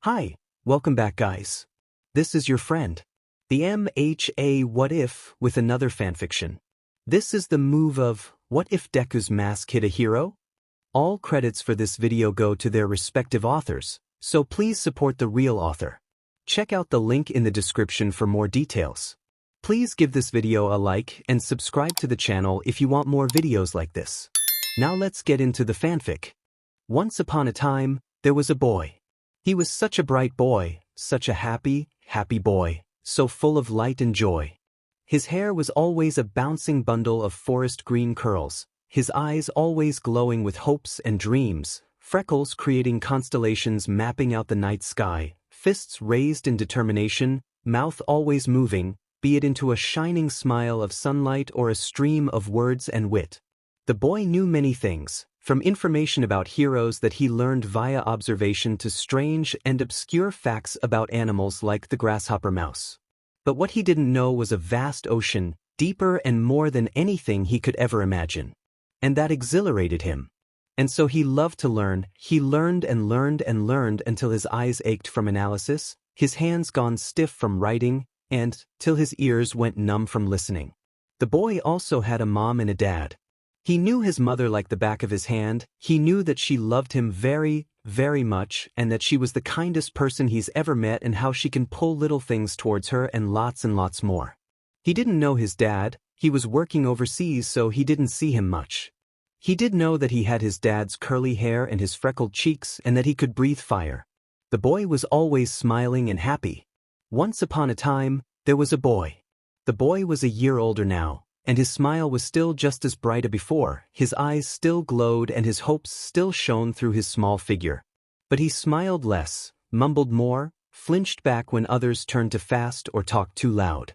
Hi, welcome back guys. This is your friend, the MHA What If with another fanfiction. This is the move of What If Deku's mask hit a hero? All credits for this video go to their respective authors, so please support the real author. Check out the link in the description for more details. Please give this video a like and subscribe to the channel if you want more videos like this. Now let's get into the fanfic. Once upon a time, there was a boy. He was such a bright boy, such a happy boy, so full of light and joy. His hair was always a bouncing bundle of forest green curls, his eyes always glowing with hopes and dreams, freckles creating constellations mapping out the night sky, fists raised in determination, mouth always moving, be it into a shining smile of sunlight or a stream of words and wit. The boy knew many things, from information about heroes that he learned via observation to strange and obscure facts about animals like the grasshopper mouse. But what he didn't know was a vast ocean, deeper and more than anything he could ever imagine. And that exhilarated him. And so he loved to learn. He learned and learned and learned until his eyes ached from analysis, his hands gone stiff from writing, and till his ears went numb from listening. The boy also had a mom and a dad. He knew his mother like the back of his hand, he knew that she loved him very much and that she was the kindest person he's ever met and how she can pull little things towards her and lots more. He didn't know his dad, he was working overseas so he didn't see him much. He did know that he had his dad's curly hair and his freckled cheeks and that he could breathe fire. The boy was always smiling and happy. Once upon a time, there was a boy. The boy was a year older now. And his smile was still just as bright as before, his eyes still glowed and his hopes still shone through his small figure. But he smiled less, mumbled more, flinched back when others turned to fast or talked too loud.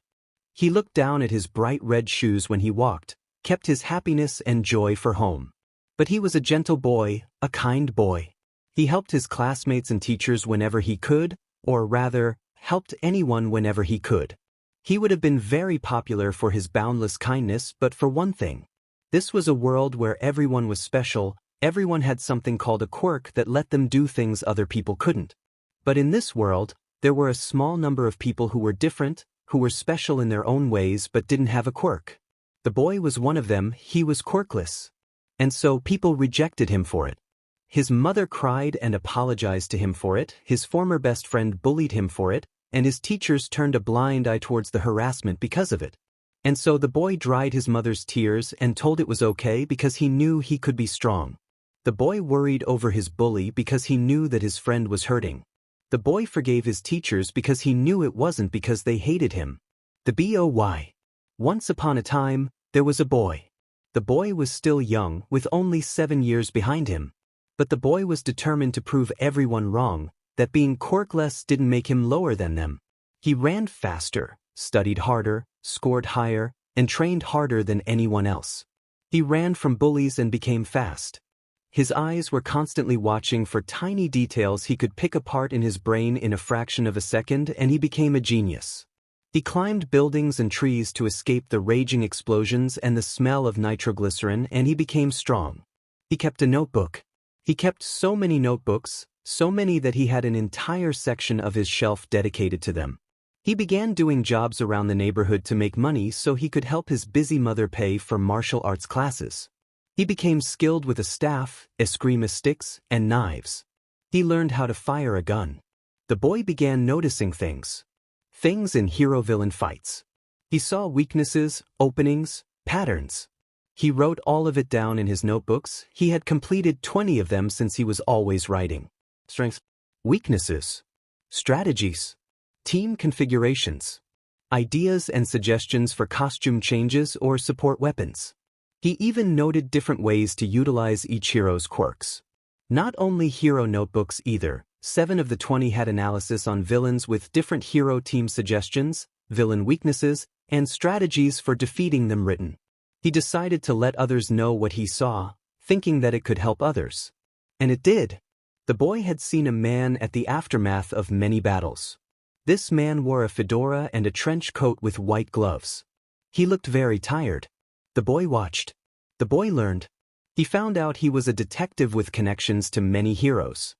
He looked down at his bright red shoes when he walked, kept his happiness and joy for home. But he was a gentle boy, a kind boy. He helped his classmates and teachers whenever he could, or rather, helped anyone whenever he could. He would have been very popular for his boundless kindness, but for one thing. This was a world where everyone was special, everyone had something called a quirk that let them do things other people couldn't. But in this world, there were a small number of people who were different, who were special in their own ways but didn't have a quirk. The boy was one of them, he was quirkless. And so people rejected him for it. His mother cried and apologized to him for it, his former best friend bullied him for it, and his teachers turned a blind eye towards the harassment because of it. And so the boy dried his mother's tears and told it was okay because he knew he could be strong. The boy worried over his bully because he knew that his friend was hurting. The boy forgave his teachers because he knew it wasn't because they hated him. The boy. Once upon a time, there was a boy. The boy was still young, with only 7 years behind him. But the boy was determined to prove everyone wrong, that being quirkless didn't make him lower than them. He ran faster, studied harder, scored higher, and trained harder than anyone else. He ran from bullies and became fast. His eyes were constantly watching for tiny details he could pick apart in his brain in a fraction of a second, and he became a genius. He climbed buildings and trees to escape the raging explosions and the smell of nitroglycerin, and he became strong. He kept a notebook. He kept so many notebooks, so many that he had an entire section of his shelf dedicated to them. He began doing jobs around the neighborhood to make money so he could help his busy mother pay for martial arts classes. He became skilled with a staff, eskrima sticks, and knives. He learned how to fire a gun. The boy began noticing things. Things in hero-villain fights. He saw weaknesses, openings, patterns. He wrote all of it down in his notebooks. He had completed 20 of them since he was always writing. Strengths, weaknesses, strategies, team configurations, ideas and suggestions for costume changes or support weapons. He even noted different ways to utilize each hero's quirks. Not only hero notebooks either, 7 of the 20 had analysis on villains with different hero team suggestions, villain weaknesses, and strategies for defeating them written. He decided to let others know what he saw, thinking that it could help others. And it did. The boy had seen a man at the aftermath of many battles. This man wore a fedora and a trench coat with white gloves. He looked very tired. The boy watched. The boy learned. He found out he was a detective with connections to many heroes.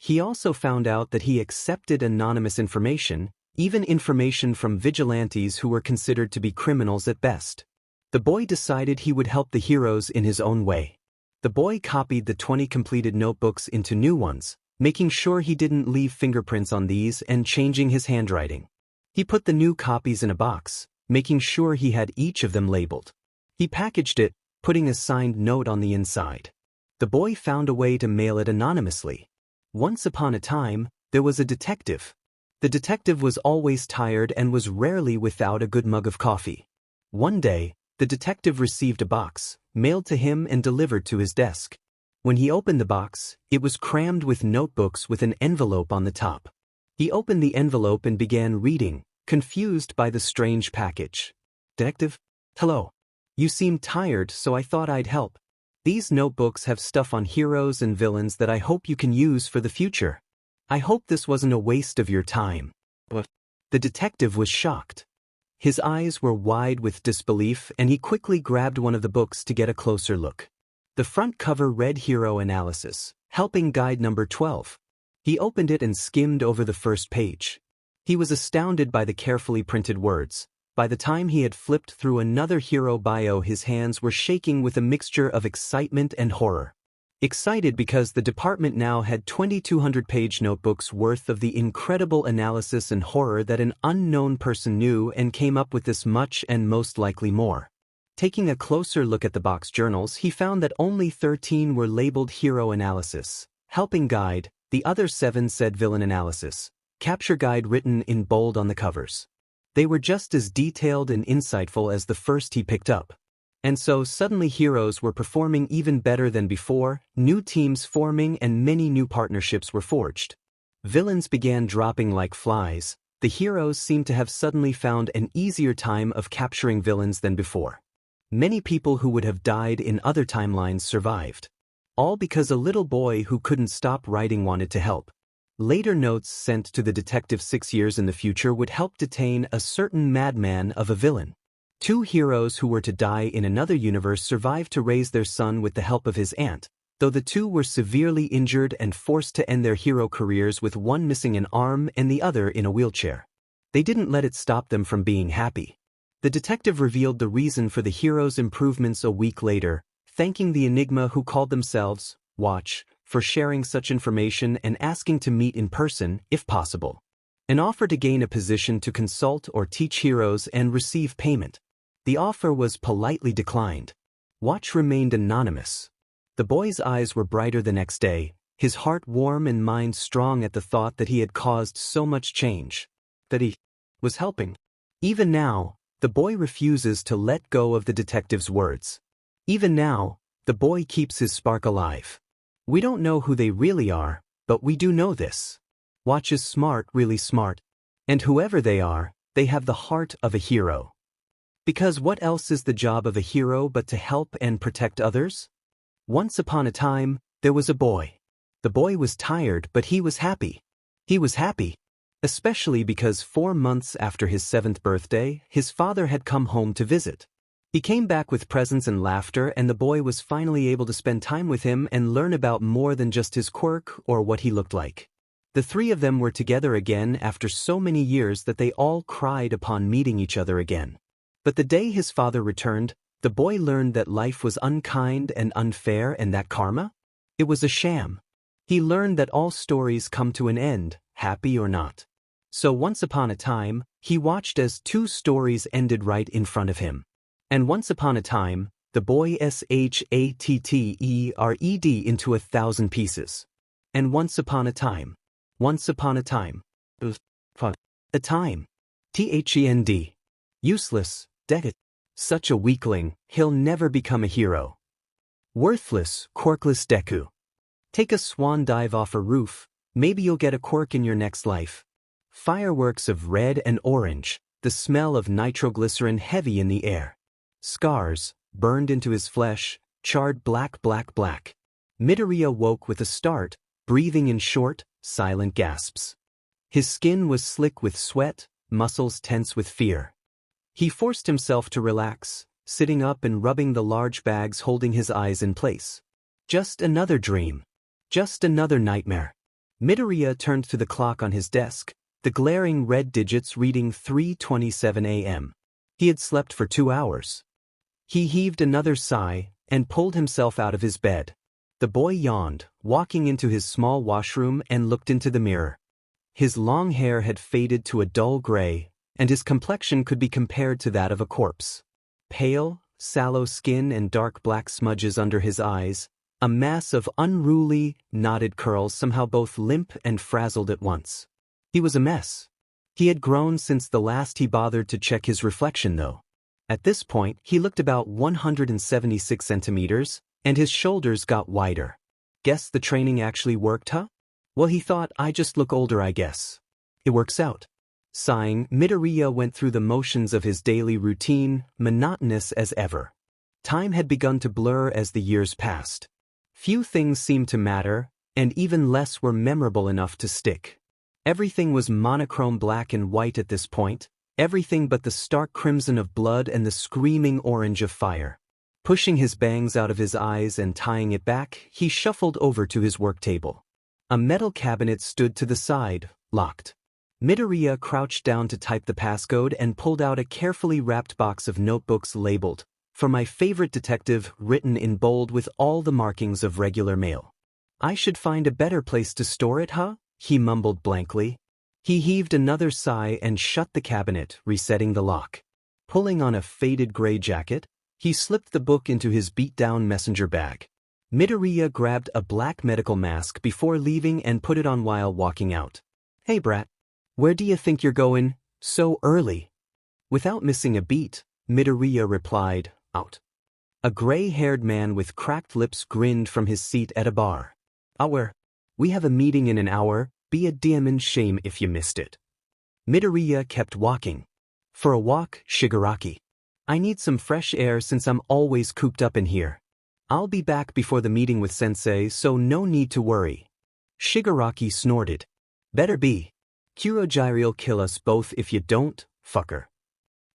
He also found out that he accepted anonymous information, even information from vigilantes who were considered to be criminals at best. The boy decided he would help the heroes in his own way. The boy copied the 20 completed notebooks into new ones, making sure he didn't leave fingerprints on these and changing his handwriting. He put the new copies in a box, making sure he had each of them labeled. He packaged it, putting a signed note on the inside. The boy found a way to mail it anonymously. Once upon a time, there was a detective. The detective was always tired and was rarely without a good mug of coffee. One day, the detective received a box, mailed to him and delivered to his desk. When he opened the box, it was crammed with notebooks with an envelope on the top. He opened the envelope and began reading, confused by the strange package. "Detective? Hello. You seem tired, so I thought I'd help. These notebooks have stuff on heroes and villains that I hope you can use for the future. I hope this wasn't a waste of your time." What? The detective was shocked. His eyes were wide with disbelief and he quickly grabbed one of the books to get a closer look. The front cover read Hero Analysis, Helping Guide number 12. He opened it and skimmed over the first page. He was astounded by the carefully printed words. By the time he had flipped through another hero bio, his hands were shaking with a mixture of excitement and horror. Excited because the department now had 2,200-page notebooks worth of the incredible analysis, and horror that an unknown person knew and came up with this much and most likely more. Taking a closer look at the box journals, he found that only 13 were labeled Hero Analysis, Helping Guide, the other 7 said Villain Analysis, Capture Guide, written in bold on the covers. They were just as detailed and insightful as the first he picked up. And so suddenly heroes were performing even better than before, new teams forming and many new partnerships were forged. Villains began dropping like flies. The heroes seemed to have suddenly found an easier time of capturing villains than before. Many people who would have died in other timelines survived. All because a little boy who couldn't stop writing wanted to help. Later notes sent to the detective 6 years in the future would help detain a certain madman of a villain. 2 heroes who were to die in another universe survived to raise their son with the help of his aunt, though the 2 were severely injured and forced to end their hero careers, with one missing an arm and the other in a wheelchair. They didn't let it stop them from being happy. The detective revealed the reason for the heroes' improvements a week later, thanking the Enigma, who called themselves Watch, for sharing such information and asking to meet in person, if possible. An offer to gain a position to consult or teach heroes and receive payment. The offer was politely declined. Watch remained anonymous. The boy's eyes were brighter the next day, his heart warm and mind strong at the thought that he had caused so much change, that he was helping. Even now, the boy refuses to let go of the detective's words. Even now, the boy keeps his spark alive. We don't know who they really are, but we do know this. Watch is smart, really smart. And whoever they are, they have the heart of a hero. Because what else is the job of a hero but to help and protect others? Once upon a time, there was a boy. The boy was tired, but he was happy. He was happy, especially because 4 months after his 7th birthday, his father had come home to visit. He came back with presents and laughter, and the boy was finally able to spend time with him and learn about more than just his quirk or what he looked like. The 3 of them were together again after so many years that they all cried upon meeting each other again. But the day his father returned, the boy learned that life was unkind and unfair, and that karma? It was a sham. He learned that all stories come to an end, happy or not. So once upon a time, he watched as 2 stories ended right in front of him. And once upon a time, the boy shattered into 1,000 pieces. And once upon a time, a time. THEND. Useless, Deku. Such a weakling, he'll never become a hero. Worthless, quirkless Deku. Take a swan dive off a roof, maybe you'll get a quirk in your next life. Fireworks of red and orange, the smell of nitroglycerin heavy in the air. Scars, burned into his flesh, charred black. Midoriya woke with a start, breathing in short, silent gasps. His skin was slick with sweat, muscles tense with fear. He forced himself to relax, sitting up and rubbing the large bags holding his eyes in place. Just another dream. Just another nightmare. Midoriya turned to the clock on his desk, the glaring red digits reading 3:27 a.m. He had slept for 2 hours. He heaved another sigh and pulled himself out of his bed. The boy yawned, walking into his small washroom and looked into the mirror. His long hair had faded to a dull gray, and his complexion could be compared to that of a corpse. Pale, sallow skin and dark black smudges under his eyes, a mass of unruly, knotted curls somehow both limp and frazzled at once. He was a mess. He had grown since the last he bothered to check his reflection though. At this point, he looked about 176 centimeters, and his shoulders got wider. Guess the training actually worked, huh? Well, he thought, I just look older, I guess. It works out. Sighing, Midoriya went through the motions of his daily routine, monotonous as ever. Time had begun to blur as the years passed. Few things seemed to matter, and even less were memorable enough to stick. Everything was monochrome black and white at this point, everything but the stark crimson of blood and the screaming orange of fire. Pushing his bangs out of his eyes and tying it back, he shuffled over to his work table. A metal cabinet stood to the side, locked. Midoriya crouched down to type the passcode and pulled out a carefully wrapped box of notebooks labeled, "For my favorite detective," written in bold with all the markings of regular mail. I should find a better place to store it, huh? He mumbled blankly. He heaved another sigh and shut the cabinet, resetting the lock. Pulling on a faded gray jacket, he slipped the book into his beat-down messenger bag. Midoriya grabbed a black medical mask before leaving and put it on while walking out. Hey brat, where do you think you're going, so early? Without missing a beat, Midoriya replied, out. A gray-haired man with cracked lips grinned from his seat at a bar. We have a meeting in an hour, be a damn shame if you missed it. Midoriya kept walking. For a walk, Shigaraki. I need some fresh air since I'm always cooped up in here. I'll be back before the meeting with Sensei, so no need to worry. Shigaraki snorted. Better be. Kurogiri'll kill us both if you don't, fucker.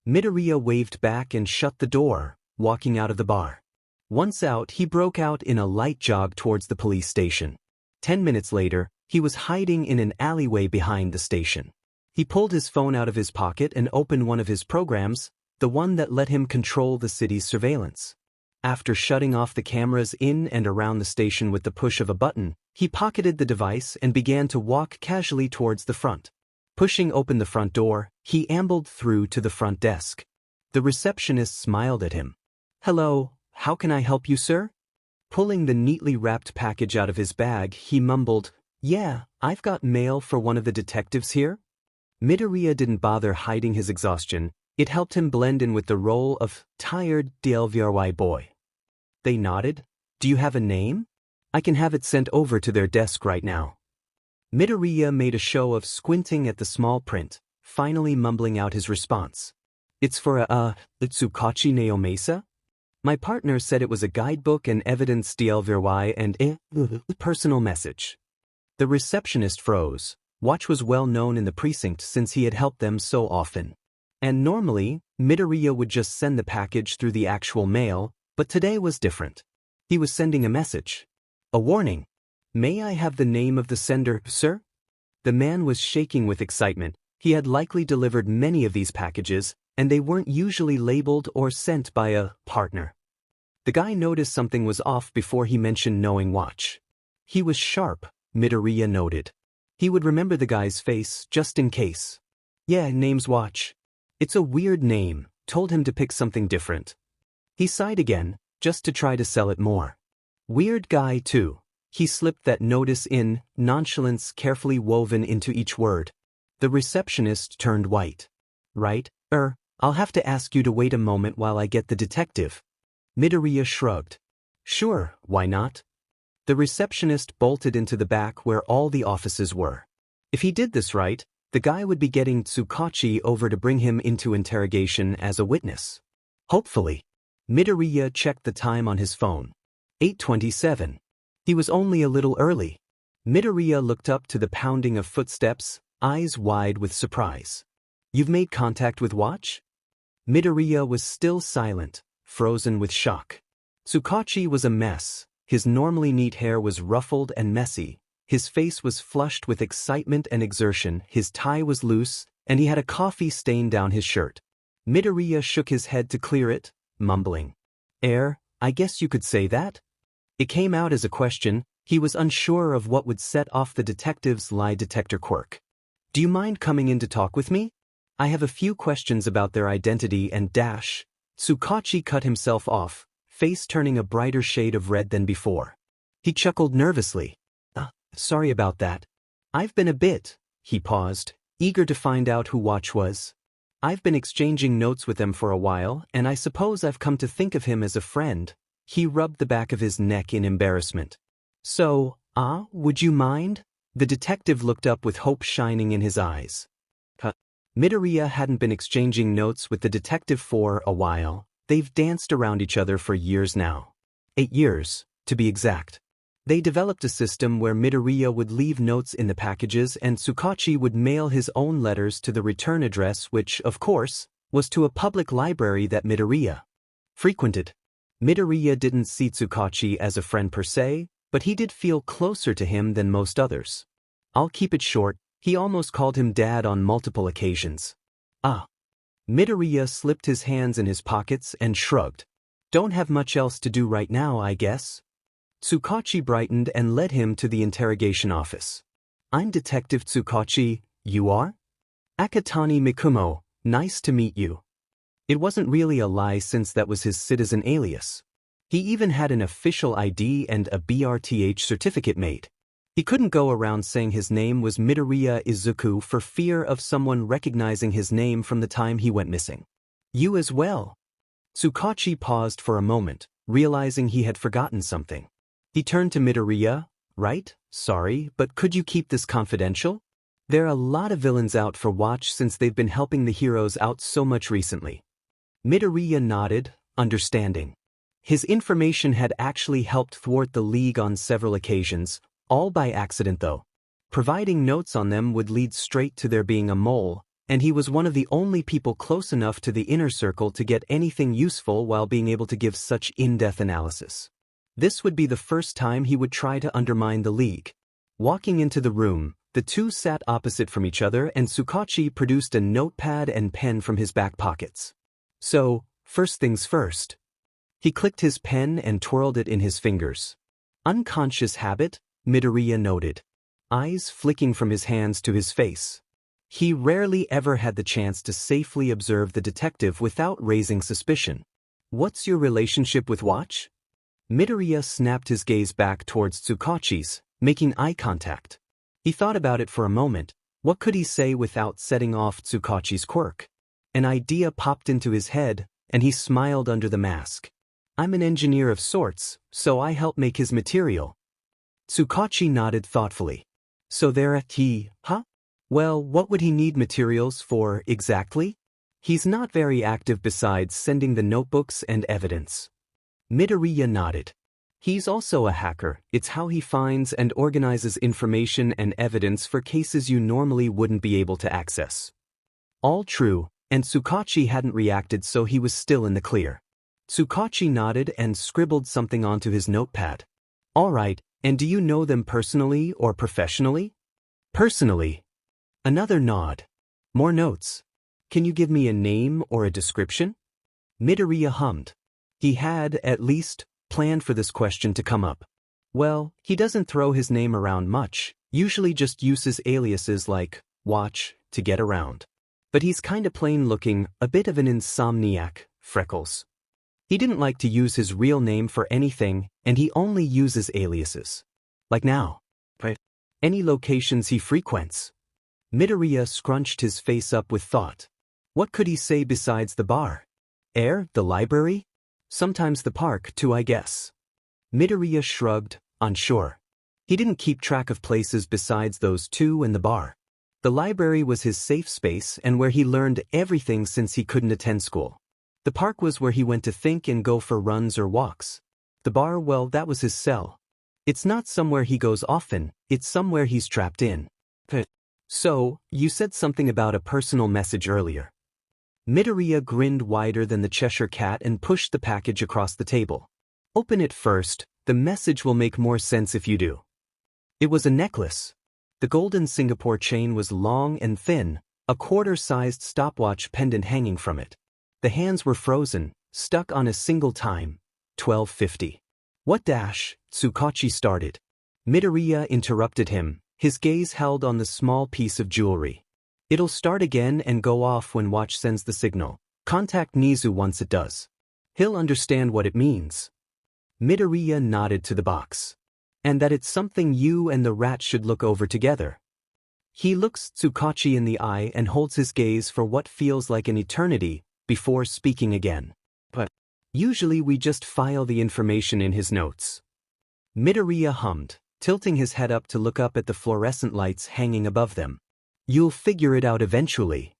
Midoriya waved back and shut the door, walking out of the bar. Once out, he broke out in a light jog towards the police station. 10 minutes later, he was hiding in an alleyway behind the station. He pulled his phone out of his pocket and opened one of his programs, the one that let him control the city's surveillance. After shutting off the cameras in and around the station with the push of a button, he pocketed the device and began to walk casually towards the front. Pushing open the front door, he ambled through to the front desk. The receptionist smiled at him. Hello, how can I help you, sir? Pulling the neatly wrapped package out of his bag, he mumbled, Yeah, I've got mail for one of the detectives here. Midoriya didn't bother hiding his exhaustion. It helped him blend in with the role of tired DLVRY boy. They nodded. Do you have a name? I can have it sent over to their desk right now. Midoriya made a show of squinting at the small print, finally mumbling out his response. It's for Tsukachi Neomesa? My partner said it was a guidebook and evidence DLVRY and personal message. The receptionist froze. Watch was well known in the precinct since he had helped them so often. And normally, Midoriya would just send the package through the actual mail, but today was different. He was sending a message. A warning. May I have the name of the sender, sir? The man was shaking with excitement. He had likely delivered many of these packages, and they weren't usually labeled or sent by a partner. The guy noticed something was off before he mentioned knowing Watch. He was sharp, Midoriya noted. He would remember the guy's face, just in case. Yeah, name's Watch. It's a weird name, told him to pick something different. He sighed again, just to try to sell it more. Weird guy too. He slipped that notice in, nonchalance carefully woven into each word. The receptionist turned white. Right, I'll have to ask you to wait a moment while I get the detective. Midoriya shrugged. Sure, why not? The receptionist bolted into the back where all the offices were. If he did this right, the guy would be getting Tsukachi over to bring him into interrogation as a witness. Hopefully. Midoriya checked the time on his phone. 8:27. He was only a little early. Midoriya looked up to the pounding of footsteps, eyes wide with surprise. You've made contact with Watch? Midoriya was still silent, frozen with shock. Tsukachi was a mess. His normally neat hair was ruffled and messy, His face was flushed with excitement and exertion, his tie was loose, and he had a coffee stain down his shirt. Midoriya shook his head to clear it, mumbling, I guess you could say that? It came out as a question. He was unsure of what would set off the detective's lie detector quirk. Do you mind coming in to talk with me? I have a few questions about their identity and dash. Tsukachi cut himself off, face turning a brighter shade of red than before. He chuckled nervously. Sorry about that. I've been a bit. He paused, eager to find out who Watch was. I've been exchanging notes with him for a while, and I suppose I've come to think of him as a friend. He rubbed the back of his neck in embarrassment. So, would you mind? The detective looked up with hope shining in his eyes. Midoriya hadn't been exchanging notes with the detective for a while. They've danced around each other for years now. 8 years, to be exact. They developed a system where Midoriya would leave notes in the packages and Tsukachi would mail his own letters to the return address, which, of course, was to a public library that Midoriya frequented. Midoriya didn't see Tsukachi as a friend per se, but he did feel closer to him than most others. I'll keep it short, he almost called him Dad on multiple occasions. Midoriya slipped his hands in his pockets and shrugged. Don't have much else to do right now, I guess. Tsukachi brightened and led him to the interrogation office. I'm Detective Tsukachi, you are? Akatani Mikumo, nice to meet you. It wasn't really a lie since that was his citizen alias. He even had an official ID and a BRTH certificate made. He couldn't go around saying his name was Midoriya Izuku for fear of someone recognizing his name from the time he went missing. You as well. Tsukachi paused for a moment, realizing he had forgotten something. He turned to Midoriya. Right, sorry, but could you keep this confidential? There are a lot of villains out for watch since they've been helping the heroes out so much recently. Midoriya nodded, understanding. His information had actually helped thwart the League on several occasions, all by accident though. Providing notes on them would lead straight to their being a mole, and he was one of the only people close enough to the inner circle to get anything useful while being able to give such in-depth analysis. This would be the first time he would try to undermine the League. Walking into the room, the two sat opposite from each other and Tsukachi produced a notepad and pen from his back pockets. So, first things first. He clicked his pen and twirled it in his fingers. Unconscious habit, Midoriya noted. Eyes flicking from his hands to his face. He rarely ever had the chance to safely observe the detective without raising suspicion. What's your relationship with Watch? Midoriya snapped his gaze back towards Tsukachi's, making eye contact. He thought about it for a moment. What could he say without setting off Tsukachi's quirk? An idea popped into his head, and he smiled under the mask. I'm an engineer of sorts, so I help make his material. Tsukachi nodded thoughtfully. So Well, what would he need materials for, exactly? He's not very active besides sending the notebooks and evidence. Midoriya nodded. He's also a hacker. It's how he finds and organizes information and evidence for cases you normally wouldn't be able to access. All true, and Tsukachi hadn't reacted, so he was still in the clear. Tsukachi nodded and scribbled something onto his notepad. All right, and do you know them personally or professionally? Personally. Another nod. More notes. Can you give me a name or a description? Midoriya hummed. He had, at least, planned for this question to come up. Well, he doesn't throw his name around much, usually just uses aliases like Watch to get around. But he's kinda plain looking, a bit of an insomniac, freckles. He didn't like to use his real name for anything, and he only uses aliases. Like now. Any locations he frequents. Midoriya scrunched his face up with thought. What could he say besides the bar? The library? Sometimes the park, too, I guess. Midoriya shrugged, unsure. He didn't keep track of places besides those two and the bar. The library was his safe space and where he learned everything since he couldn't attend school. The park was where he went to think and go for runs or walks. The bar, well, that was his cell. It's not somewhere he goes often, it's somewhere he's trapped in. So, you said something about a personal message earlier. Midoriya grinned wider than the Cheshire Cat and pushed the package across the table. Open it first, the message will make more sense if you do. It was a necklace. The golden Singapore chain was long and thin, a quarter-sized stopwatch pendant hanging from it. The hands were frozen, stuck on a single time. 12:50. What dash? Tsukachi started. Midoriya interrupted him, his gaze held on the small piece of jewelry. It'll start again and go off when watch sends the signal. Contact Nizu once it does. He'll understand what it means. Midoriya nodded to the box. And that it's something you and the rat should look over together. He looks Tsukachi in the eye and holds his gaze for what feels like an eternity before speaking again. But usually we just file the information in his notes. Midoriya hummed, tilting his head up to look up at the fluorescent lights hanging above them. You'll figure it out eventually.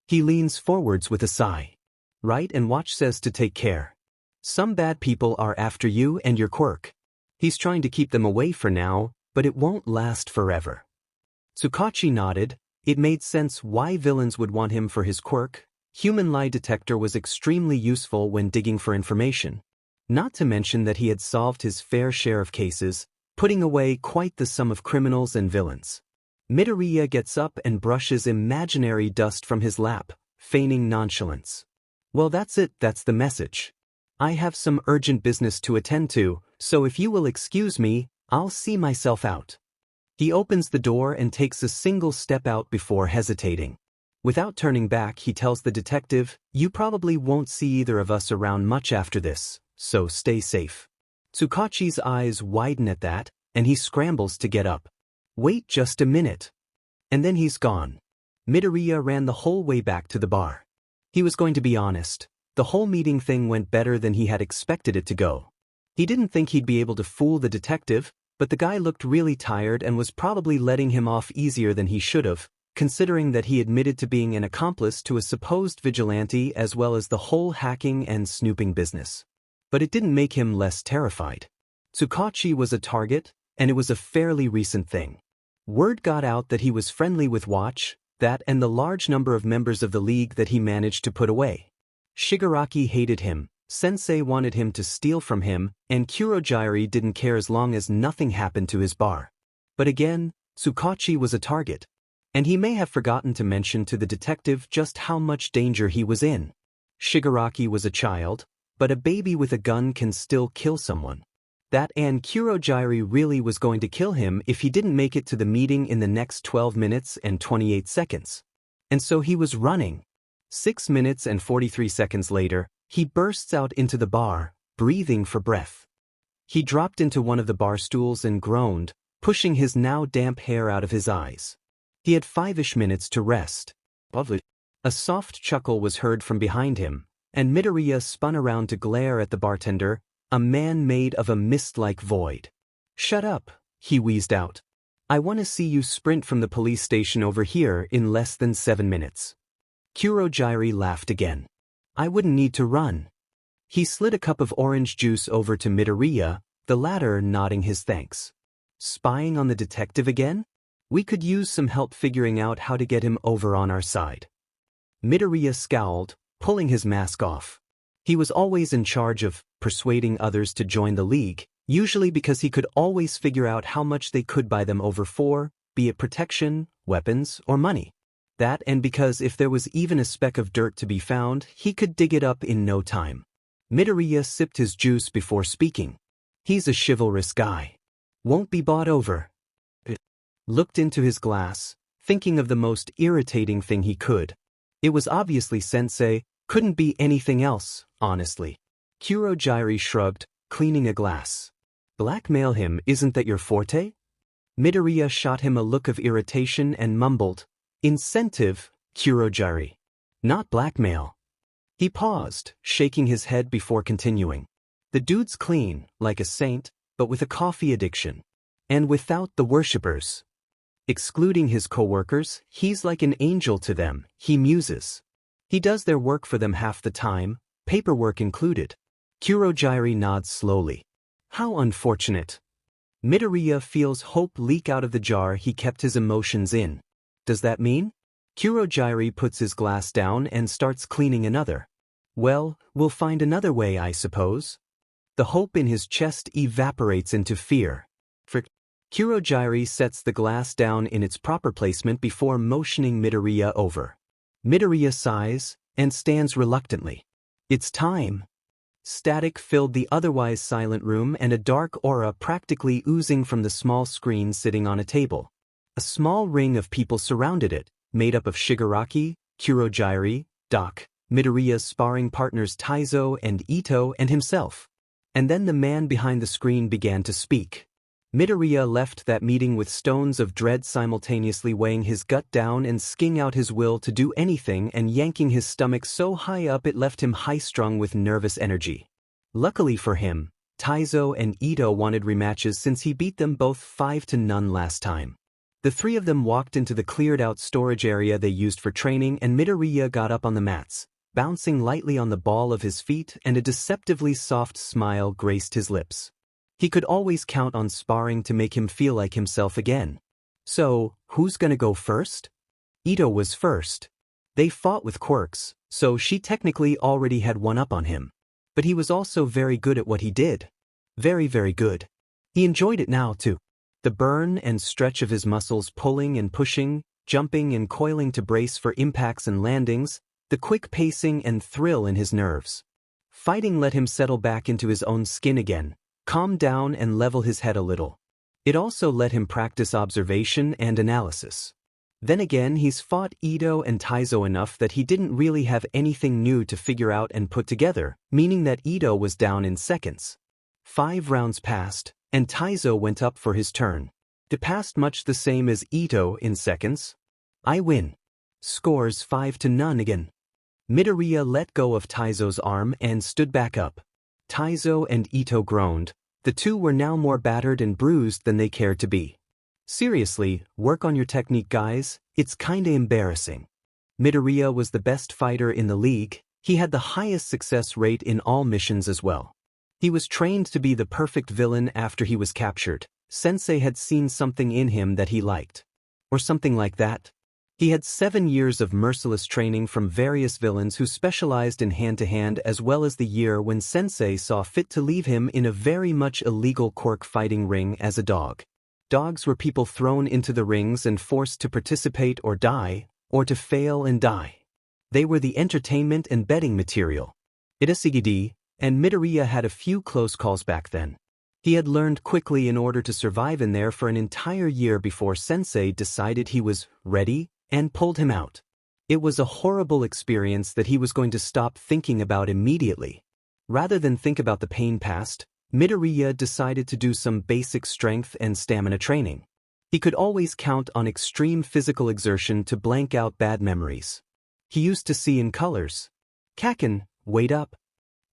He leans forwards with a sigh. Right, and watch says to take care. Some bad people are after you and your quirk. He's trying to keep them away for now, but it won't last forever. Tsukachi nodded. It made sense why villains would want him for his quirk. Human lie detector was extremely useful when digging for information. Not to mention that he had solved his fair share of cases, putting away quite the sum of criminals and villains. Midoriya gets up and brushes imaginary dust from his lap, feigning nonchalance. Well, that's it, that's the message. I have some urgent business to attend to, so if you will excuse me, I'll see myself out. He opens the door and takes a single step out before hesitating. Without turning back, he tells the detective, you probably won't see either of us around much after this, so stay safe. Tsukachi's eyes widen at that, and he scrambles to get up. Wait just a minute. And then he's gone. Midoriya ran the whole way back to the bar. He was going to be honest. The whole meeting thing went better than he had expected it to go. He didn't think he'd be able to fool the detective, but the guy looked really tired and was probably letting him off easier than he should have, considering that he admitted to being an accomplice to a supposed vigilante as well as the whole hacking and snooping business. But it didn't make him less terrified. Tsukachi was a target, and it was a fairly recent thing. Word got out that he was friendly with Watch, that and the large number of members of the League that he managed to put away. Shigaraki hated him, Sensei wanted him to steal from him, and Kurogyari didn't care as long as nothing happened to his bar. But again, Tsukachi was a target. And he may have forgotten to mention to the detective just how much danger he was in. Shigaraki was a child, but a baby with a gun can still kill someone. That and Kurogyari really was going to kill him if he didn't make it to the meeting in the next 12 minutes and 28 seconds. And so he was running. 6 minutes and 43 seconds later, he bursts out into the bar, breathing for breath. He dropped into one of the bar stools and groaned, pushing his now damp hair out of his eyes. He had 5-ish minutes to rest. Lovely. A soft chuckle was heard from behind him, and Midoriya spun around to glare at the bartender, a man made of a mist-like void. Shut up, he wheezed out. I want to see you sprint from the police station over here in less than 7 minutes. Kurogyari laughed again. I wouldn't need to run. He slid a cup of orange juice over to Midoriya, the latter nodding his thanks. Spying on the detective again? We could use some help figuring out how to get him over on our side. Midoriya scowled, pulling his mask off. He was always in charge of persuading others to join the League, usually because he could always figure out how much they could buy them over for, be it protection, weapons, or money. That and because if there was even a speck of dirt to be found, he could dig it up in no time. Midoriya sipped his juice before speaking. He's a chivalrous guy. Won't be bought over. Looked into his glass, thinking of the most irritating thing he could. It was obviously Sensei, couldn't be anything else, honestly. Kurogyari shrugged, cleaning a glass. Blackmail him, isn't that your forte? Midoriya shot him a look of irritation and mumbled, Incentive, Kurogyari. Not blackmail. He paused, shaking his head before continuing. The dude's clean, like a saint, but with a coffee addiction. And without the worshippers. Excluding his co-workers, he's like an angel to them, he muses. He does their work for them half the time, paperwork included. Kurogyari nods slowly. How unfortunate. Midoriya feels hope leak out of the jar he kept his emotions in. Does that mean? Kurogyari puts his glass down and starts cleaning another. Well, we'll find another way, I suppose. The hope in his chest evaporates into fear. Kurogiri sets the glass down in its proper placement before motioning Midoriya over. Midoriya sighs and stands reluctantly. It's time. Static filled the otherwise silent room and a dark aura practically oozing from the small screen sitting on a table. A small ring of people surrounded it, made up of Shigaraki, Kurogiri, Doc, Midoriya's sparring partners Taizo and Ito and himself. And then the man behind the screen began to speak. Midoriya left that meeting with stones of dread simultaneously weighing his gut down and sking out his will to do anything and yanking his stomach so high up it left him high-strung with nervous energy. Luckily for him, Taizo and Ito wanted rematches since he beat them both 5-0 last time. The three of them walked into the cleared-out storage area they used for training and Midoriya got up on the mats, bouncing lightly on the ball of his feet and a deceptively soft smile graced his lips. He could always count on sparring to make him feel like himself again. So, who's gonna go first? Ito was first. They fought with quirks, so she technically already had one up on him. But he was also very good at what he did. Very, very good. He enjoyed it now, too. The burn and stretch of his muscles pulling and pushing, jumping and coiling to brace for impacts and landings, the quick pacing and thrill in his nerves. Fighting let him settle back into his own skin again, calm down and level his head a little. It also let him practice observation and analysis. Then again, he's fought Ito and Taizo enough that he didn't really have anything new to figure out and put together, meaning that Ito was down in seconds. 5 rounds passed, and Taizo went up for his turn. It passed much the same as Ito in seconds. I win. Scores 5-0 again. Midoriya let go of Taizo's arm and stood back up. Taizo and Ito groaned. The two were now more battered and bruised than they cared to be. Seriously, work on your technique, guys, it's kinda embarrassing. Midoriya was the best fighter in the league. He had the highest success rate in all missions as well. He was trained to be the perfect villain after he was captured. Sensei had seen something in him that he liked. Or something like that. He had 7 years of merciless training from various villains who specialized in hand-to-hand as well as the year when Sensei saw fit to leave him in a very much illegal quirk fighting ring as a dog. Dogs were people thrown into the rings and forced to participate or die, or to fail and die. They were the entertainment and betting material. Itasigidi, and Midoriya had a few close calls back then. He had learned quickly in order to survive in there for an entire year before Sensei decided he was ready and pulled him out. It was a horrible experience that he was going to stop thinking about immediately. Rather than think about the pain past, Midoriya decided to do some basic strength and stamina training. He could always count on extreme physical exertion to blank out bad memories. He used to see in colors. Kaken, wait up.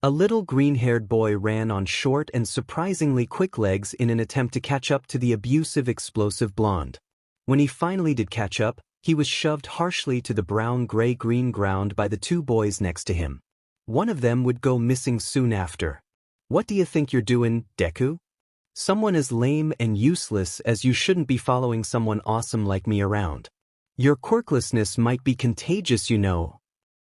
A little green-haired boy ran on short and surprisingly quick legs in an attempt to catch up to the abusive, explosive blonde. When he finally did catch up, he was shoved harshly to the brown-gray-green ground by the 2 boys next to him. One of them would go missing soon after. What do you think you're doing, Deku? Someone as lame and useless as you shouldn't be following someone awesome like me around. Your quirklessness might be contagious, you know.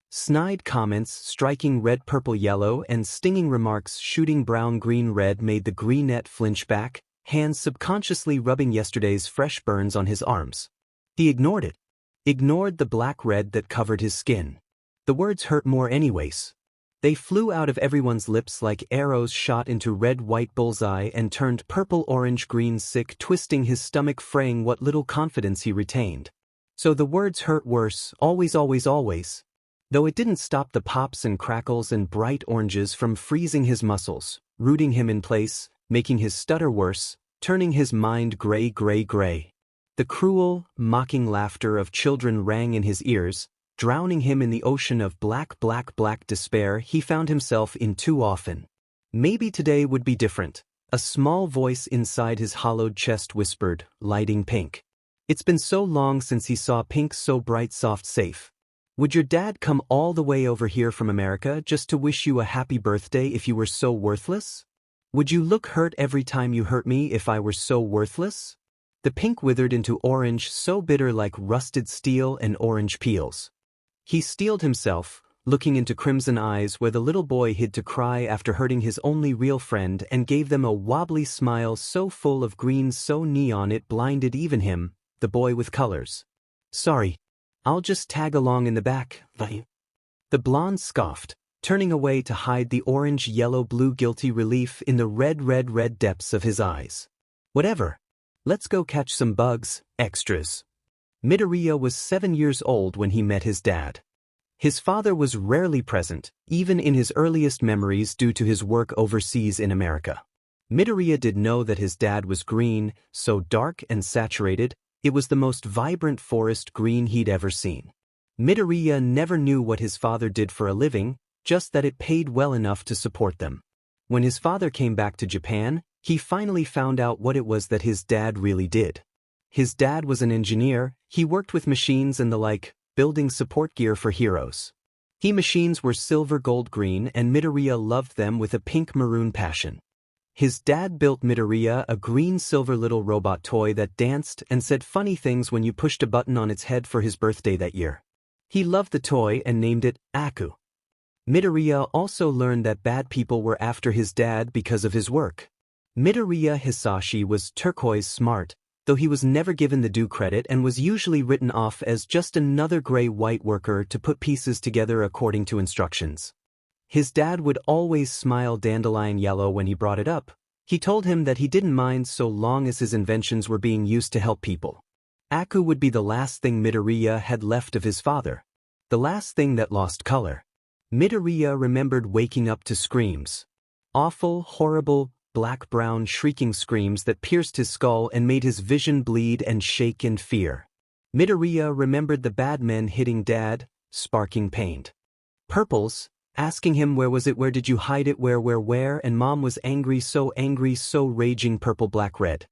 Snide comments striking red-purple-yellow and stinging remarks shooting brown-green-red made the greenette flinch back, hands subconsciously rubbing yesterday's fresh burns on his arms. He ignored it. Ignored the black red that covered his skin. The words hurt more anyways. They flew out of everyone's lips like arrows shot into red-white bullseye and turned purple-orange-green sick, twisting his stomach, fraying what little confidence he retained. So the words hurt worse, always, always, always. Though it didn't stop the pops and crackles and bright oranges from freezing his muscles, rooting him in place, making his stutter worse, turning his mind gray, gray, gray. The cruel, mocking laughter of children rang in his ears, drowning him in the ocean of black, black, black despair he found himself in too often. Maybe today would be different. A small voice inside his hollowed chest whispered, lighting pink. It's been so long since he saw pink so bright, soft, safe. Would your dad come all the way over here from America just to wish you a happy birthday if you were so worthless? Would you look hurt every time you hurt me if I were so worthless? The pink withered into orange so bitter like rusted steel and orange peels. He steeled himself, looking into crimson eyes where the little boy hid to cry after hurting his only real friend, and gave them a wobbly smile so full of green, so neon it blinded even him, the boy with colors. "Sorry. I'll just tag along in the back." The blonde scoffed, turning away to hide the orange, yellow, blue guilty relief in the red depths of his eyes. "Whatever. Let's go catch some bugs, extras." Midoriya was 7 years old when he met his dad. His father was rarely present, even in his earliest memories due to his work overseas in America. Midoriya did know that his dad was green, so dark and saturated, it was the most vibrant forest green he'd ever seen. Midoriya never knew what his father did for a living, just that it paid well enough to support them. When his father came back to Japan, he finally found out what it was that his dad really did. His dad was an engineer, he worked with machines and the like, building support gear for heroes. Machines were silver, gold, green, and Midoriya loved them with a pink-maroon passion. His dad built Midoriya a green-silver little robot toy that danced and said funny things when you pushed a button on its head for his birthday that year. He loved the toy and named it Aku. Midoriya also learned that bad people were after his dad because of his work. Midoriya Hisashi was turquoise smart, though he was never given the due credit and was usually written off as just another gray-white worker to put pieces together according to instructions. His dad would always smile dandelion yellow when he brought it up. He told him that he didn't mind so long as his inventions were being used to help people. Aku would be the last thing Midoriya had left of his father. The last thing that lost color. Midoriya remembered waking up to screams. Awful, horrible, black-brown shrieking screams that pierced his skull and made his vision bleed and shake in fear. Midoriya remembered the bad men hitting Dad, sparking pain. Purples, asking him where did you hide it, where, and Mom was angry, so raging purple, black, red.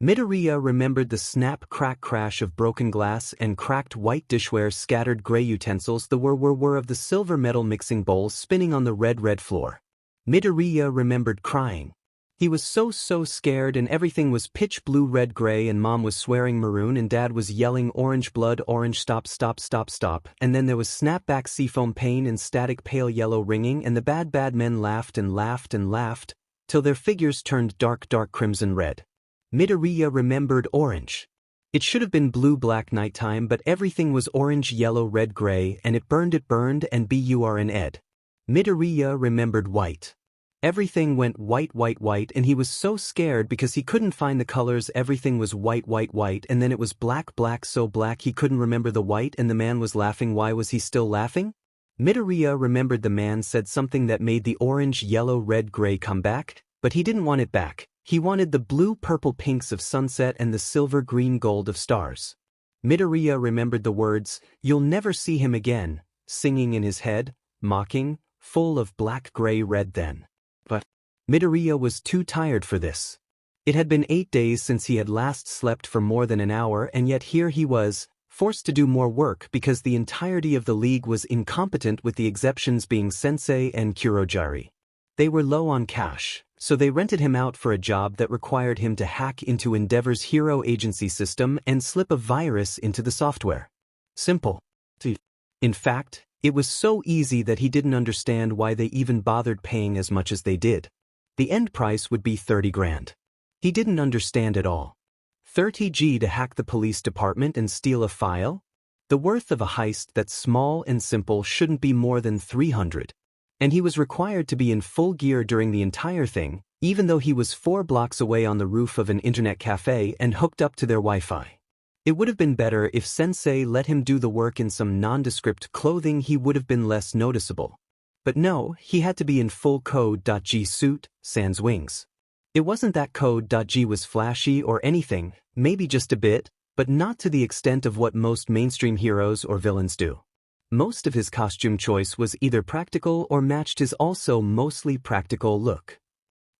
Midoriya remembered the snap, crack, crash of broken glass and cracked white dishware, scattered gray utensils, the whir of the silver metal mixing bowls spinning on the red floor. Midoriya remembered crying. He was so scared and everything was pitch blue, red, gray, and Mom was swearing maroon and Dad was yelling orange, blood, orange, stop, and then there was snapback seafoam pain and static pale yellow ringing, and the bad men laughed and laughed, till their figures turned dark crimson red. Midoriya remembered orange. It should have been blue, black, nighttime, but everything was orange, yellow, red, gray, and it burned, and burned. Midoriya remembered white. Everything went white, and he was so scared because he couldn't find the colors. Everything was white, and then it was black, so black he couldn't remember the white, and the man was laughing. Why was he still laughing? Midoriya remembered the man said something that made the orange, yellow, red, gray come back, but he didn't want it back. He wanted the blue, purple, pinks of sunset and the silver, green, gold of stars. Midoriya remembered the words, "You'll never see him again," singing in his head, mocking, full of black, gray, red then. But Midoriya was too tired for this. It had been 8 days since he had last slept for more than an hour, and yet here he was, forced to do more work because the entirety of the league was incompetent, with the exceptions being Sensei and Kurojari. They were low on cash, so they rented him out for a job that required him to hack into Endeavor's hero agency system and slip a virus into the software. Simple. In fact, it was so easy that he didn't understand why they even bothered paying as much as they did. The end price would be 30 grand. He didn't understand at all. 30G to hack the police department and steal a file? The worth of a heist that's small and simple shouldn't be more than 300. And he was required to be in full gear during the entire thing, even though he was 4 blocks away on the roof of an internet cafe and hooked up to their Wi-Fi. It would have been better if Sensei let him do the work in some nondescript clothing. He would have been less noticeable. But no, he had to be in full Code.G suit, sans wings. It wasn't that Code.G was flashy or anything, maybe just a bit, but not to the extent of what most mainstream heroes or villains do. Most of his costume choice was either practical or matched his also mostly practical look.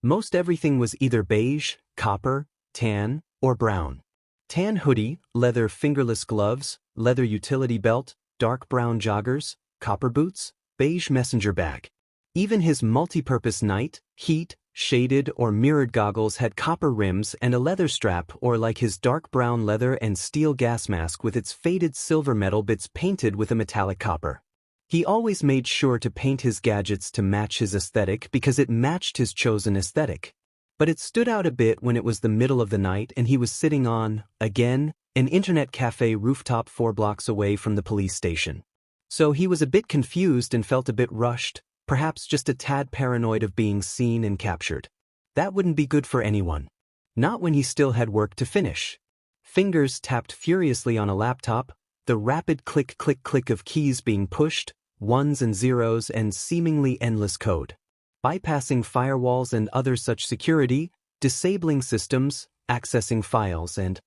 Most everything was either beige, copper, tan, or brown. Tan hoodie, leather fingerless gloves, leather utility belt, dark brown joggers, copper boots, beige messenger bag. Even his multi-purpose night, heat, shaded or mirrored goggles had copper rims and a leather strap, or like his dark brown leather and steel gas mask with its faded silver metal bits painted with a metallic copper. He always made sure to paint his gadgets to match his aesthetic because it matched his chosen aesthetic. But it stood out a bit when it was the middle of the night and he was sitting on, again, an internet cafe rooftop 4 blocks away from the police station. So he was a bit confused and felt a bit rushed, perhaps just a tad paranoid of being seen and captured. That wouldn't be good for anyone. Not when he still had work to finish. Fingers tapped furiously on a laptop, the rapid click-click-click of keys being pushed, ones and zeros and seemingly endless code. Bypassing firewalls and other such security, disabling systems, accessing files and...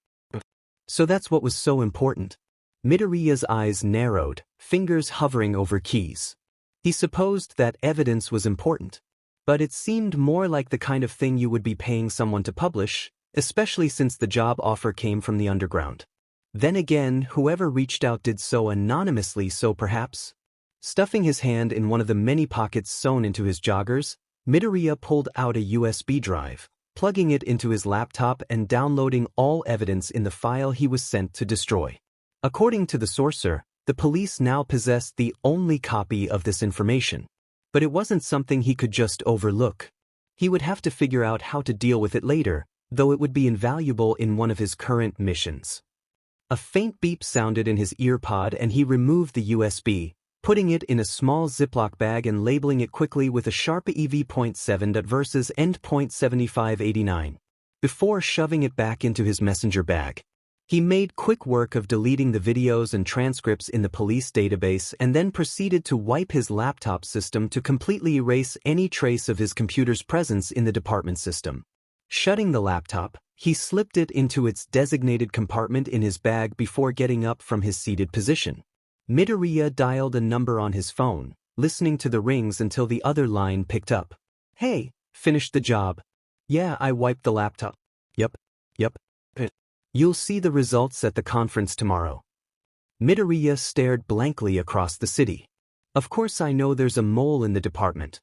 So that's what was so important. Midoriya's eyes narrowed, fingers hovering over keys. He supposed that evidence was important. But it seemed more like the kind of thing you would be paying someone to publish, especially since the job offer came from the underground. Then again, whoever reached out did so anonymously, so perhaps... Stuffing his hand in one of the many pockets sewn into his joggers, Midoriya pulled out a USB drive, plugging it into his laptop and downloading all evidence in the file he was sent to destroy. According to the sorcerer, the police now possessed the only copy of this information. But it wasn't something he could just overlook. He would have to figure out how to deal with it later, though it would be invaluable in one of his current missions. A faint beep sounded in his earpod and he removed the USB, putting it in a small Ziploc bag and labeling it quickly with a sharp EV.7 versus end.7589. Before shoving it back into his messenger bag. He made quick work of deleting the videos and transcripts in the police database and then proceeded to wipe his laptop system to completely erase any trace of his computer's presence in the department system. Shutting the laptop, he slipped it into its designated compartment in his bag before getting up from his seated position. Midoriya dialed a number on his phone, listening to the rings until the other line picked up. Hey, finished the job. Yeah, I wiped the laptop. Yep. You'll see the results at the conference tomorrow. Midoriya stared blankly across the city. Of course I know there's a mole in the department.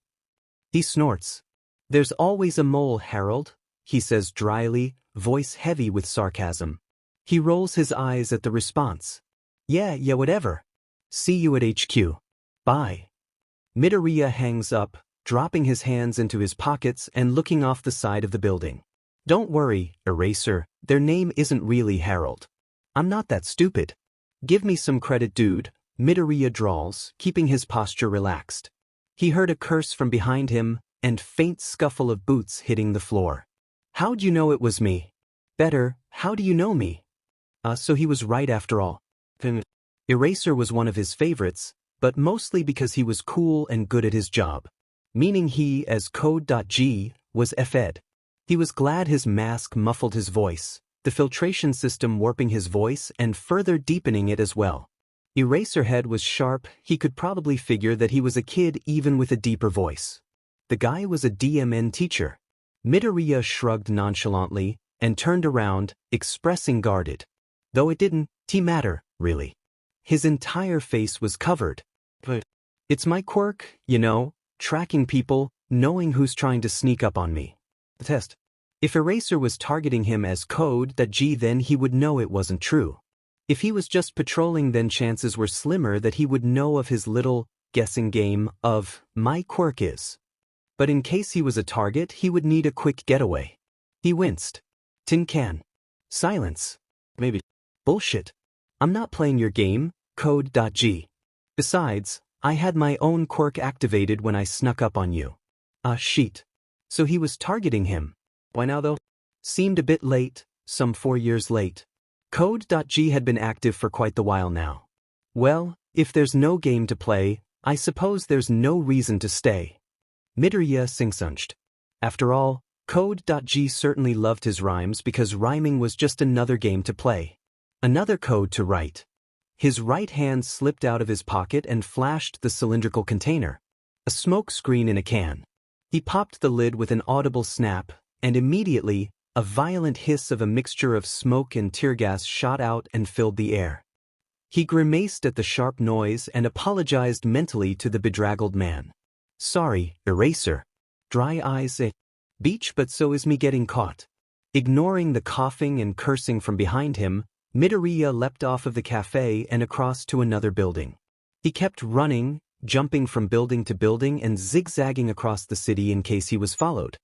He snorts. There's always a mole, Harold, he says dryly, voice heavy with sarcasm. He rolls his eyes at the response. Yeah, whatever. See you at HQ. Bye. Midoriya hangs up, dropping his hands into his pockets and looking off the side of the building. Don't worry, Eraser, their name isn't really Harold. I'm not that stupid. Give me some credit, dude, Midoriya drawls, keeping his posture relaxed. He heard a curse from behind him, and faint scuffle of boots hitting the floor. How'd you know it was me? Better, how do you know me? So he was right after all. Eraser was one of his favorites, but mostly because he was cool and good at his job. Meaning he, as Code.G, was F-Ed. He was glad his mask muffled his voice, the filtration system warping his voice and further deepening it as well. Eraserhead was sharp, he could probably figure that he was a kid even with a deeper voice. The guy was a DMN teacher. Midoriya shrugged nonchalantly and turned around, expressing guarded. Though it didn't matter, really. His entire face was covered. But it's my quirk, you know, tracking people, knowing who's trying to sneak up on me. The test. If Eraser was targeting him as Code.G, then he would know it wasn't true. If he was just patrolling, then chances were slimmer that he would know of his little guessing game of my quirk is. But in case he was a target, he would need a quick getaway. He winced. Tin can. Silence. Maybe. Bullshit. I'm not playing your game, Code.G. Besides, I had my own quirk activated when I snuck up on you. Shit. So he was targeting him. Why now though? Seemed a bit late, some 4 years late. Code.G had been active for quite the while now. Well, if there's no game to play, I suppose there's no reason to stay. Midoriya singsunched. After all, Code.G certainly loved his rhymes because rhyming was just another game to play. Another code to write. His right hand slipped out of his pocket and flashed the cylindrical container. A smoke screen in a can. He popped the lid with an audible snap, and immediately, a violent hiss of a mixture of smoke and tear gas shot out and filled the air. He grimaced at the sharp noise and apologized mentally to the bedraggled man. Sorry, Eraser. Dry eyes beach, but so is me getting caught. Ignoring the coughing and cursing from behind him, Midoriya leapt off of the cafe and across to another building. He kept running, jumping from building to building and zigzagging across the city in case he was followed.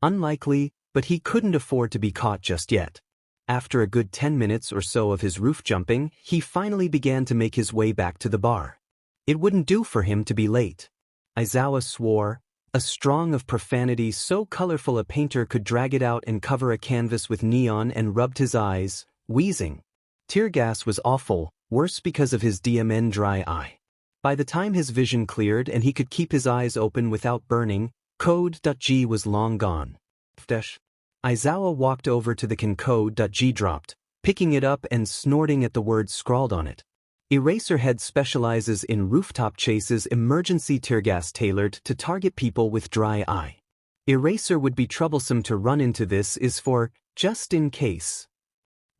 Unlikely, but he couldn't afford to be caught just yet. After a good 10 minutes or so of his roof jumping, he finally began to make his way back to the bar. It wouldn't do for him to be late. Aizawa swore, a strong of profanity so colorful a painter could drag it out and cover a canvas with neon, and rubbed his eyes, wheezing. Tear gas was awful, worse because of his DMN dry eye. By the time his vision cleared and he could keep his eyes open without burning, Code.G was long gone. Aizawa walked over to the can Code.G dropped, picking it up and snorting at the words scrawled on it. Eraserhead specializes in rooftop chases, emergency tear gas tailored to target people with dry eye. Eraser would be troublesome to run into. This is for just in case.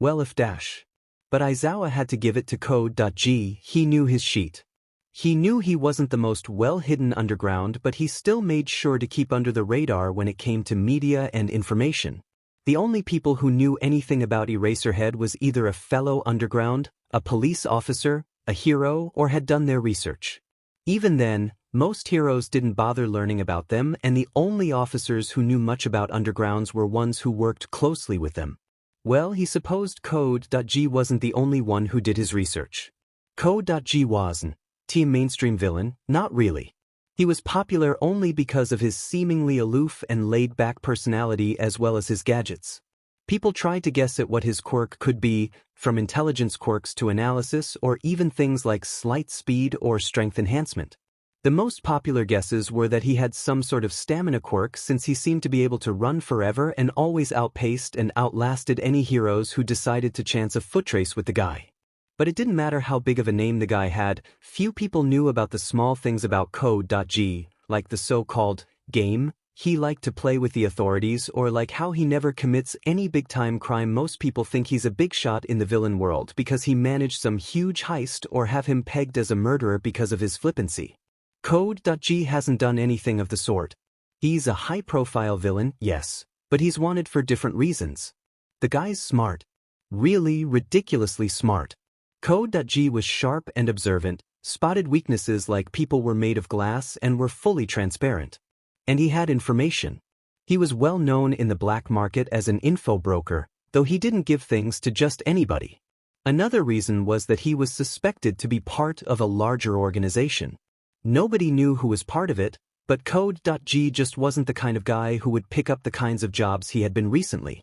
Well, if dash. But Aizawa had to give it to Code.G, he knew his sheet. He knew he wasn't the most well-hidden underground, but he still made sure to keep under the radar when it came to media and information. The only people who knew anything about Eraserhead was either a fellow underground, a police officer, a hero, or had done their research. Even then, most heroes didn't bother learning about them, and the only officers who knew much about undergrounds were ones who worked closely with them. Well, he supposed Code.G wasn't the only one who did his research. Code.G wasn't a mainstream villain, not really. He was popular only because of his seemingly aloof and laid-back personality as well as his gadgets. People tried to guess at what his quirk could be, from intelligence quirks to analysis or even things like slight speed or strength enhancement. The most popular guesses were that he had some sort of stamina quirk, since he seemed to be able to run forever and always outpaced and outlasted any heroes who decided to chance a foot race with the guy. But it didn't matter how big of a name the guy had, few people knew about the small things about Code.G, like the so-called game he liked to play with the authorities, or like how he never commits any big-time crime. Most people think he's a big shot in the villain world because he managed some huge heist, or have him pegged as a murderer because of his flippancy. Code.G hasn't done anything of the sort. He's a high-profile villain, yes, but he's wanted for different reasons. The guy's smart. Really ridiculously smart. Code.G was sharp and observant, spotted weaknesses like people were made of glass and were fully transparent. And he had information. He was well known in the black market as an info broker, though he didn't give things to just anybody. Another reason was that he was suspected to be part of a larger organization. Nobody knew who was part of it, but Code.G just wasn't the kind of guy who would pick up the kinds of jobs he had been recently.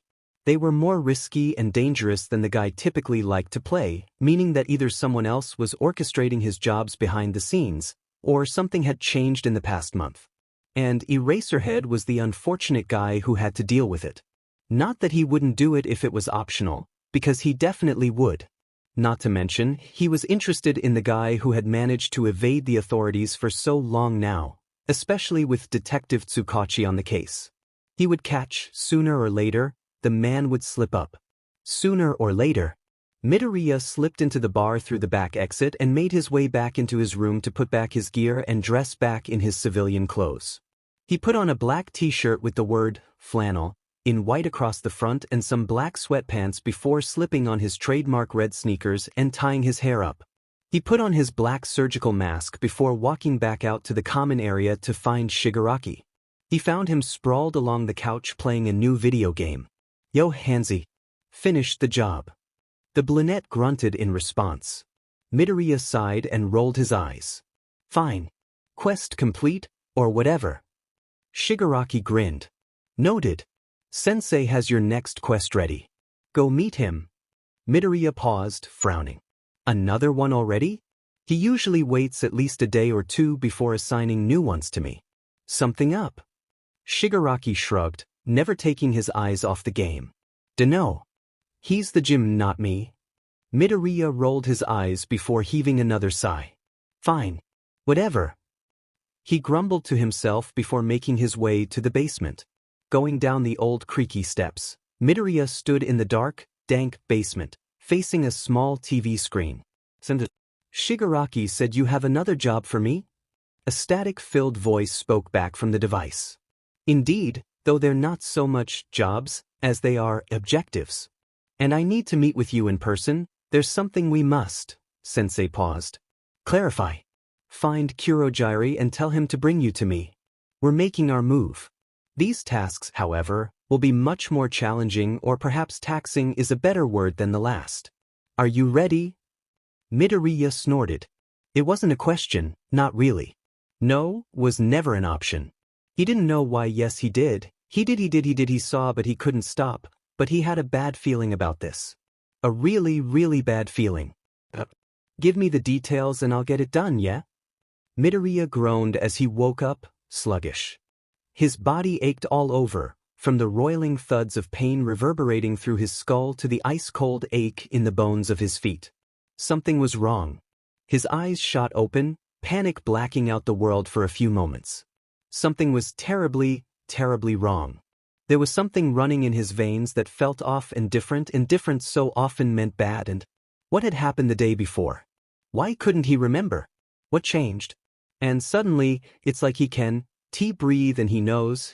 They were more risky and dangerous than the guy typically liked to play, meaning that either someone else was orchestrating his jobs behind the scenes, or something had changed in the past month. And Eraserhead was the unfortunate guy who had to deal with it. Not that he wouldn't do it if it was optional, because he definitely would. Not to mention, he was interested in the guy who had managed to evade the authorities for so long now, especially with Detective Tsukachi on the case. He would catch, sooner or later, the man would slip up. Sooner or later, Midoriya slipped into the bar through the back exit and made his way back into his room to put back his gear and dress back in his civilian clothes. He put on a black t-shirt with the word flannel in white across the front and some black sweatpants before slipping on his trademark red sneakers and tying his hair up. He put on his black surgical mask before walking back out to the common area to find Shigaraki. He found him sprawled along the couch playing a new video game. "Yo, Hansi. Finished the job." The brunette grunted in response. Midoriya sighed and rolled his eyes. "Fine. Quest complete, or whatever." Shigaraki grinned. "Noted. Sensei has your next quest ready. Go meet him." Midoriya paused, frowning. "Another one already? He usually waits at least a day or two before assigning new ones to me. Something up?" Shigaraki shrugged, never taking his eyes off the game. "Dunno. He's the gym, not me." Midoriya rolled his eyes before heaving another sigh. "Fine. Whatever." He grumbled to himself before making his way to the basement. Going down the old creaky steps, Midoriya stood in the dark, dank basement, facing a small TV screen. "Shigaraki said you have another job for me?" A static-filled voice spoke back from the device. "Indeed, though they're not so much jobs as they are objectives. And I need to meet with you in person. There's something we must." Sensei paused. "Clarify." Find Kurogiri and tell him to bring you to me. We're making our move. These tasks, however, will be much more challenging, or perhaps taxing is a better word than the last. Are you ready? Midoriya snorted. It wasn't a question, not really. No was never an option. He didn't know why. Yes, he did. He saw, but he couldn't stop. But he had a bad feeling about this. A really, really bad feeling. Give me the details and I'll get it done, yeah? Midoriya groaned as he woke up, sluggish. His body ached all over, from the roiling thuds of pain reverberating through his skull to the ice-cold ache in the bones of his feet. Something was wrong. His eyes shot open, panic blacking out the world for a few moments. Something was terribly, terribly wrong. There was something running in his veins that felt off and different so often meant bad. And what had happened the day before? Why couldn't he remember? What changed? And suddenly, it's like he can breathe, and he knows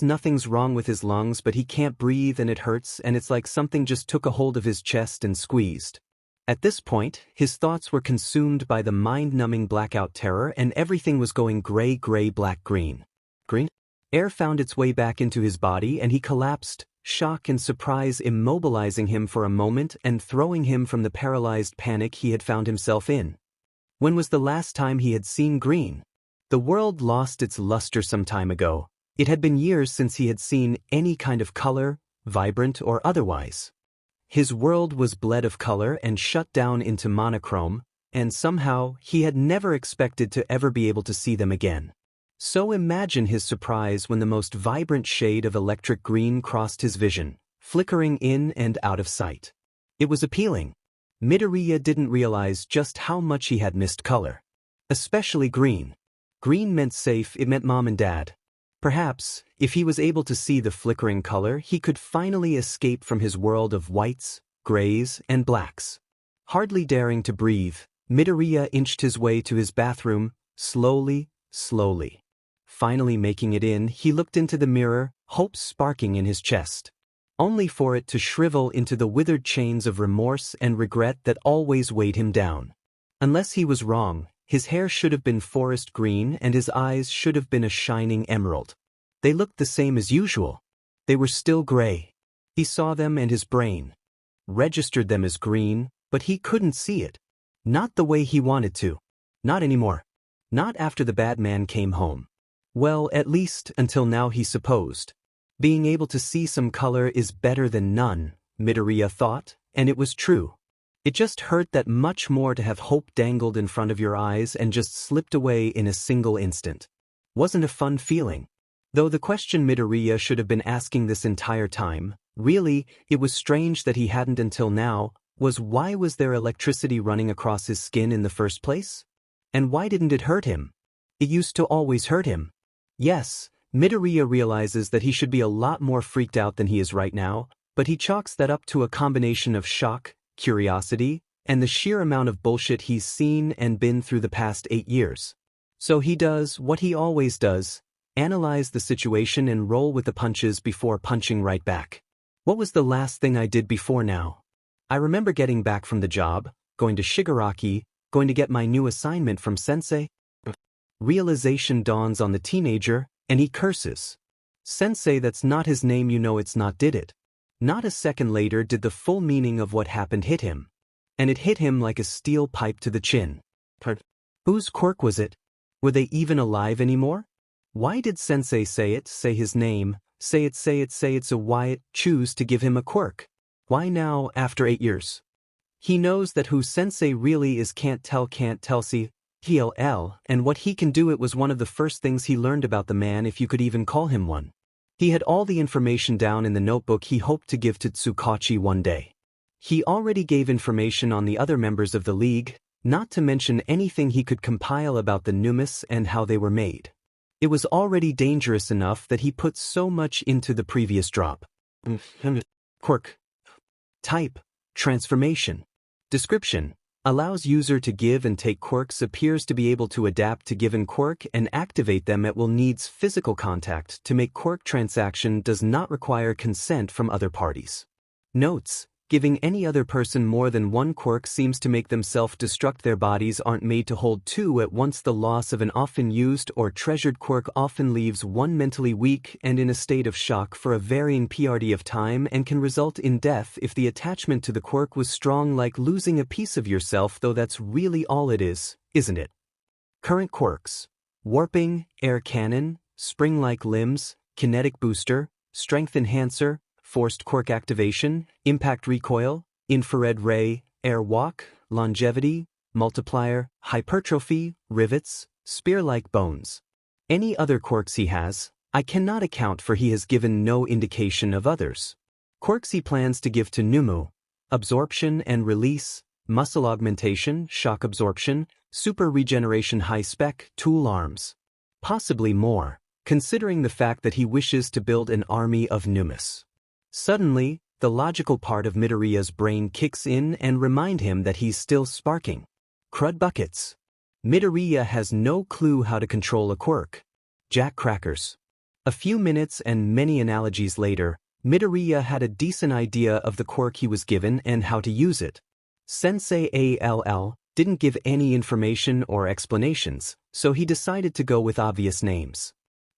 nothing's wrong with his lungs, but he can't breathe and it hurts, and it's like something just took a hold of his chest and squeezed. At this point, his thoughts were consumed by the mind-numbing blackout terror, and everything was going gray, black, green. Green? Air found its way back into his body and he collapsed, shock and surprise immobilizing him for a moment and throwing him from the paralyzed panic he had found himself in. When was the last time he had seen green? The world lost its luster some time ago. It had been years since he had seen any kind of color, vibrant or otherwise. His world was bled of color and shut down into monochrome, and somehow he had never expected to ever be able to see them again. So imagine his surprise when the most vibrant shade of electric green crossed his vision, flickering in and out of sight. It was appealing. Midoriya didn't realize just how much he had missed color. Especially green. Green meant safe, it meant mom and dad. Perhaps, if he was able to see the flickering color, he could finally escape from his world of whites, grays, and blacks. Hardly daring to breathe, Midoriya inched his way to his bathroom, slowly. Finally making it in, he looked into the mirror, hope sparking in his chest. Only for it to shrivel into the withered chains of remorse and regret that always weighed him down. Unless he was wrong, his hair should have been forest green and his eyes should have been a shining emerald. They looked the same as usual. They were still gray. He saw them and his brain registered them as green, but he couldn't see it. Not the way he wanted to. Not anymore. Not after the bad man came home. Well, at least until now, he supposed. Being able to see some color is better than none, Midoriya thought, and it was true. It just hurt that much more to have hope dangled in front of your eyes and just slipped away in a single instant. Wasn't a fun feeling. Though the question Midoriya should have been asking this entire time, really, it was strange that he hadn't until now, was why was there electricity running across his skin in the first place? And why didn't it hurt him? It used to always hurt him. Yes, Midoriya realizes that he should be a lot more freaked out than he is right now, but he chalks that up to a combination of shock, curiosity, and the sheer amount of bullshit he's seen and been through the past 8 years. So he does what he always does, analyze the situation and roll with the punches before punching right back. What was the last thing I did before now? I remember getting back from the job, going to Shigaraki, going to get my new assignment from Sensei. Realization dawns on the teenager, and he curses. Sensei, that's not his name, you know it's not, did it? Not a second later did the full meaning of what happened hit him. And it hit him like a steel pipe to the chin. Whose quirk was it? Were they even alive anymore? Why did Sensei say his name, say it's a Wyatt, choose to give him a quirk? Why now, after 8 years? He knows that who Sensei really is can't tell see, TLL, and what he can do. It was one of the first things he learned about the man, if you could even call him one. He had all the information down in the notebook he hoped to give to Tsukachi one day. He already gave information on the other members of the league, not to mention anything he could compile about the Numis and how they were made. It was already dangerous enough that he put so much into the previous drop. Quirk. Type. Transformation. Description. Allows user to give and take quirks, appears to be able to adapt to given quirk and activate them at will, needs physical contact to make quirk transaction, does not require consent from other parties. Notes. Giving any other person more than one quirk seems to make them self-destruct. Their bodies aren't made to hold two at once. The loss of an often used or treasured quirk often leaves one mentally weak and in a state of shock for a varying period of time and can result in death if the attachment to the quirk was strong, like losing a piece of yourself, though that's really all it is, isn't it? Current quirks: warping, air cannon, spring-like limbs, kinetic booster, strength enhancer, forced quirk activation, impact recoil, infrared ray, air walk, longevity, multiplier, hypertrophy, rivets, spear-like bones. Any other quirks he has, I cannot account for. He has given no indication of others. Quirks he plans to give to Numu: absorption and release, muscle augmentation, shock absorption, super regeneration, high spec, tool arms. Possibly more, considering the fact that he wishes to build an army of Numus. Suddenly, the logical part of Midoriya's brain kicks in and remind him that he's still sparking. Crud buckets. Midoriya has no clue how to control a quirk. Jack crackers. A few minutes and many analogies later, Midoriya had a decent idea of the quirk he was given and how to use it. Sensei ALL didn't give any information or explanations, so he decided to go with obvious names.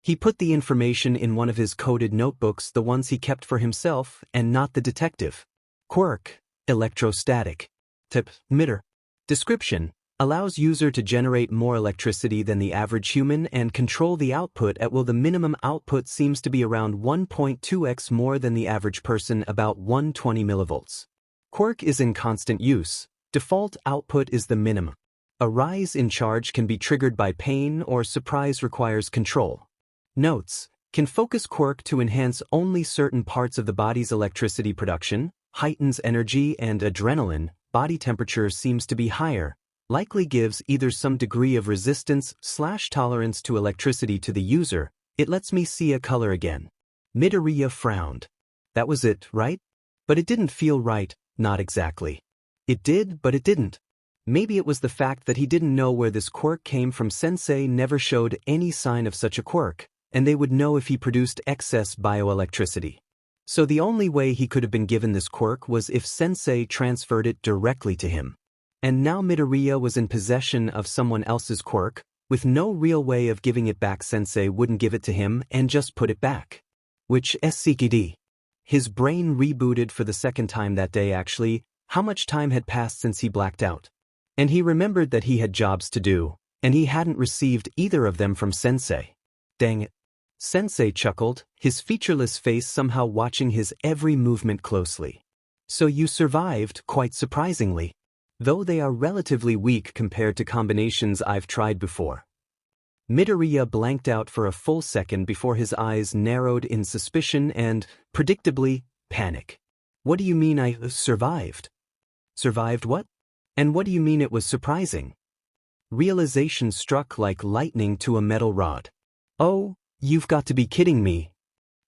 He put the information in one of his coded notebooks, the ones he kept for himself and not the detective. Quirk: electrostatic. Tip: emitter. Description: allows user to generate more electricity than the average human and control the output at will. The minimum output seems to be around 1.2x more than the average person, about 120 millivolts. Quirk is in constant use. Default output is the minimum. A rise in charge can be triggered by pain or surprise, requires control. Notes: can focus quirk to enhance only certain parts of the body's electricity production, heightens energy and adrenaline, body temperature seems to be higher, likely gives either some degree of resistance/tolerance to electricity to the user. It lets me see a color again. Midoriya frowned. That was it, right? But it didn't feel right, not exactly. It did, but it didn't. Maybe it was the fact that he didn't know where this quirk came from. Sensei never showed any sign of such a quirk, and they would know if he produced excess bioelectricity. So the only way he could have been given this quirk was if Sensei transferred it directly to him. And now Midoriya was in possession of someone else's quirk, with no real way of giving it back. Sensei wouldn't give it to him and just put it back. Which SCKD. His brain rebooted for the second time that day. Actually, how much time had passed since he blacked out? And he remembered that he had jobs to do, and he hadn't received either of them from Sensei. Dang it. Sensei chuckled, his featureless face somehow watching his every movement closely. So you survived, quite surprisingly. Though they are relatively weak compared to combinations I've tried before. Midoriya blanked out for a full second before his eyes narrowed in suspicion and, predictably, panic. What do you mean I survived? Survived what? And what do you mean it was surprising? Realization struck like lightning to a metal rod. Oh, you've got to be kidding me.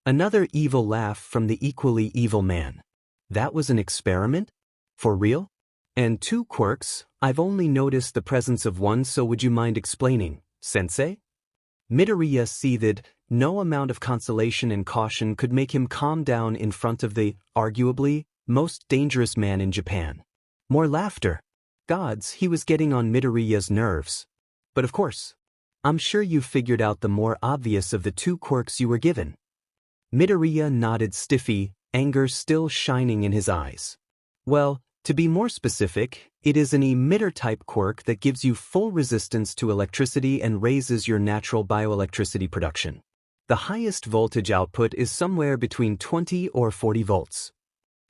Another evil laugh from the equally evil man. That was an experiment? For real? And 2 quirks? I've only noticed the presence of one, so would you mind explaining, Sensei? Midoriya seethed. No amount of consolation and caution could make him calm down in front of the, arguably, most dangerous man in Japan. More laughter. Gods, he was getting on Midoriya's nerves. But of course, I'm sure you figured out the more obvious of the 2 quirks you were given. Midoriya nodded stiffly, anger still shining in his eyes. Well, to be more specific, it is an emitter-type quirk that gives you full resistance to electricity and raises your natural bioelectricity production. The highest voltage output is somewhere between 20 or 40 volts.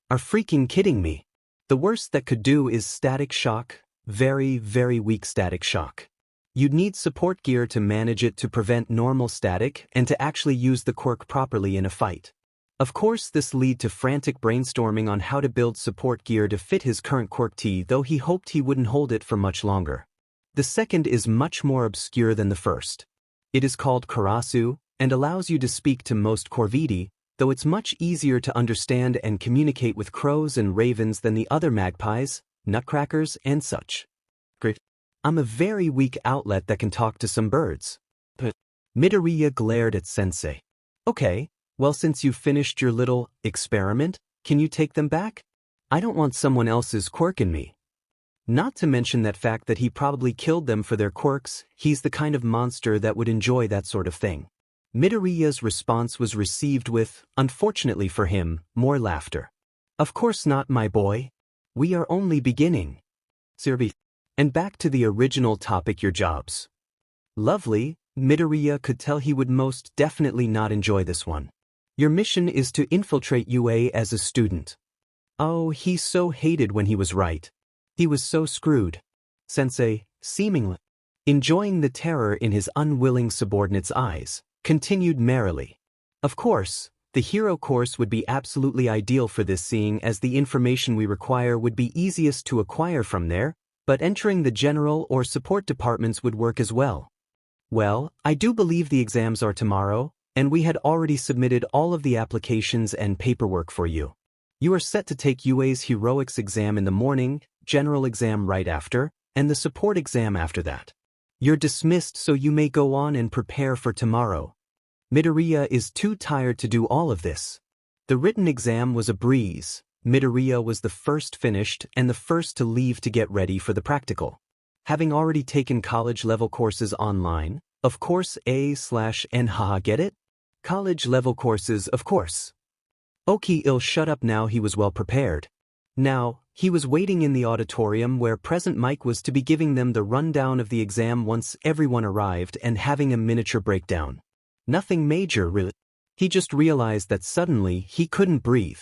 Are freaking kidding me? The worst that could do is static shock, very, very weak static shock. You'd need support gear to manage it to prevent normal static and to actually use the quirk properly in a fight. Of course, this led to frantic brainstorming on how to build support gear to fit his current quirk T, though he hoped he wouldn't hold it for much longer. The second is much more obscure than the first. It is called Karasu and allows you to speak to most Corvidi, though it's much easier to understand and communicate with crows and ravens than the other magpies, nutcrackers, and such. Great. I'm a very weak outlet that can talk to some birds. But Midoriya glared at Sensei. Okay, well, since you've finished your little experiment, can you take them back? I don't want someone else's quirk in me. Not to mention that fact that he probably killed them for their quirks, he's the kind of monster that would enjoy that sort of thing. Midoriya's response was received with, unfortunately for him, more laughter. Of course not, my boy. We are only beginning. Sirvi. And back to the original topic, your jobs. Lovely, Midoriya could tell he would most definitely not enjoy this one. Your mission is to infiltrate UA as a student. Oh, he so hated when he was right. He was so screwed. Sensei, seemingly enjoying the terror in his unwilling subordinate's eyes, continued merrily. Of course, the hero course would be absolutely ideal for this, seeing as the information we require would be easiest to acquire from there, but entering the general or support departments would work as well. Well, I do believe the exams are tomorrow, and we had already submitted all of the applications and paperwork for you. You are set to take UA's heroics exam in the morning, general exam right after, and the support exam after that. You're dismissed, so you may go on and prepare for tomorrow. Midoriya is too tired to do all of this. The written exam was a breeze. Midoriya was the first finished and the first to leave to get ready for the practical. Having already taken college-level courses online, of course A/N haha, get it? College-level courses, of course. Oki-il shut up now. He was well prepared. Now, he was waiting in the auditorium where Present Mike was to be giving them the rundown of the exam once everyone arrived and having a miniature breakdown. Nothing major, really. He just realized that suddenly he couldn't breathe.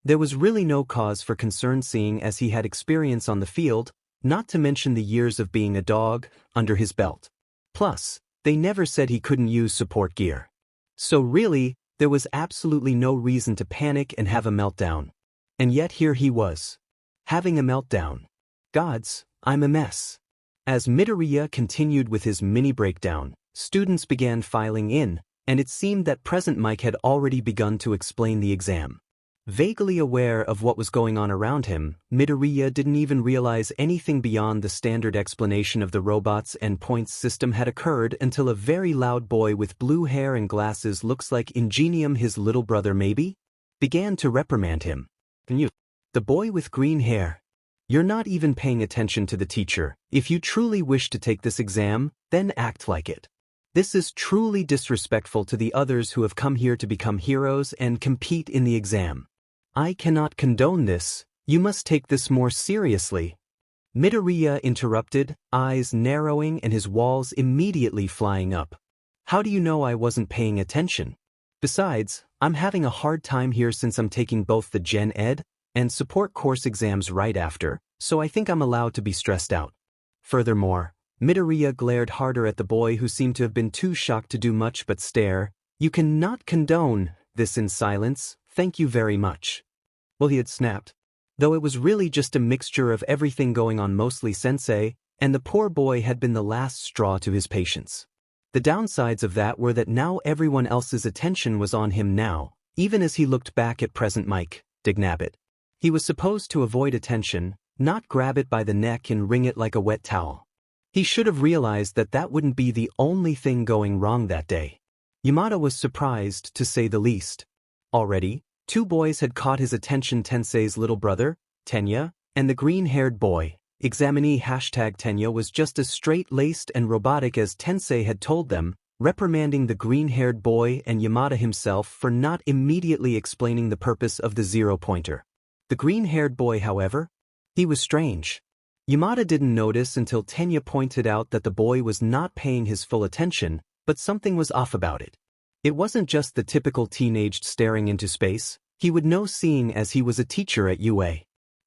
There was really no cause for concern, seeing as he had experience on the field, not to mention the years of being a dog under his belt. Plus, they never said he couldn't use support gear. So really, there was absolutely no reason to panic and have a meltdown. And yet here he was, having a meltdown. Gods, I'm a mess. As Midoriya continued with his mini breakdown, students began filing in, and it seemed that Present Mike had already begun to explain the exam. Vaguely aware of what was going on around him, Midoriya didn't even realize anything beyond the standard explanation of the robots and points system had occurred until a very loud boy with blue hair and glasses, looks like Ingenium, his little brother maybe, began to reprimand him. The boy with green hair. You're not even paying attention to the teacher. If you truly wish to take this exam, then act like it. This is truly disrespectful to the others who have come here to become heroes and compete in the exam. I cannot condone this. You must take this more seriously. Midoriya interrupted, eyes narrowing and his walls immediately flying up. How do you know I wasn't paying attention? Besides, I'm having a hard time here since I'm taking both the Gen Ed and support course exams right after, so I think I'm allowed to be stressed out. Furthermore, Midoriya glared harder at the boy, who seemed to have been too shocked to do much but stare. You cannot condone this in silence, thank you very much. Well, he had snapped. Though it was really just a mixture of everything going on, mostly sensei, and the poor boy had been the last straw to his patience. The downsides of that were that now everyone else's attention was on him now, even as he looked back at Present Mike, Dignabbit. He was supposed to avoid attention, not grab it by the neck and wring it like a wet towel. He should have realized that that wouldn't be the only thing going wrong that day. Yamada was surprised, to say the least. Already, two boys had caught his attention: Tensei's little brother, Tenya, and the green-haired boy. Examinee #Tenya was just as straight-laced and robotic as Tensei had told them, reprimanding the green-haired boy and Yamada himself for not immediately explaining the purpose of the zero-pointer. The green-haired boy, however, he was strange. Yamada didn't notice until Tenya pointed out that the boy was not paying his full attention, but something was off about it. It wasn't just the typical teenage staring into space. He would know, seeing as he was a teacher at UA.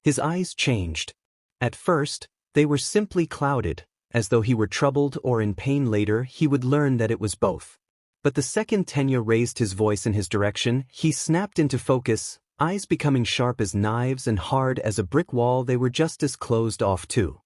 His eyes changed. At first, they were simply clouded, as though he were troubled or in pain. Later, he would learn that it was both. But the second Tenya raised his voice in his direction, he snapped into focus, eyes becoming sharp as knives and hard as a brick wall. They were just as closed off too.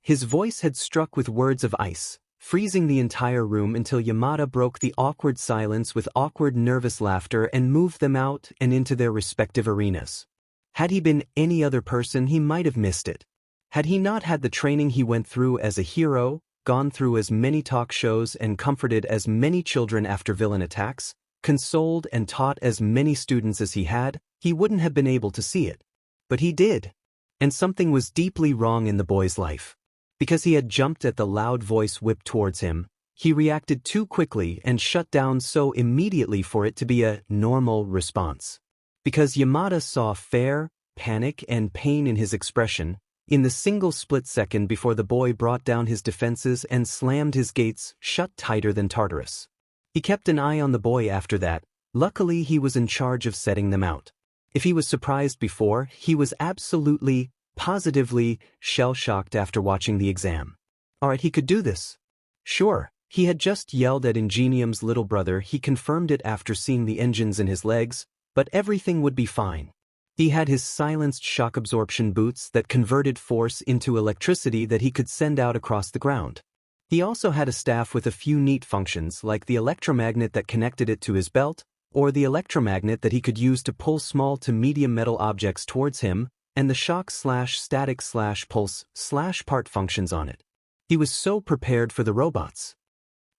His voice had struck with words of ice, freezing the entire room until Yamada broke the awkward silence with awkward nervous laughter and moved them out and into their respective arenas. Had he been any other person, he might have missed it. Had he not had the training he went through as a hero, gone through as many talk shows and comforted as many children after villain attacks, consoled and taught as many students as he wouldn't have been able to see it. But he did. And something was deeply wrong in the boy's life. Because he had jumped at the loud voice whipped towards him, he reacted too quickly and shut down so immediately for it to be a normal response. Because Yamada saw fear, panic, and pain in his expression, in the single split second before the boy brought down his defenses and slammed his gates shut tighter than Tartarus. He kept an eye on the boy after that. Luckily, he was in charge of setting them out. If he was surprised before, he was absolutely, positively shell-shocked after watching the exam. Alright, he could do this. Sure, he had just yelled at Ingenium's little brother. He confirmed it after seeing the engines in his legs, but everything would be fine. He had his silenced shock absorption boots that converted force into electricity that he could send out across the ground. He also had a staff with a few neat functions like the electromagnet that connected it to his belt, or the electromagnet that he could use to pull small to medium metal objects towards him, and the shock/static/pulse/part functions on it. He was so prepared for the robots.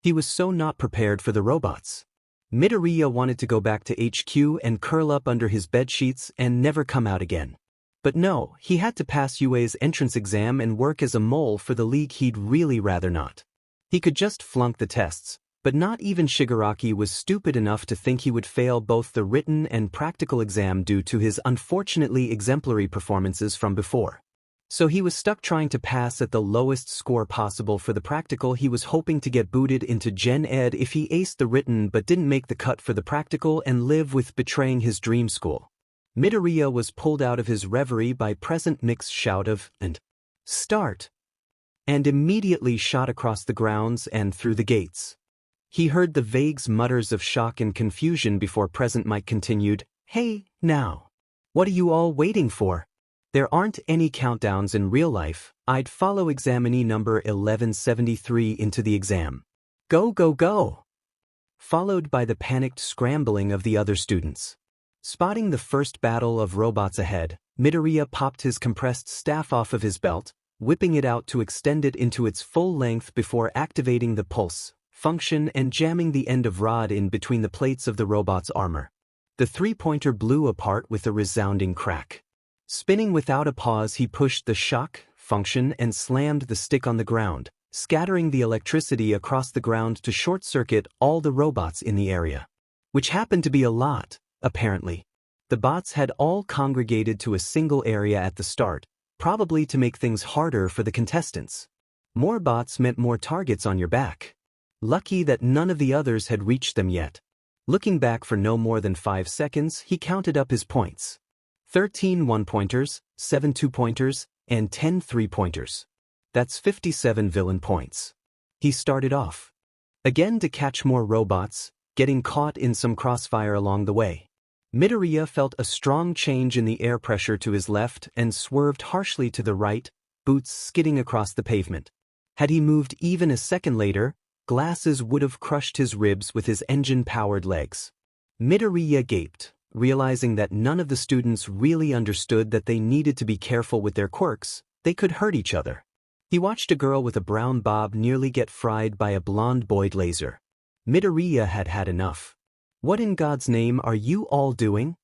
He was so not prepared for the robots. Midoriya wanted to go back to HQ and curl up under his bedsheets and never come out again. But no, he had to pass UA's entrance exam and work as a mole for the league he'd really rather not. He could just flunk the tests, but not even Shigaraki was stupid enough to think he would fail both the written and practical exam due to his unfortunately exemplary performances from before. So he was stuck trying to pass at the lowest score possible for the practical. He was hoping to get booted into Gen Ed if he aced the written but didn't make the cut for the practical and live with betraying his dream school. Midoriya was pulled out of his reverie by Present Mix's shout of, "And start!" and immediately shot across the grounds and through the gates. He heard the vague mutters of shock and confusion before Present Mike continued, "Hey, now. What are you all waiting for? There aren't any countdowns in real life. I'd follow examinee number 1173 into the exam. Go, go, go!" Followed by the panicked scrambling of the other students. Spotting the first battle of robots ahead, Midoriya popped his compressed staff off of his belt, whipping it out to extend it into its full length before activating the pulse function and jamming the end of rod in between the plates of the robot's armor. The three-pointer blew apart with a resounding crack. Spinning without a pause, he pushed the shock function and slammed the stick on the ground, scattering the electricity across the ground to short-circuit all the robots in the area. Which happened to be a lot, apparently. The bots had all congregated to a single area at the start, probably to make things harder for the contestants. More bots meant more targets on your back. Lucky that none of the others had reached them yet. Looking back for no more than 5 seconds, he counted up his points. 13 one-pointers, 7 two-pointers, and 10 three-pointers. That's 57 villain points. He started off. Again to catch more robots, getting caught in some crossfire along the way. Midoriya felt a strong change in the air pressure to his left and swerved harshly to the right, boots skidding across the pavement. Had he moved even a second later, glasses would have crushed his ribs with his engine-powered legs. Midoriya gaped, realizing that none of the students really understood that they needed to be careful with their quirks. They could hurt each other. He watched a girl with a brown bob nearly get fried by a blonde Boyd laser. Midoriya had had enough. What in God's name are you all doing?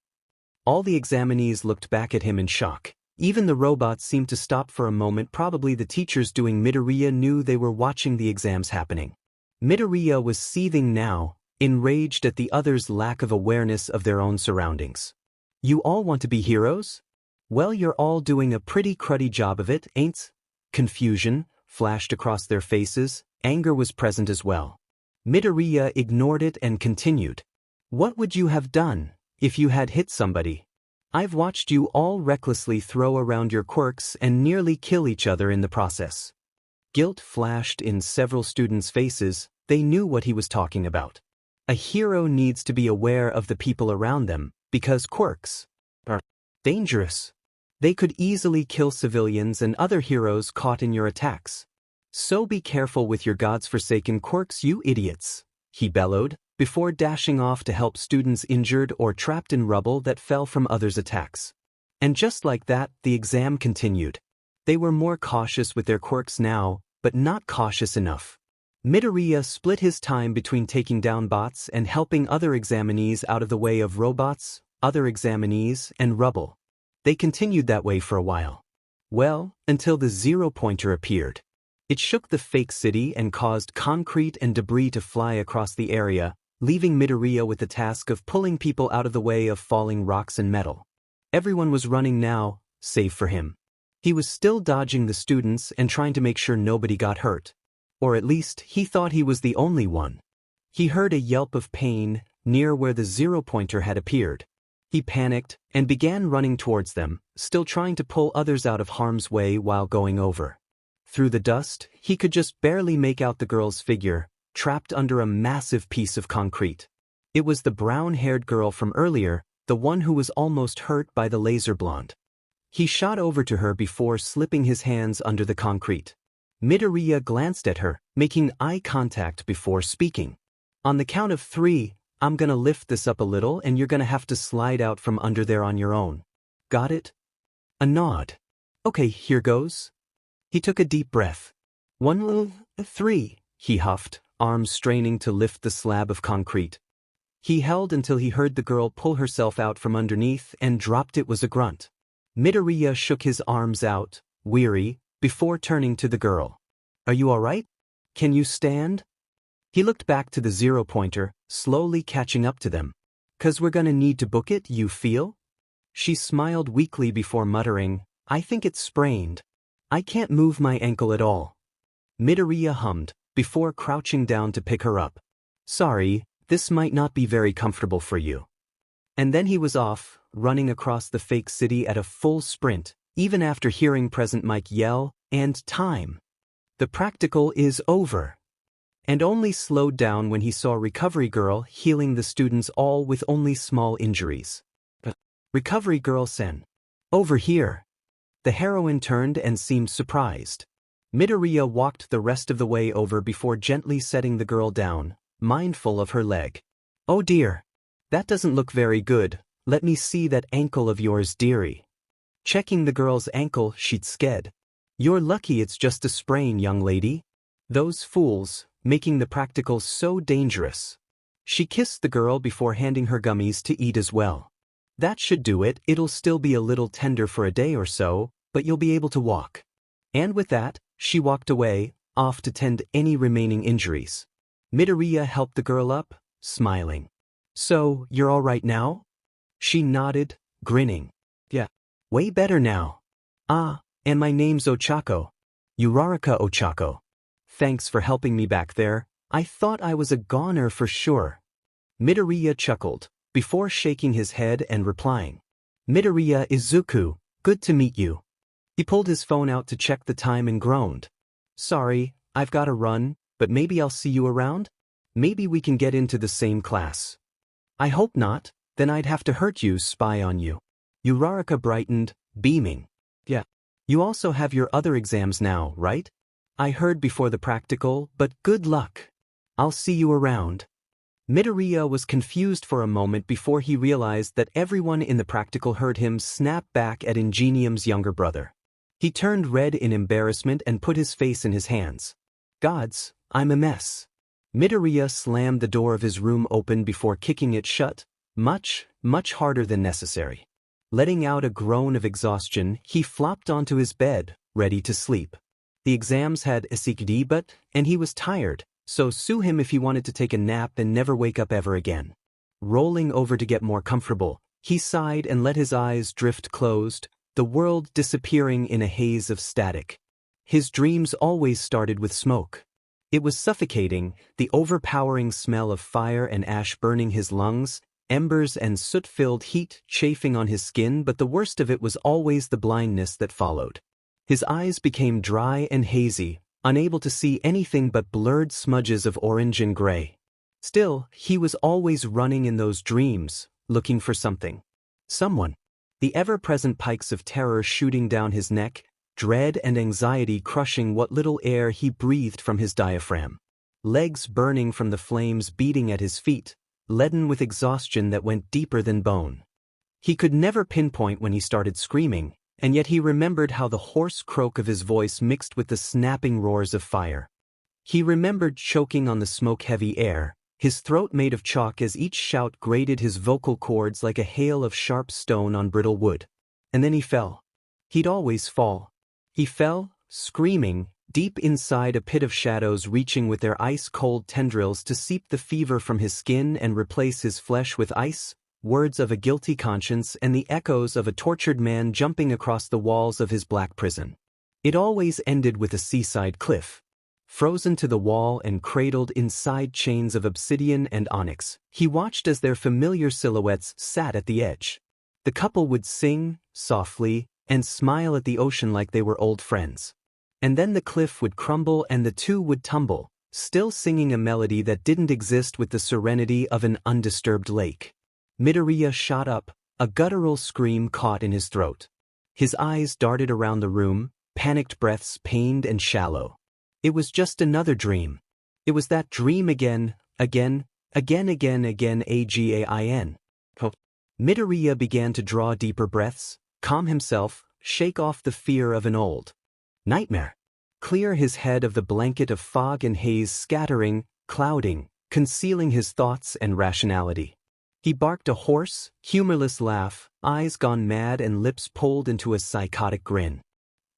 All the examinees looked back at him in shock. Even the robots seemed to stop for a moment. Probably the teachers doing. Midoriya knew they were watching the exams happening. Midoriya was seething now, enraged at the others' lack of awareness of their own surroundings. You all want to be heroes? Well, you're all doing a pretty cruddy job of it, ain't? Confusion flashed across their faces. Anger was present as well. Midoriya ignored it and continued. What would you have done if you had hit somebody? I've watched you all recklessly throw around your quirks and nearly kill each other in the process. Guilt flashed in several students' faces. They knew what he was talking about. A hero needs to be aware of the people around them, because quirks are dangerous. They could easily kill civilians and other heroes caught in your attacks. So be careful with your god's-forsaken quirks, you idiots, he bellowed, before dashing off to help students injured or trapped in rubble that fell from others' attacks. And just like that, the exam continued. They were more cautious with their quirks now, but not cautious enough. Midoriya split his time between taking down bots and helping other examinees out of the way of robots, other examinees, and rubble. They continued that way for a while. Well, until the zero-pointer appeared. It shook the fake city and caused concrete and debris to fly across the area, leaving Midoriya with the task of pulling people out of the way of falling rocks and metal. Everyone was running now, save for him. He was still dodging the students and trying to make sure nobody got hurt. Or at least, he thought he was the only one. He heard a yelp of pain near where the zero-pointer had appeared. He panicked and began running towards them, still trying to pull others out of harm's way while going over. Through the dust, he could just barely make out the girl's figure, trapped under a massive piece of concrete. It was the brown-haired girl from earlier, the one who was almost hurt by the laser blonde. He shot over to her before slipping his hands under the concrete. Midoriya glanced at her, making eye contact before speaking. On the count of 3, I'm gonna lift this up a little and you're gonna have to slide out from under there on your own. Got it? A nod. Okay, here goes. He took a deep breath. 1, 3, he huffed, arms straining to lift the slab of concrete. He held until he heard the girl pull herself out from underneath and dropped. It was a grunt. Midoriya shook his arms out, weary, before turning to the girl. Are you all right? Can you stand? He looked back to the zero-pointer, slowly catching up to them. 'Cause we're gonna need to book it, you feel? She smiled weakly before muttering, I think it's sprained. I can't move my ankle at all. Midoriya hummed, before crouching down to pick her up. Sorry, this might not be very comfortable for you. And then he was off, running across the fake city at a full sprint, even after hearing Present Mike yell, and time. The practical is over. And only slowed down when he saw Recovery Girl healing the students all with only small injuries. Recovery Girl Sen. Over here. The heroine turned and seemed surprised. Midoriya walked the rest of the way over before gently setting the girl down, mindful of her leg. Oh dear. That doesn't look very good. Let me see that ankle of yours, dearie. Checking the girl's ankle, she'd sked. You're lucky it's just a sprain, young lady. Those fools, making the practical so dangerous. She kissed the girl before handing her gummies to eat as well. That should do it. It'll still be a little tender for a day or so, but you'll be able to walk. And with that, she walked away, off to tend any remaining injuries. Midoriya helped the girl up, smiling. So, you're all right now? She nodded, grinning. Yeah. Way better now. Ah, and my name's Ochako. Uraraka Ochako. Thanks for helping me back there. I thought I was a goner for sure. Midoriya chuckled, before shaking his head and replying. Midoriya Izuku, good to meet you. He pulled his phone out to check the time and groaned. Sorry, I've gotta run, but maybe I'll see you around? Maybe we can get into the same class. I hope not, then I'd have to hurt you, spy on you. Uraraka brightened, beaming. Yeah. You also have your other exams now, right? I heard before the practical, but good luck. I'll see you around. Midoriya was confused for a moment before he realized that everyone in the practical heard him snap back at Ingenium's younger brother. He turned red in embarrassment and put his face in his hands. Gods, I'm a mess. Midoriya slammed the door of his room open before kicking it shut, much harder than necessary. Letting out a groan of exhaustion, he flopped onto his bed, ready to sleep. The exams had but, and he was tired, so sue him if he wanted to take a nap and never wake up ever again. Rolling over to get more comfortable, he sighed and let his eyes drift closed, the world disappearing in a haze of static. His dreams always started with smoke. It was suffocating, the overpowering smell of fire and ash burning his lungs, embers and soot-filled heat chafing on his skin, but the worst of it was always the blindness that followed. His eyes became dry and hazy, unable to see anything but blurred smudges of orange and gray. Still, he was always running in those dreams, looking for something. Someone. The ever-present pikes of terror shooting down his neck, dread and anxiety crushing what little air he breathed from his diaphragm. Legs burning from the flames beating at his feet, leaden with exhaustion that went deeper than bone. He could never pinpoint when he started screaming, and yet he remembered how the hoarse croak of his voice mixed with the snapping roars of fire. He remembered choking on the smoke-heavy air, his throat made of chalk as each shout grated his vocal cords like a hail of sharp stone on brittle wood. And then he fell. He'd always fall. He fell, screaming, deep inside a pit of shadows reaching with their ice-cold tendrils to seep the fever from his skin and replace his flesh with ice, words of a guilty conscience and the echoes of a tortured man jumping across the walls of his black prison. It always ended with a seaside cliff. Frozen to the wall and cradled inside chains of obsidian and onyx, he watched as their familiar silhouettes sat at the edge. The couple would sing, softly, and smile at the ocean like they were old friends. And then the cliff would crumble and the two would tumble, still singing a melody that didn't exist with the serenity of an undisturbed lake. Midoriya shot up, a guttural scream caught in his throat. His eyes darted around the room, panicked breaths pained and shallow. It was just another dream. It was that dream again, again, again. Midoriya began to draw deeper breaths, calm himself, shake off the fear of an old nightmare. Clear his head of the blanket of fog and haze scattering, clouding, concealing his thoughts and rationality. He barked a hoarse, humorless laugh, eyes gone mad and lips pulled into a psychotic grin.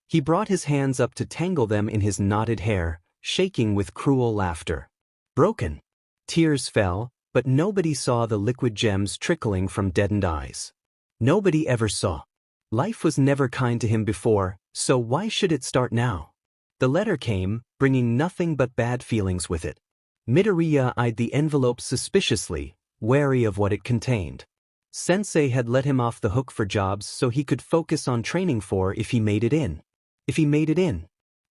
He brought his hands up to tangle them in his knotted hair, shaking with cruel laughter. Broken. Tears fell, but nobody saw the liquid gems trickling from deadened eyes. Nobody ever saw. Life was never kind to him before, so why should it start now? The letter came, bringing nothing but bad feelings with it. Midoriya eyed the envelope suspiciously, wary of what it contained. Sensei had let him off the hook for jobs so he could focus on training for if he made it in.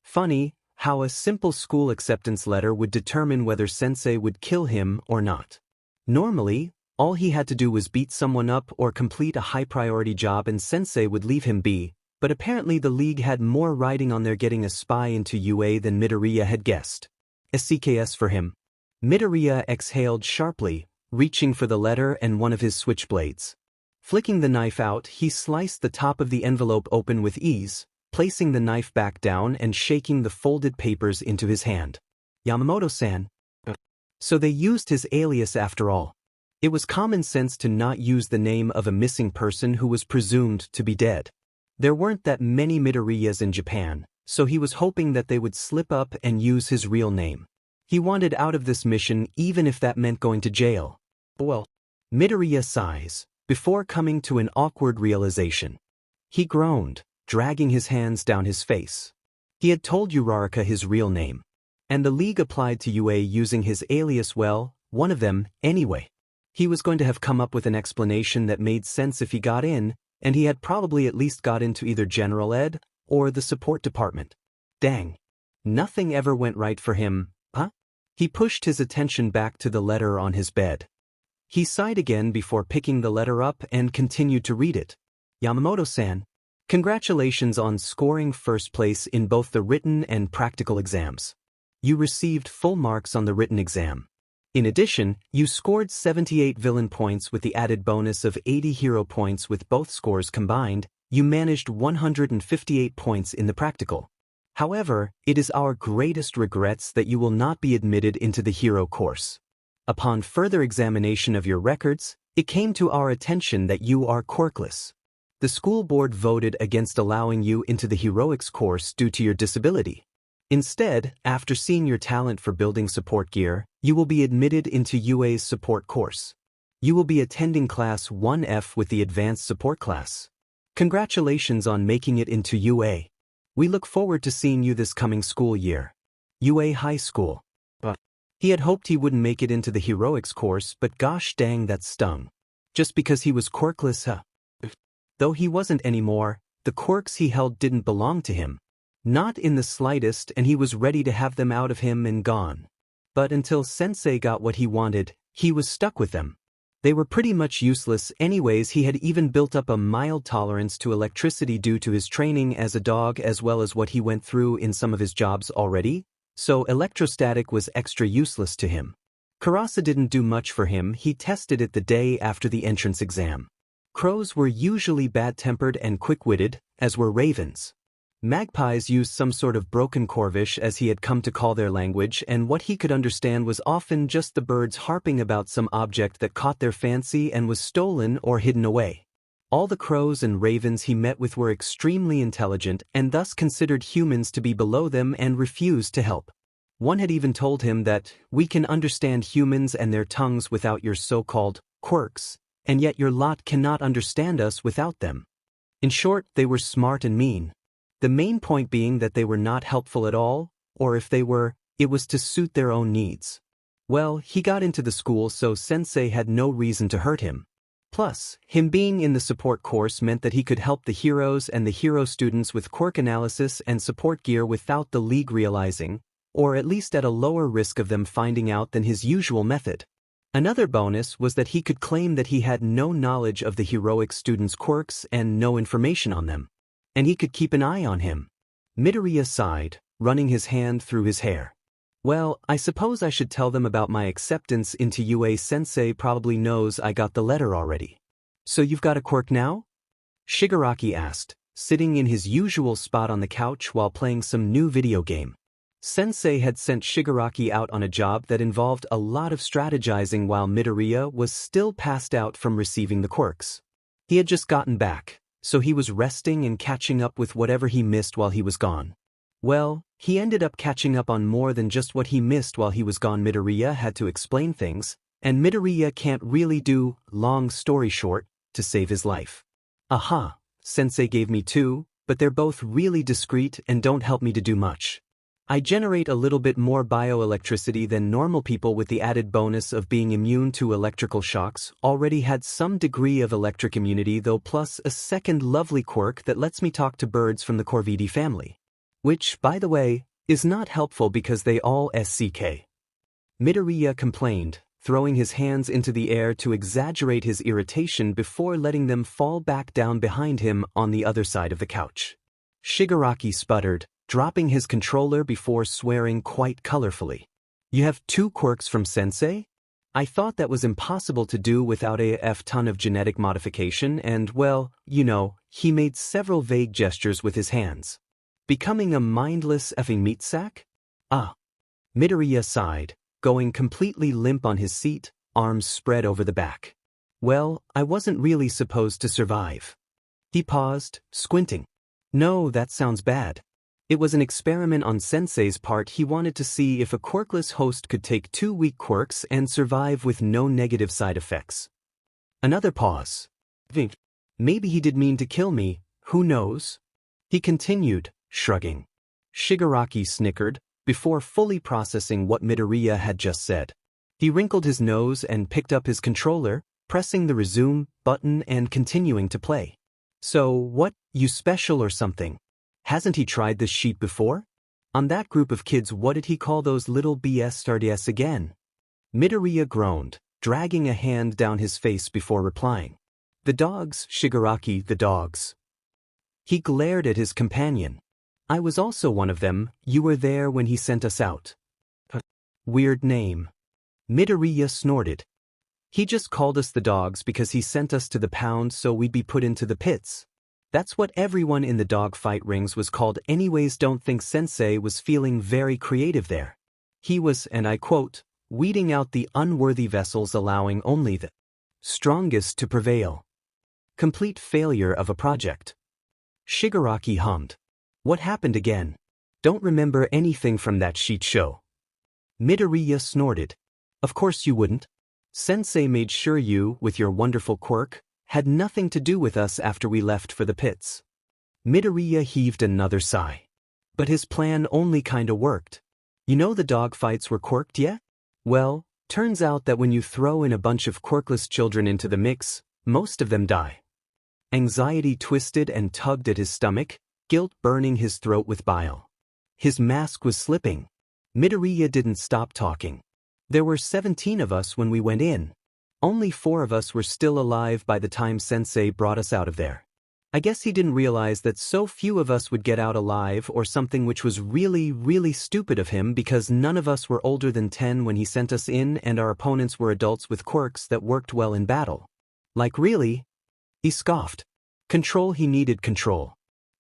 Funny how a simple school acceptance letter would determine whether Sensei would kill him or not. Normally, all he had to do was beat someone up or complete a high-priority job and Sensei would leave him be, but apparently the League had more riding on their getting a spy into UA than Midoriya had guessed. SCKS for him. Midoriya exhaled sharply, reaching for the letter and one of his switchblades. Flicking the knife out, he sliced the top of the envelope open with ease, placing the knife back down and shaking the folded papers into his hand. Yamamoto-san. So they used his alias after all. It was common sense to not use the name of a missing person who was presumed to be dead. There weren't that many Midoriyas in Japan, so he was hoping that they would slip up and use his real name. He wanted out of this mission even if that meant going to jail. Well, Midoriya sighs, before coming to an awkward realization. He groaned, dragging his hands down his face. He had told Uraraka his real name. And the League applied to UA using his alias well, one of them, anyway. He was going to have come up with an explanation that made sense if he got in, and he had probably at least got into either General Ed or the support department. Dang. Nothing ever went right for him, huh? He pushed his attention back to the letter on his bed. He sighed again before picking the letter up and continued to read it. Yamamoto-san, congratulations on scoring first place in both the written and practical exams. You received full marks on the written exam. In addition, you scored 78 villain points with the added bonus of 80 hero points with both scores combined. You managed 158 points in the practical. However, it is our greatest regrets that you will not be admitted into the hero course. Upon further examination of your records, it came to our attention that you are quirkless. The school board voted against allowing you into the heroics course due to your disability. Instead, after seeing your talent for building support gear, you will be admitted into UA's support course. You will be attending Class 1F with the Advanced Support class. Congratulations on making it into UA. We look forward to seeing you this coming school year. UA High School. He had hoped he wouldn't make it into the heroics course, but gosh dang that stung. Just because he was quirkless, huh? Though he wasn't anymore, the quirks he held didn't belong to him. Not in the slightest, and he was ready to have them out of him and gone. But until Sensei got what he wanted, he was stuck with them. They were pretty much useless anyways. He had even built up a mild tolerance to electricity due to his training as a dog as well as what he went through in some of his jobs already, so electrostatic was extra useless to him. Karasa didn't do much for him. He tested it the day after the entrance exam. Crows were usually bad-tempered and quick-witted, as were ravens. Magpies used some sort of broken Corvish as he had come to call their language, and what he could understand was often just the birds harping about some object that caught their fancy and was stolen or hidden away. All the crows and ravens he met with were extremely intelligent and thus considered humans to be below them and refused to help. One had even told him that, "We can understand humans and their tongues without your so-called quirks, and yet your lot cannot understand us without them." In short, they were smart and mean. The main point being that they were not helpful at all, or if they were, it was to suit their own needs. Well, he got into the school, so Sensei had no reason to hurt him. Plus, him being in the support course meant that he could help the heroes and the hero students with quirk analysis and support gear without the League realizing, or at least at a lower risk of them finding out than his usual method. Another bonus was that he could claim that he had no knowledge of the heroic students' quirks and no information on them. And he could keep an eye on him. Midoriya sighed, running his hand through his hair. "Well, I suppose I should tell them about my acceptance into UA. Sensei probably knows I got the letter already." "So you've got a quirk now?" Shigaraki asked, sitting in his usual spot on the couch while playing some new video game. Sensei had sent Shigaraki out on a job that involved a lot of strategizing while Midoriya was still passed out from receiving the quirks. He had just gotten back, so he was resting and catching up with whatever he missed while he was gone. Well, he ended up catching up on more than just what he missed while he was gone. Midoriya had to explain things, and Midoriya can't really do, long story short, to save his life. "Aha, Sensei gave me two, but they're both really discreet and don't help me to do much. I generate a little bit more bioelectricity than normal people with the added bonus of being immune to electrical shocks. Already had some degree of electric immunity though, plus a second lovely quirk that lets me talk to birds from the Corvidi family. Which, by the way, is not helpful because they all SCK." Midoriya complained, throwing his hands into the air to exaggerate his irritation before letting them fall back down behind him on the other side of the couch. Shigaraki sputtered, dropping his controller before swearing quite colorfully. "You have two quirks from Sensei? I thought that was impossible to do without a ton of genetic modification and, well, you know," he made several vague gestures with his hands. "Becoming a mindless effing meat sack?" "Ah." Midoriya sighed, going completely limp on his seat, arms spread over the back. "Well, I wasn't really supposed to survive." He paused, squinting. "No, that sounds bad. It was an experiment on Sensei's part. He wanted to see if a quirkless host could take two weak quirks and survive with no negative side effects." Another pause. "Maybe he did mean to kill me, who knows?" He continued, shrugging. Shigaraki snickered, before fully processing what Midoriya had just said. He wrinkled his nose and picked up his controller, pressing the resume button and continuing to play. "So what, you special or something? Hasn't he tried this sheet before? On that group of kids, what did he call those little BSRDS again?" Midoriya groaned, dragging a hand down his face before replying. "The dogs, Shigaraki, the dogs." He glared at his companion. "I was also one of them. You were there when he sent us out." "Weird name." Midoriya snorted. "He just called us the dogs because he sent us to the pound so we'd be put into the pits. That's what everyone in the dogfight rings was called anyways. Don't think Sensei was feeling very creative there. He was, and I quote, weeding out the unworthy vessels, allowing only the strongest to prevail. Complete failure of a project." Shigaraki hummed. "What happened again? Don't remember anything from that sheet show." Midoriya snorted. "Of course you wouldn't. Sensei made sure you, with your wonderful quirk, had nothing to do with us after we left for the pits." Midoriya heaved another sigh. "But his plan only kinda worked. You know the dogfights were quirked, yeah? Well, turns out that when you throw in a bunch of quirkless children into the mix, most of them die." Anxiety twisted and tugged at his stomach, guilt burning his throat with bile. His mask was slipping. Midoriya didn't stop talking. "There were 17 of us when we went in. Only 4 of us were still alive by the time Sensei brought us out of there. I guess he didn't realize that so few of us would get out alive or something, which was really, really stupid of him because none of us were older than 10 when he sent us in and our opponents were adults with quirks that worked well in battle. Like really?" He scoffed. "Control, he needed control."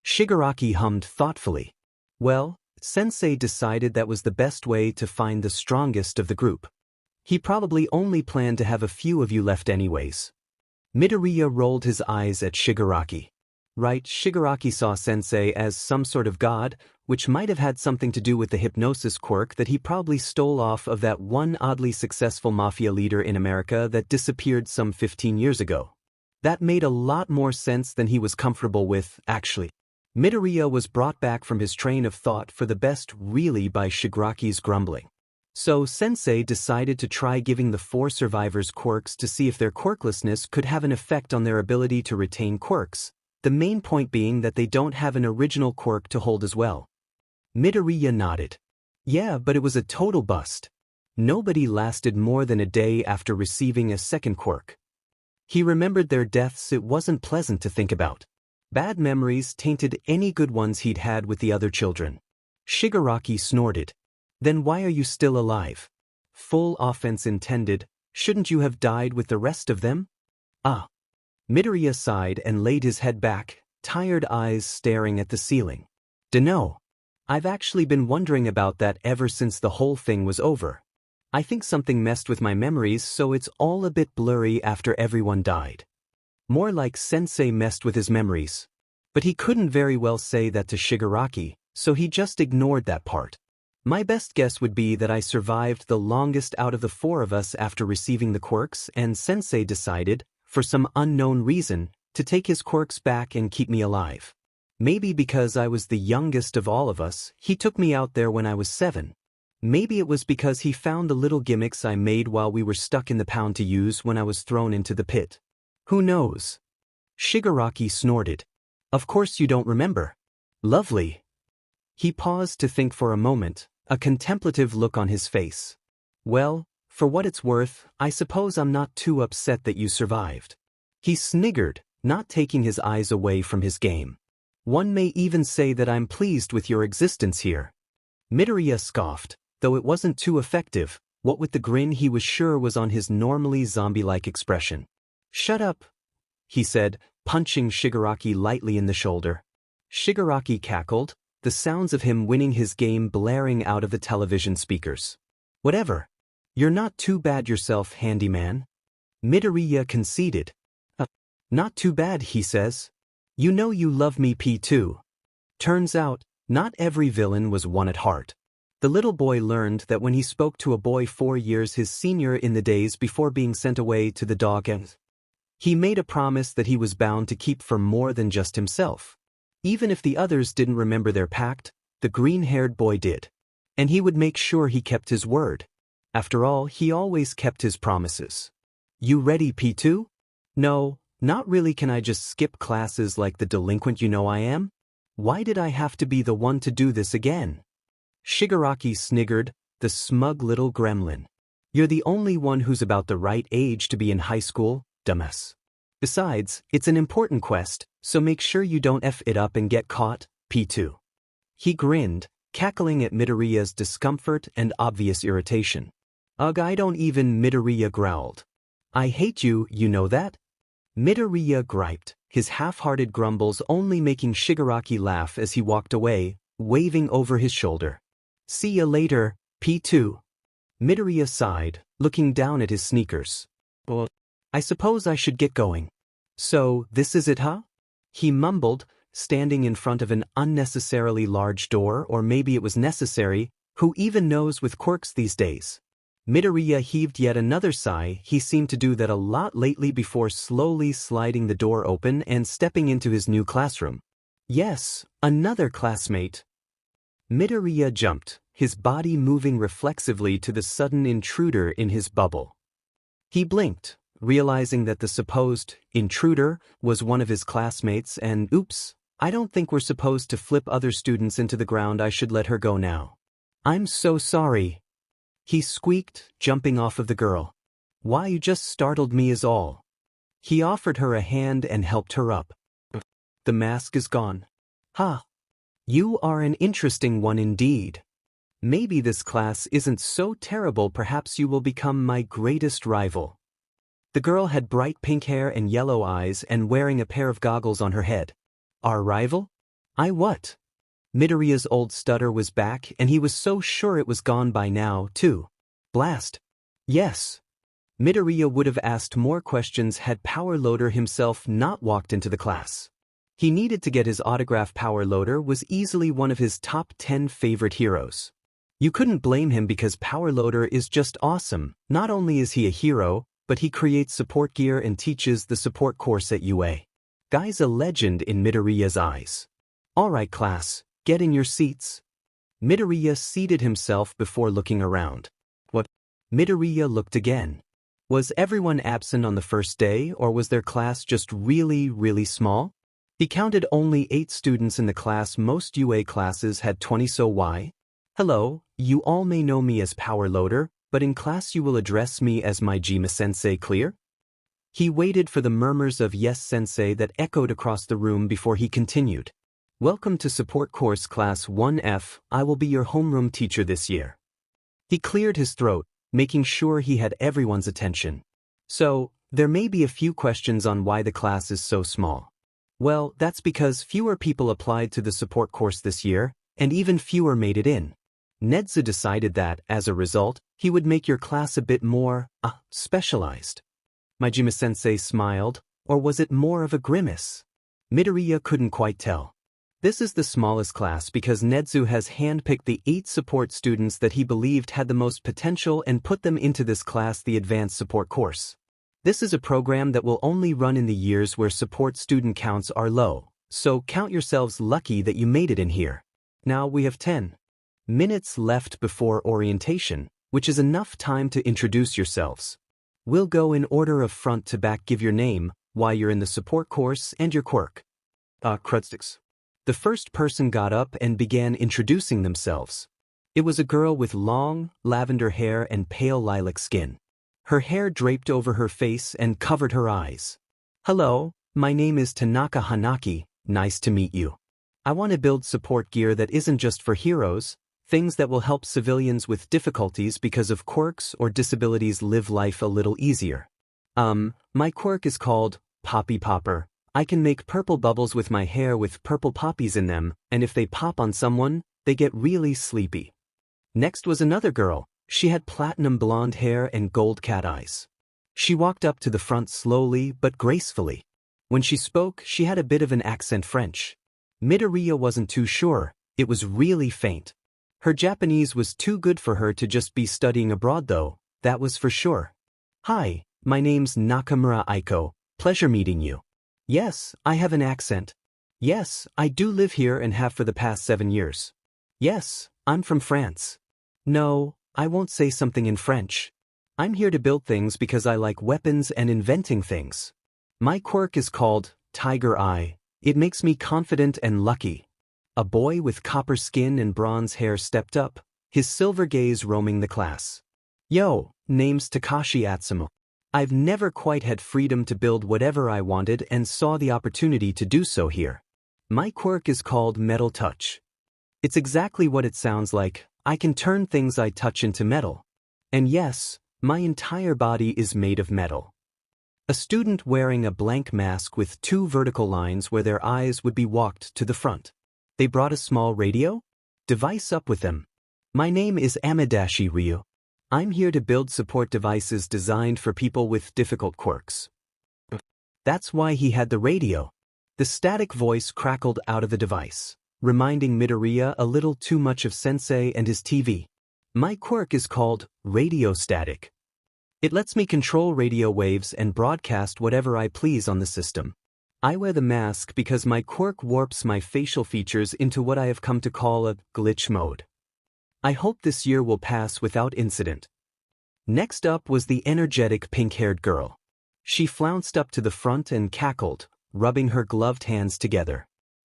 Shigaraki hummed thoughtfully. "Well, Sensei decided that was the best way to find the strongest of the group. He probably only planned to have a few of you left anyways." Midoriya rolled his eyes at Shigaraki. Right, Shigaraki saw Sensei as some sort of god, which might have had something to do with the hypnosis quirk that he probably stole off of that one oddly successful mafia leader in America that disappeared some 15 years ago. That made a lot more sense than he was comfortable with, actually. Midoriya was brought back from his train of thought for the best really by Shigaraki's grumbling. So Sensei decided to try giving the 4 survivors quirks to see if their quirklessness could have an effect on their ability to retain quirks, the main point being that they don't have an original quirk to hold as well. Midoriya nodded. Yeah, but it was a total bust. Nobody lasted more than a day after receiving a second quirk. He remembered their deaths. It wasn't pleasant to think about. Bad memories tainted any good ones he'd had with the other children. Shigaraki snorted. Then why are you still alive? Full offense intended, shouldn't you have died with the rest of them? Ah. Midoriya sighed and laid his head back, tired eyes staring at the ceiling. Dunno. I've actually been wondering about that ever since the whole thing was over. I think something messed with my memories, so it's all a bit blurry after everyone died. More like Sensei messed with his memories. But he couldn't very well say that to Shigaraki, so he just ignored that part. My best guess would be that I survived the longest out of the 4 of us after receiving the quirks, and Sensei decided, for some unknown reason, to take his quirks back and keep me alive. Maybe because I was the youngest of all of us, he took me out there when I was 7. Maybe it was because he found the little gimmicks I made while we were stuck in the pound to use when I was thrown into the pit. Who knows? Shigaraki snorted. Of course you don't remember. Lovely. He paused to think for a moment, a contemplative look on his face. Well, for what it's worth, I suppose I'm not too upset that you survived. He sniggered, not taking his eyes away from his game. One may even say that I'm pleased with your existence here. Midoriya scoffed, though it wasn't too effective, what with the grin he was sure was on his normally zombie-like expression. Shut up, he said, punching Shigaraki lightly in the shoulder. Shigaraki cackled, the sounds of him winning his game blaring out of the television speakers. Whatever. You're not too bad yourself, handyman. Midoriya conceded. Not too bad, he says. You know you love me, P2. Turns out, not every villain was one at heart. The little boy learned that when he spoke to a boy 4 years his senior in the days before being sent away to the dog end, he made a promise that he was bound to keep for more than just himself. Even if the others didn't remember their pact, the green-haired boy did. And he would make sure he kept his word. After all, he always kept his promises. You ready, P2? No, not really. Can I just skip classes like the delinquent you know I am? Why did I have to be the one to do this again? Shigaraki sniggered, the smug little gremlin. You're the only one who's about the right age to be in high school, dumbass. Besides, it's an important quest, so make sure you don't F it up and get caught, P2. He grinned, cackling at Midoriya's discomfort and obvious irritation. Ugh, I don't even. Midoriya growled. I hate you, you know that? Midoriya griped, his half-hearted grumbles only making Shigaraki laugh as he walked away, waving over his shoulder. See ya later, P2. Midoriya sighed, looking down at his sneakers. Well, I suppose I should get going. So, this is it, huh? He mumbled, standing in front of an unnecessarily large door, or maybe it was necessary, who even knows with quirks these days. Midoriya heaved yet another sigh. He seemed to do that a lot lately before slowly sliding the door open and stepping into his new classroom. Yes, another classmate. Midoriya jumped, his body moving reflexively to the sudden intruder in his bubble. He blinked, realizing that the supposed intruder was one of his classmates and oops, I don't think we're supposed to flip other students into the ground. I should let her go now. I'm so sorry. He squeaked, jumping off of the girl. Why, you just startled me is all. He offered her a hand and helped her up. The mask is gone. Ha! You are an interesting one indeed. Maybe this class isn't so terrible. Perhaps you will become my greatest rival. The girl had bright pink hair and yellow eyes and wearing a pair of goggles on her head. Our rival? I what? Midoriya's old stutter was back and he was so sure it was gone by now, too. Blast. Yes. Midoriya would have asked more questions had Power Loader himself not walked into the class. He needed to get his autograph. Power Loader was easily one of his top 10 favorite heroes. You couldn't blame him because Power Loader is just awesome. Not only is he a hero, but he creates support gear and teaches the support course at UA. Guy's a legend in Midoriya's eyes. Alright class, get in your seats. Midoriya seated himself before looking around. What? Midoriya looked again. Was everyone absent on the first day, or was their class just really small? He counted only 8 students in the class. Most UA classes had 20, so why? Hello, you all may know me as Power Loader, but in class you will address me as my Majima-sensei, clear? He waited for the murmurs of yes sensei that echoed across the room before he continued. Welcome to Support Course Class 1F, I will be your homeroom teacher this year. He cleared his throat, making sure he had everyone's attention. So, there may be a few questions on why the class is so small. Well, that's because fewer people applied to the support course this year, and even fewer made it in. Nedzu decided that, as a result, he would make your class a bit more, specialized. Majima-sensei smiled, or was it more of a grimace? Midoriya couldn't quite tell. This is the smallest class because Nedzu has handpicked the 8 support students that he believed had the most potential and put them into this class, the advanced support course. This is a program that will only run in the years where support student counts are low, so count yourselves lucky that you made it in here. Now we have 10 minutes left before orientation, which is enough time to introduce yourselves. We'll go in order of front to back. Give your name, why you're in the support course, and your quirk. Crudsticks. The first person got up and began introducing themselves. It was a girl with long, lavender hair and pale lilac skin. Her hair draped over her face and covered her eyes. Hello, my name is Tanaka Hanaki, nice to meet you. I want to build support gear that isn't just for heroes, things that will help civilians with difficulties because of quirks or disabilities live life a little easier. My quirk is called Poppy Popper. I can make purple bubbles with my hair with purple poppies in them, and if they pop on someone, they get really sleepy. Next was another girl. She had platinum blonde hair and gold cat eyes. She walked up to the front slowly but gracefully. When she spoke, she had a bit of an accent French. Midoriya wasn't too sure, it was really faint. Her Japanese was too good for her to just be studying abroad though, that was for sure. Hi, my name's Nakamura Aiko, pleasure meeting you. Yes, I have an accent. Yes, I do live here and have for the past 7 years. Yes, I'm from France. No, I won't say something in French. I'm here to build things because I like weapons and inventing things. My quirk is called Tiger Eye. It makes me confident and lucky. A boy with copper skin and bronze hair stepped up, his silver gaze roaming the class. Yo, name's Takashi Atsumo. I've never quite had freedom to build whatever I wanted and saw the opportunity to do so here. My quirk is called Metal Touch. It's exactly what it sounds like. I can turn things I touch into metal. And yes, my entire body is made of metal. A student wearing a blank mask with 2 vertical lines where their eyes would be walked to the front. They brought a small radio device up with them. My name is Amadashi Ryu. I'm here to build support devices designed for people with difficult quirks. That's why he had the radio. The static voice crackled out of the device, reminding Midoriya a little too much of Sensei and his TV. My quirk is called Radio Static. It lets me control radio waves and broadcast whatever I please on the system. I wear the mask because my quirk warps my facial features into what I have come to call a glitch mode. I hope this year will pass without incident. Next up was the energetic pink-haired girl. She flounced up to the front and cackled, rubbing her gloved hands together.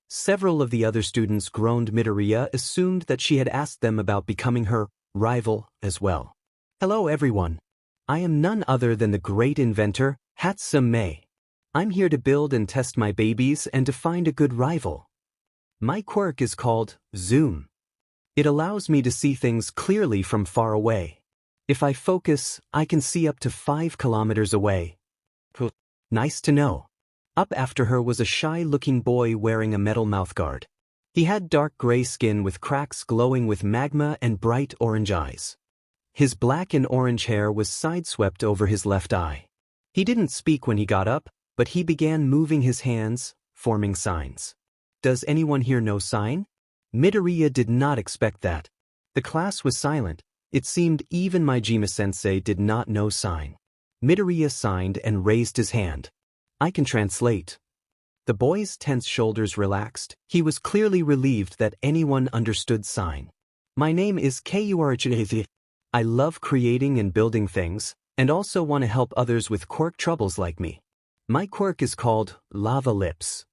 Several of the other students groaned. Midoriya assumed that she had asked them about becoming her rival as well. Hello everyone. I am none other than the great inventor, Hatsume. I'm here to build and test my babies and to find a good rival. My quirk is called Zoom. It allows me to see things clearly from far away. If I focus, I can see up to 5 kilometers away. Nice to know. Up after her was a shy-looking boy wearing a metal mouthguard. He had dark gray skin with cracks glowing with magma and bright orange eyes. His black and orange hair was sideswept over his left eye. He didn't speak when he got up, but he began moving his hands, forming signs. Does anyone here know sign? Midoriya did not expect that. The class was silent. It seemed even Majima-sensei did not know sign. Midoriya signed and raised his hand. I can translate. The boy's tense shoulders relaxed. He was clearly relieved that anyone understood sign. My name is Kuraichi. I love creating and building things, and also want to help others with quirk troubles like me. My quirk is called lava lips.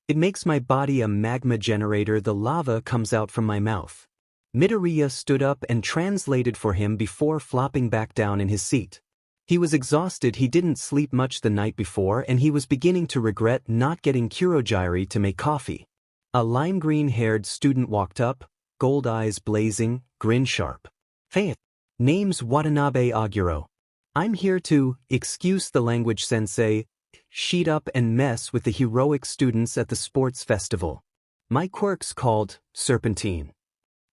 It makes my body a magma generator. The lava comes out from my mouth. Midoriya stood up and translated for him before flopping back down in his seat. He was exhausted. He didn't sleep much the night before, and he was beginning to regret not getting Kurogiri to make coffee. A lime green-haired student walked up, gold eyes blazing, grin sharp. Hey, name's Watanabe Aguro. I'm here to, excuse the language sensei, sheet up and mess with the heroic students at the sports festival. My quirk's called Serpentine.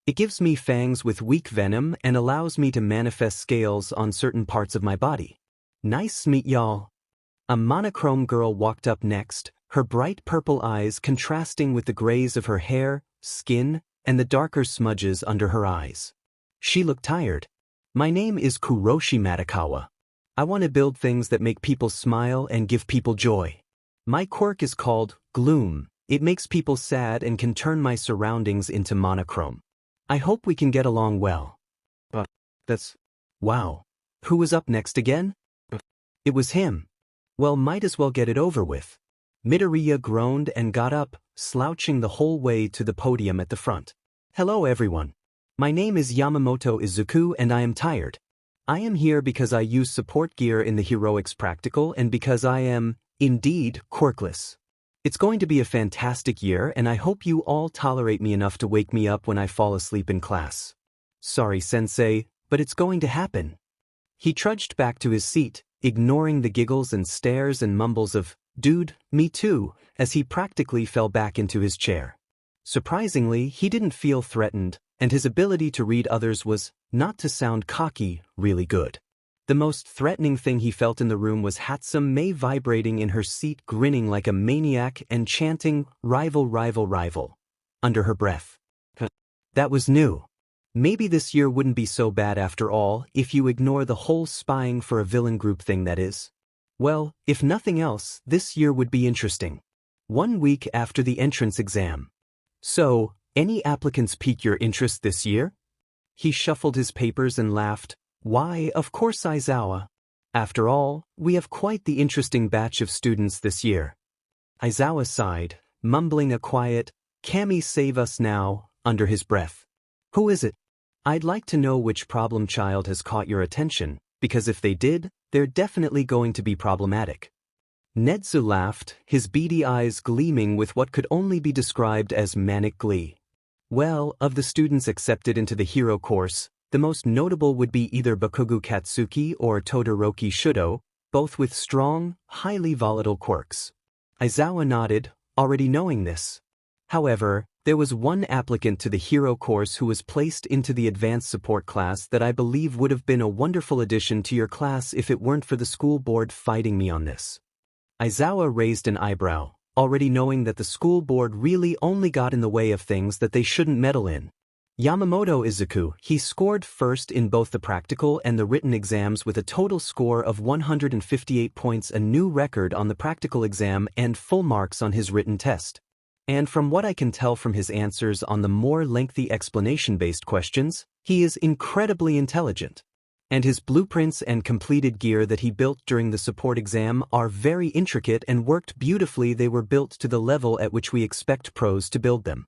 It gives me fangs with weak venom and allows me to manifest scales on certain parts of my body. Nice meet y'all. A monochrome girl walked up next, her bright purple eyes contrasting with the grays of her hair, skin, and the darker smudges under her eyes. She looked tired. My name is Kuroshi Matakawa. I want to build things that make people smile and give people joy. My quirk is called Gloom. It makes people sad and can turn my surroundings into monochrome. I hope we can get along well. But that's... Wow. Who was up next again? It was him. Well, might as well get it over with. Midoriya groaned and got up, slouching the whole way to the podium at the front. Hello everyone. My name is Yamamoto Izuku and I am tired. I am here because I use support gear in the heroics practical and because I am, indeed, quirkless. It's going to be a fantastic year and I hope you all tolerate me enough to wake me up when I fall asleep in class. Sorry, sensei, but it's going to happen. He trudged back to his seat, ignoring the giggles and stares and mumbles of, "Dude, me too," as he practically fell back into his chair. Surprisingly, he didn't feel threatened, and his ability to read others was, not to sound cocky, really good. The most threatening thing he felt in the room was Hatsum Mei vibrating in her seat, grinning like a maniac and chanting, "Rival, rival, rival," under her breath. That was new. Maybe this year wouldn't be so bad after all, if you ignore the whole spying for a villain group thing that is. Well, if nothing else, this year would be interesting. 1 week after the entrance exam. So, any applicants pique your interest this year? He shuffled his papers and laughed. Why, of course, Aizawa. After all, we have quite the interesting batch of students this year. Aizawa sighed, mumbling a quiet, "Kami save us now," under his breath. Who is it? I'd like to know which problem child has caught your attention, because if they did, they're definitely going to be problematic. Netsu laughed, his beady eyes gleaming with what could only be described as manic glee. Well, of the students accepted into the hero course, the most notable would be either Bakugo Katsuki or Todoroki Shudo, both with strong, highly volatile quirks. Aizawa nodded, already knowing this. However, there was one applicant to the hero course who was placed into the advanced support class that I believe would have been a wonderful addition to your class if it weren't for the school board fighting me on this. Aizawa raised an eyebrow, already knowing that the school board really only got in the way of things that they shouldn't meddle in. Yamamoto Izuku, he scored first in both the practical and the written exams with a total score of 158 points, a new record on the practical exam and full marks on his written test. And from what I can tell from his answers on the more lengthy explanation-based questions, he is incredibly intelligent. And his blueprints and completed gear that he built during the support exam are very intricate and worked beautifully. They were built to the level at which we expect pros to build them.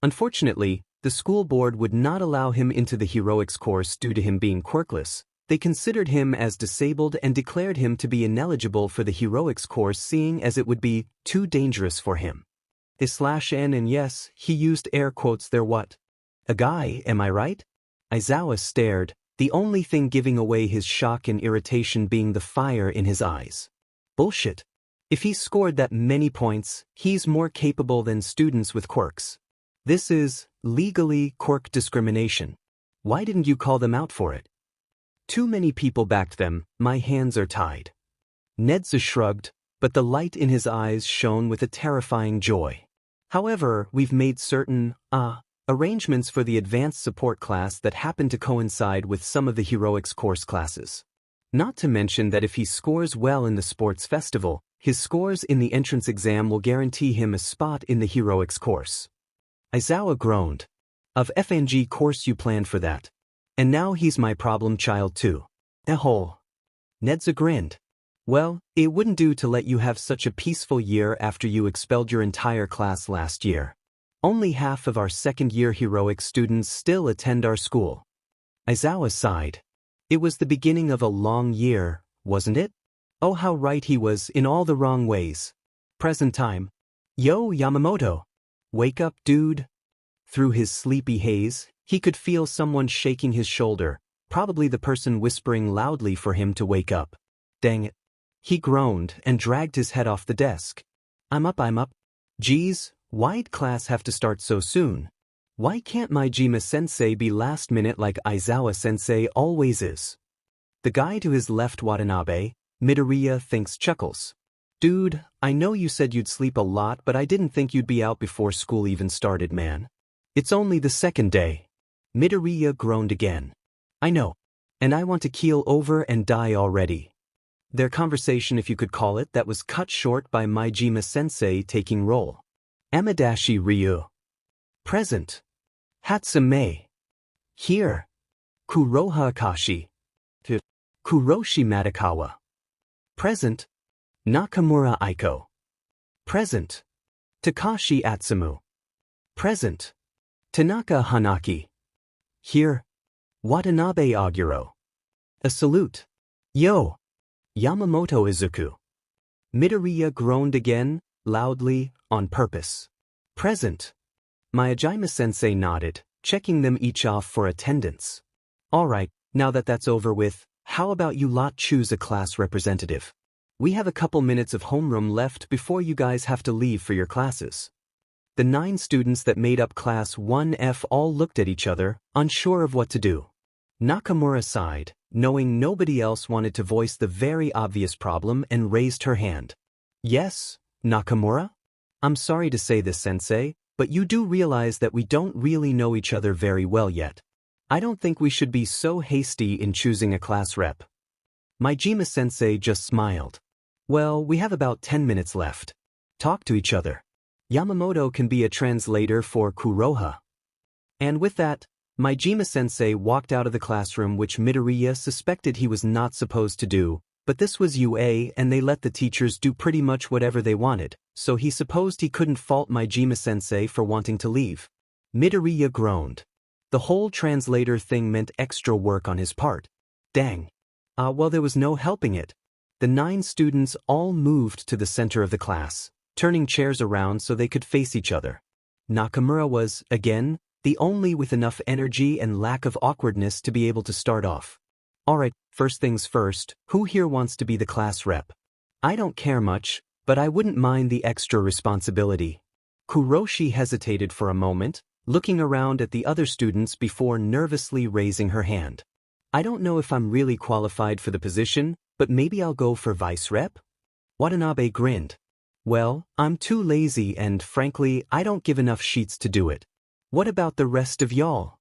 Unfortunately, the school board would not allow him into the heroics course due to him being quirkless. They considered him as disabled and declared him to be ineligible for the heroics course, seeing as it would be too dangerous for him. N and yes, he used air quotes there. What? A guy, am I right? Aizawa stared, the only thing giving away his shock and irritation being the fire in his eyes. Bullshit. If he scored that many points, he's more capable than students with quirks. This is, legally, quirk discrimination. Why didn't you call them out for it? Too many people backed them, my hands are tied. Nedza shrugged, but the light in his eyes shone with a terrifying joy. However, we've made certain, arrangements for the advanced support class that happen to coincide with some of the heroics course classes. Not to mention that if he scores well in the sports festival, his scores in the entrance exam will guarantee him a spot in the heroics course. Aizawa groaned. Of FNG course you planned for that. And now he's my problem child too. Ehole. Nedza grinned. Well, it wouldn't do to let you have such a peaceful year after you expelled your entire class last year. Only half of our second-year heroics students still attend our school. Aizawa sighed. It was the beginning of a long year, wasn't it? Oh, how right he was in all the wrong ways. Present time. Yo, Yamamoto. Wake up, dude. Through his sleepy haze, he could feel someone shaking his shoulder, probably the person whispering loudly for him to wake up. Dang it. He groaned and dragged his head off the desk. I'm up. Geez, why'd class have to start so soon? Why can't my Majima-sensei be last minute like Aizawa-sensei always is? The guy to his left, Watanabe, Midoriya thinks, chuckles. Dude, I know you said you'd sleep a lot, but I didn't think you'd be out before school even started, man. It's only the second day. Midoriya groaned again. I know. And I want to keel over and die already. Their conversation, if you could call it, that was cut short by Majima-sensei taking roll. Amadashi Ryu. Present. Hatsume. Here. Kuroha Akashi. Kuroshi Madakawa. Present. Nakamura Aiko. Present. Takashi Atsumu. Present. Tanaka Hanaki. Here. Watanabe Aguro. A salute. Yo. Yamamoto Izuku. Midoriya groaned again, loudly, on purpose. Present. Majima-sensei nodded, checking them each off for attendance. Alright, now that that's over with, how about you lot choose a class representative? We have a couple minutes of homeroom left before you guys have to leave for your classes. The 9 students that made up Class 1F all looked at each other, unsure of what to do. Nakamura sighed, knowing nobody else wanted to voice the very obvious problem, and raised her hand. Yes, Nakamura? I'm sorry to say this, sensei, but you do realize that we don't really know each other very well yet. I don't think we should be so hasty in choosing a class rep. Majima-sensei just smiled. Well, we have about 10 minutes left. Talk to each other. Yamamoto can be a translator for Kuroha. And with that, Majima-sensei walked out of the classroom, which Midoriya suspected he was not supposed to do, but this was UA and they let the teachers do pretty much whatever they wanted, so he supposed he couldn't fault Majima-sensei for wanting to leave. Midoriya groaned. The whole translator thing meant extra work on his part. Dang. Well, there was no helping it. The 9 students all moved to the center of the class, turning chairs around so they could face each other. Nakamura was, again, the only with enough energy and lack of awkwardness to be able to start off. Alright, first things first, who here wants to be the class rep? I don't care much, but I wouldn't mind the extra responsibility. Kuroshi hesitated for a moment, looking around at the other students before nervously raising her hand. I don't know if I'm really qualified for the position, but maybe I'll go for vice rep? Watanabe grinned. Well, I'm too lazy and, frankly, I don't give enough sheets to do it. What about the rest of y'all?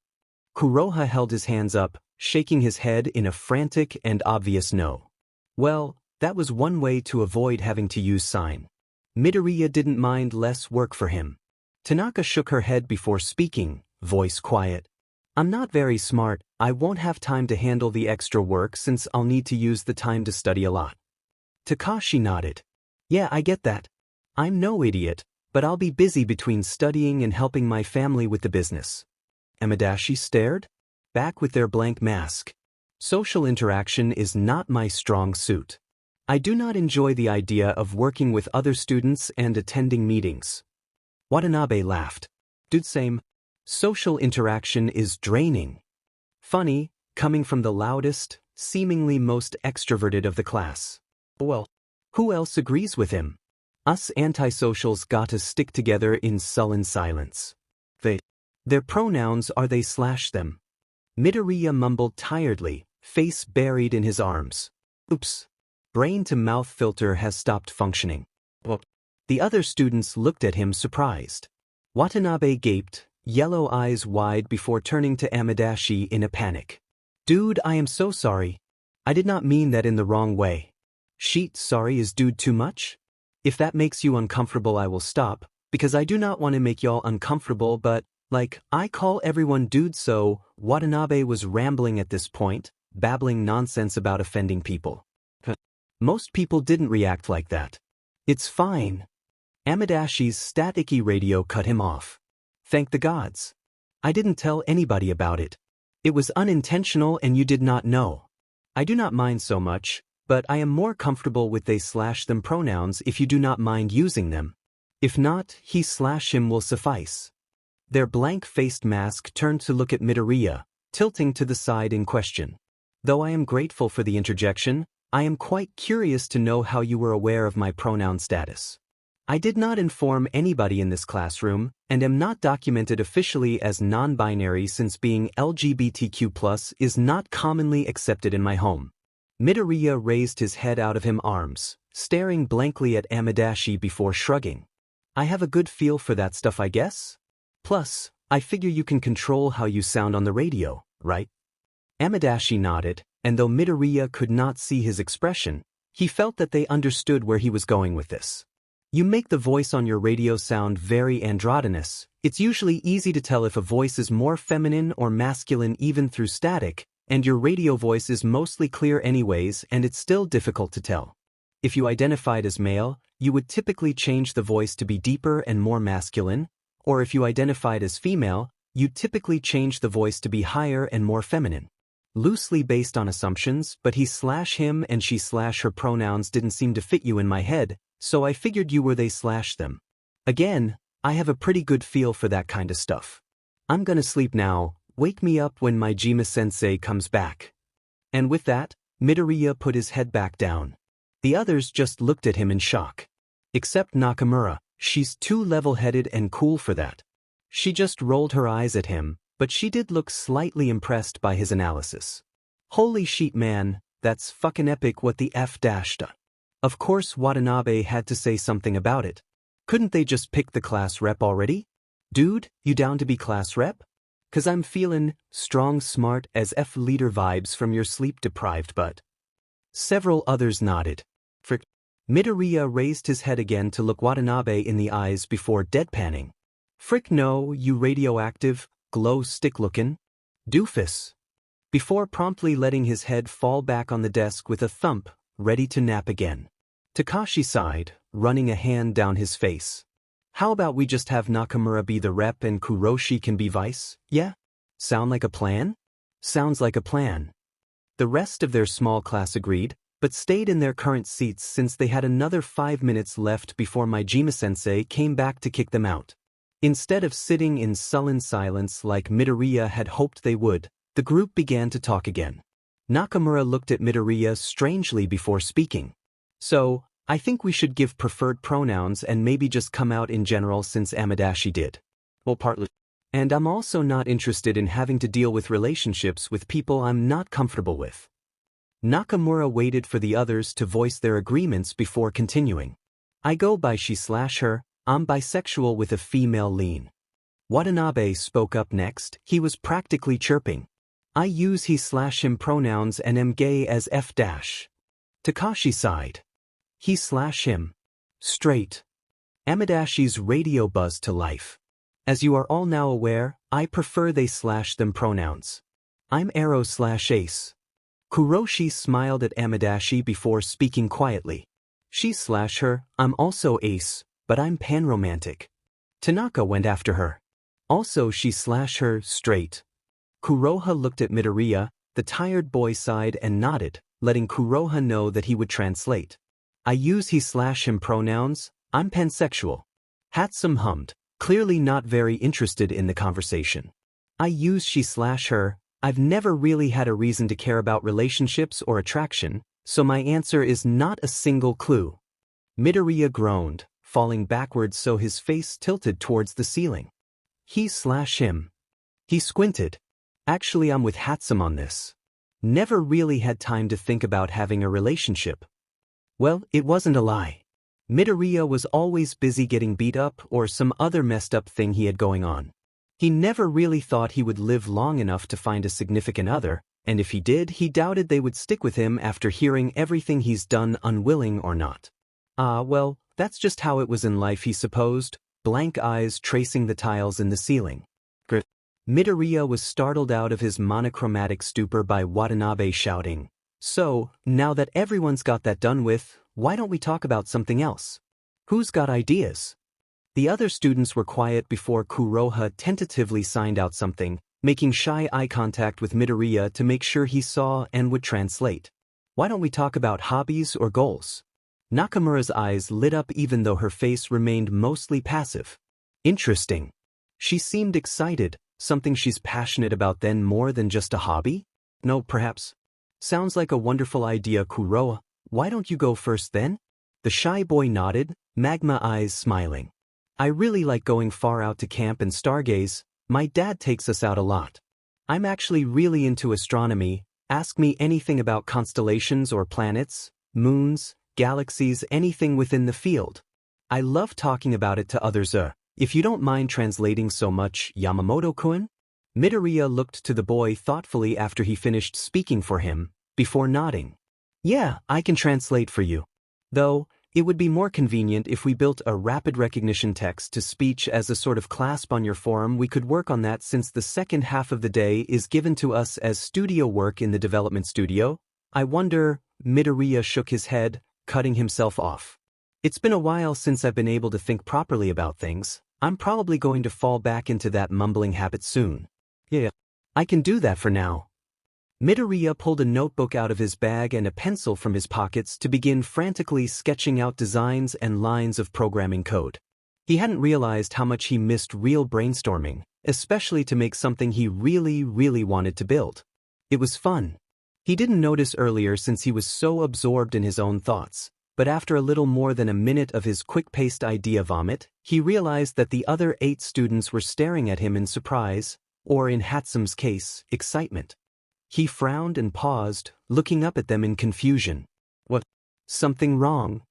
Kuroha held his hands up, shaking his head in a frantic and obvious no. Well, that was one way to avoid having to use sign. Midoriya didn't mind less work for him. Tanaka shook her head before speaking, voice quiet. I'm not very smart, I won't have time to handle the extra work since I'll need to use the time to study a lot. Takashi nodded. Yeah, I get that. I'm no idiot, but I'll be busy between studying and helping my family with the business. Amadashi stared, back with their blank mask. Social interaction is not my strong suit. I do not enjoy the idea of working with other students and attending meetings. Watanabe laughed. Dude, same. Social interaction is draining. Funny, coming from the loudest, seemingly most extroverted of the class. Well, who else agrees with him? Us antisocials gotta stick together in sullen silence. Their pronouns are they/them. Midoriya mumbled tiredly, face buried in his arms. Oops. Brain-to-mouth filter has stopped functioning. The other students looked at him surprised. Watanabe gaped, yellow eyes wide before turning to Amadashi in a panic. Dude, I am so sorry. I did not mean that in the wrong way. Sheet, sorry, is dude too much? If that makes you uncomfortable, I will stop, because I do not want to make y'all uncomfortable, but, like, I call everyone dude, so Watanabe was rambling at this point, babbling nonsense about offending people. Most people didn't react like that. It's fine. Amadashi's staticky radio cut him off. Thank the gods. I didn't tell anybody about it. It was unintentional and you did not know. I do not mind so much, but I am more comfortable with they/them pronouns if you do not mind using them. If not, he/him will suffice. Their blank-faced mask turned to look at Midoriya, tilting to the side in question. Though I am grateful for the interjection, I am quite curious to know how you were aware of my pronoun status. I did not inform anybody in this classroom, and am not documented officially as non-binary since being LGBTQ+ is not commonly accepted in my home. Midoriya raised his head out of his arms, staring blankly at Amadashi before shrugging. I have a good feel for that stuff, I guess? Plus, I figure you can control how you sound on the radio, right? Amadashi nodded, and though Midoriya could not see his expression, he felt that they understood where he was going with this. You make the voice on your radio sound very androgynous. It's usually easy to tell if a voice is more feminine or masculine even through static, and your radio voice is mostly clear anyways, and it's still difficult to tell. If you identified as male, you would typically change the voice to be deeper and more masculine, or if you identified as female, you'd typically change the voice to be higher and more feminine. Loosely based on assumptions, but he/him and she/her pronouns didn't seem to fit you in my head, so I figured you were they/them. Again, I have a pretty good feel for that kind of stuff. I'm gonna sleep now, wake me up when my Majima-sensei comes back. And with that, Midoriya put his head back down. The others just looked at him in shock. Except Nakamura, she's too level-headed and cool for that. She just rolled her eyes at him, but she did look slightly impressed by his analysis. Holy shit, man, that's fucking epic. What the F-? Of course Watanabe had to say something about it. Couldn't they just pick the class rep already? Dude, you down to be class rep? 'Cause I'm feelin' strong smart as F leader vibes from your sleep-deprived butt. Several others nodded. Frick. Midoriya raised his head again to look Watanabe in the eyes before deadpanning. Frick no, you radioactive, glow-stick-lookin' doofus. Before promptly letting his head fall back on the desk with a thump, ready to nap again. Takashi sighed, running a hand down his face. How about we just have Nakamura be the rep and Kuroshi can be vice, yeah? Sound like a plan? Sounds like a plan. The rest of their small class agreed, but stayed in their current seats since they had another 5 minutes left before Majima-sensei came back to kick them out. Instead of sitting in sullen silence like Midoriya had hoped they would, the group began to talk again. Nakamura looked at Midoriya strangely before speaking. So, I think we should give preferred pronouns and maybe just come out in general since Amadashi did. Well, partly. And I'm also not interested in having to deal with relationships with people I'm not comfortable with. Nakamura waited for the others to voice their agreements before continuing. I go by she/her, I'm bisexual with a female lean. Watanabe spoke up next, he was practically chirping. I use he/him pronouns and am gay as F-. Takashi sighed. He/him. Straight. Amadashi's radio buzzed to life. As you are all now aware, I prefer they/them pronouns. I'm arrow/ace. Kuroshi smiled at Amadashi before speaking quietly. She/her, I'm also ace, but I'm panromantic. Tanaka went after her. Also she/her, straight. Kuroha looked at Midoriya, the tired boy sighed and nodded, letting Kuroha know that he would translate. I use he/him pronouns, I'm pansexual. Hatsum hummed, clearly not very interested in the conversation. I use she/her, I've never really had a reason to care about relationships or attraction, so my answer is not a single clue. Midoriya groaned, falling backwards so his face tilted towards the ceiling. He/him. He squinted. Actually, I'm with Hatsum on this. Never really had time to think about having a relationship. Well, it wasn't a lie. Midoriya was always busy getting beat up or some other messed up thing he had going on. He never really thought he would live long enough to find a significant other, and if he did, he doubted they would stick with him after hearing everything he's done, unwilling or not. Well, that's just how it was in life, he supposed, blank eyes tracing the tiles in the ceiling. Midoriya was startled out of his monochromatic stupor by Watanabe shouting, "So, now that everyone's got that done with, why don't we talk about something else? Who's got ideas?" The other students were quiet before Kuroha tentatively signed out something, making shy eye contact with Midoriya to make sure he saw and would translate. "Why don't we talk about hobbies or goals?" Nakamura's eyes lit up even though her face remained mostly passive. "Interesting." She seemed excited, something she's passionate about then more than just a hobby? No, perhaps. "Sounds like a wonderful idea, Kuroha. Why don't you go first then?" The shy boy nodded, magma eyes smiling. "I really like going far out to camp and stargaze. My dad takes us out a lot. I'm actually really into astronomy. Ask me anything about constellations or planets, moons, galaxies, anything within the field. I love talking about it to others. If you don't mind translating so much, Yamamoto-kun?" Midoriya looked to the boy thoughtfully after he finished speaking for him, before nodding. "Yeah, I can translate for you. Though, it would be more convenient if we built a rapid recognition text-to-speech as a sort of clasp on your forum. We could work on that since the second half of the day is given to us as studio work in the development studio. I wonder," Midoriya shook his head, cutting himself off. "It's been a while since I've been able to think properly about things. I'm probably going to fall back into that mumbling habit soon." "Yeah, I can do that for now." Midoriya pulled a notebook out of his bag and a pencil from his pockets to begin frantically sketching out designs and lines of programming code. He hadn't realized how much he missed real brainstorming, especially to make something he really wanted to build. It was fun. He didn't notice earlier since he was so absorbed in his own thoughts, but after a little more than a minute of his quick-paced idea vomit, he realized that the other 8 students were staring at him in surprise, or in Hatsum's case, excitement. He frowned and paused, looking up at them in confusion. "What? Something wrong?"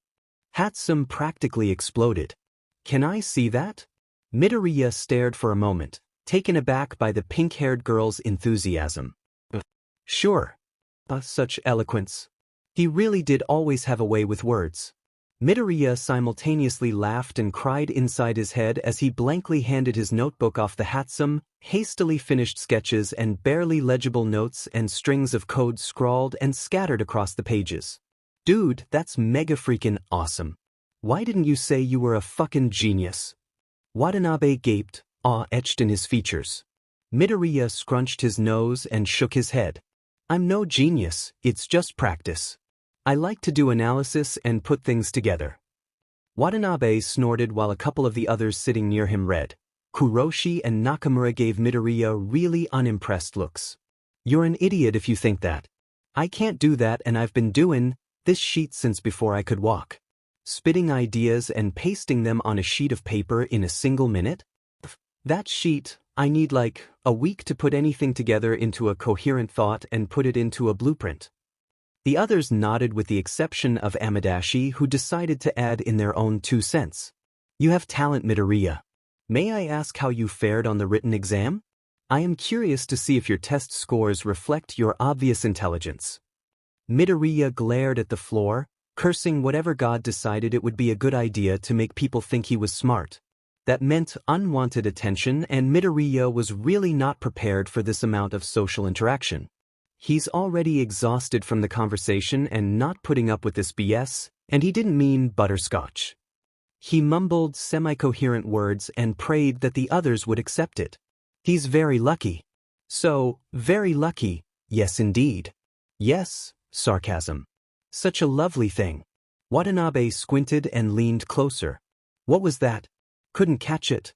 Hatsum practically exploded. "Can I see that?" Midoriya stared for a moment, taken aback by the pink-haired girl's enthusiasm. "Sure." Such eloquence. He really did always have a way with words. Midoriya simultaneously laughed and cried inside his head as he blankly handed his notebook off the Hatsum, hastily finished sketches and barely legible notes and strings of code scrawled and scattered across the pages. "Dude, that's mega freaking awesome. Why didn't you say you were a fucking genius?" Watanabe gaped, awe etched in his features. Midoriya scrunched his nose and shook his head. "I'm no genius, it's just practice. I like to do analysis and put things together." Watanabe snorted while a couple of the others sitting near him read. Kuroshi and Nakamura gave Midoriya really unimpressed looks. "You're an idiot if you think that. I can't do that, and I've been doing this sheet since before I could walk. Spitting ideas and pasting them on a sheet of paper in a single minute? That sheet, I need like a week to put anything together into a coherent thought and put it into a blueprint." The others nodded with the exception of Amadashi, who decided to add in their own 2 cents. "You have talent, Midoriya. May I ask how you fared on the written exam? I am curious to see if your test scores reflect your obvious intelligence." Midoriya glared at the floor, cursing whatever god decided it would be a good idea to make people think he was smart. That meant unwanted attention, and Midoriya was really not prepared for this amount of social interaction. He's already exhausted from the conversation and not putting up with this BS, and he didn't mean butterscotch. He mumbled semi-coherent words and prayed that the others would accept it. He's very lucky. So, very lucky, yes indeed. Yes, sarcasm. Such a lovely thing. Watanabe squinted and leaned closer. What was that? Couldn't catch it.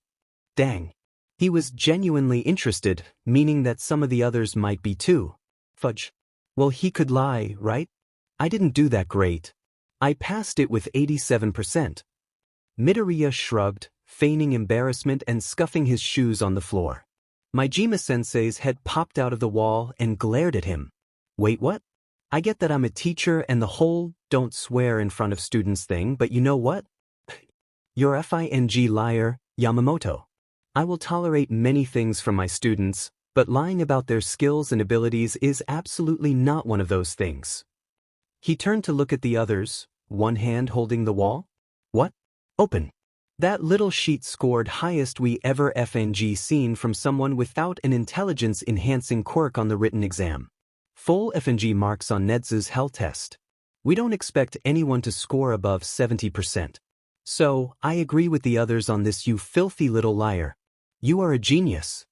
Dang. He was genuinely interested, meaning that some of the others might be too. Fudge. Well, he could lie, right? I didn't do that great. I passed it with 87%. Midoriya shrugged, feigning embarrassment and scuffing his shoes on the floor. Majima-sensei's head popped out of the wall and glared at him. Wait, what? I get that I'm a teacher and the whole don't swear in front of students thing, but you know what? You're a FING liar, Yamamoto. I will tolerate many things from my students, but lying about their skills and abilities is absolutely not one of those things. He turned to look at the others, one hand holding the wall. What? Open. That little sheet scored highest we ever FNG seen from someone without an intelligence-enhancing quirk on the written exam. Full FNG marks on Ned's Hell test. We don't expect anyone to score above 70%. So, I agree with the others on this, you filthy little liar. You are a genius.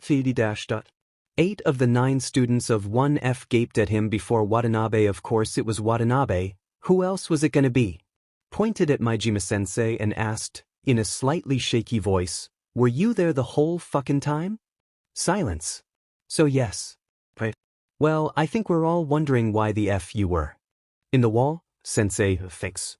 8 of the 9 students of 1F gaped at him before Watanabe. Of course it was Watanabe. Who else was it gonna be? Pointed at Majima-sensei and asked, in a slightly shaky voice, were you there the whole fucking time? Silence. So yes. Right. Well, I think we're all wondering why the F you were. In the wall, sensei, fix.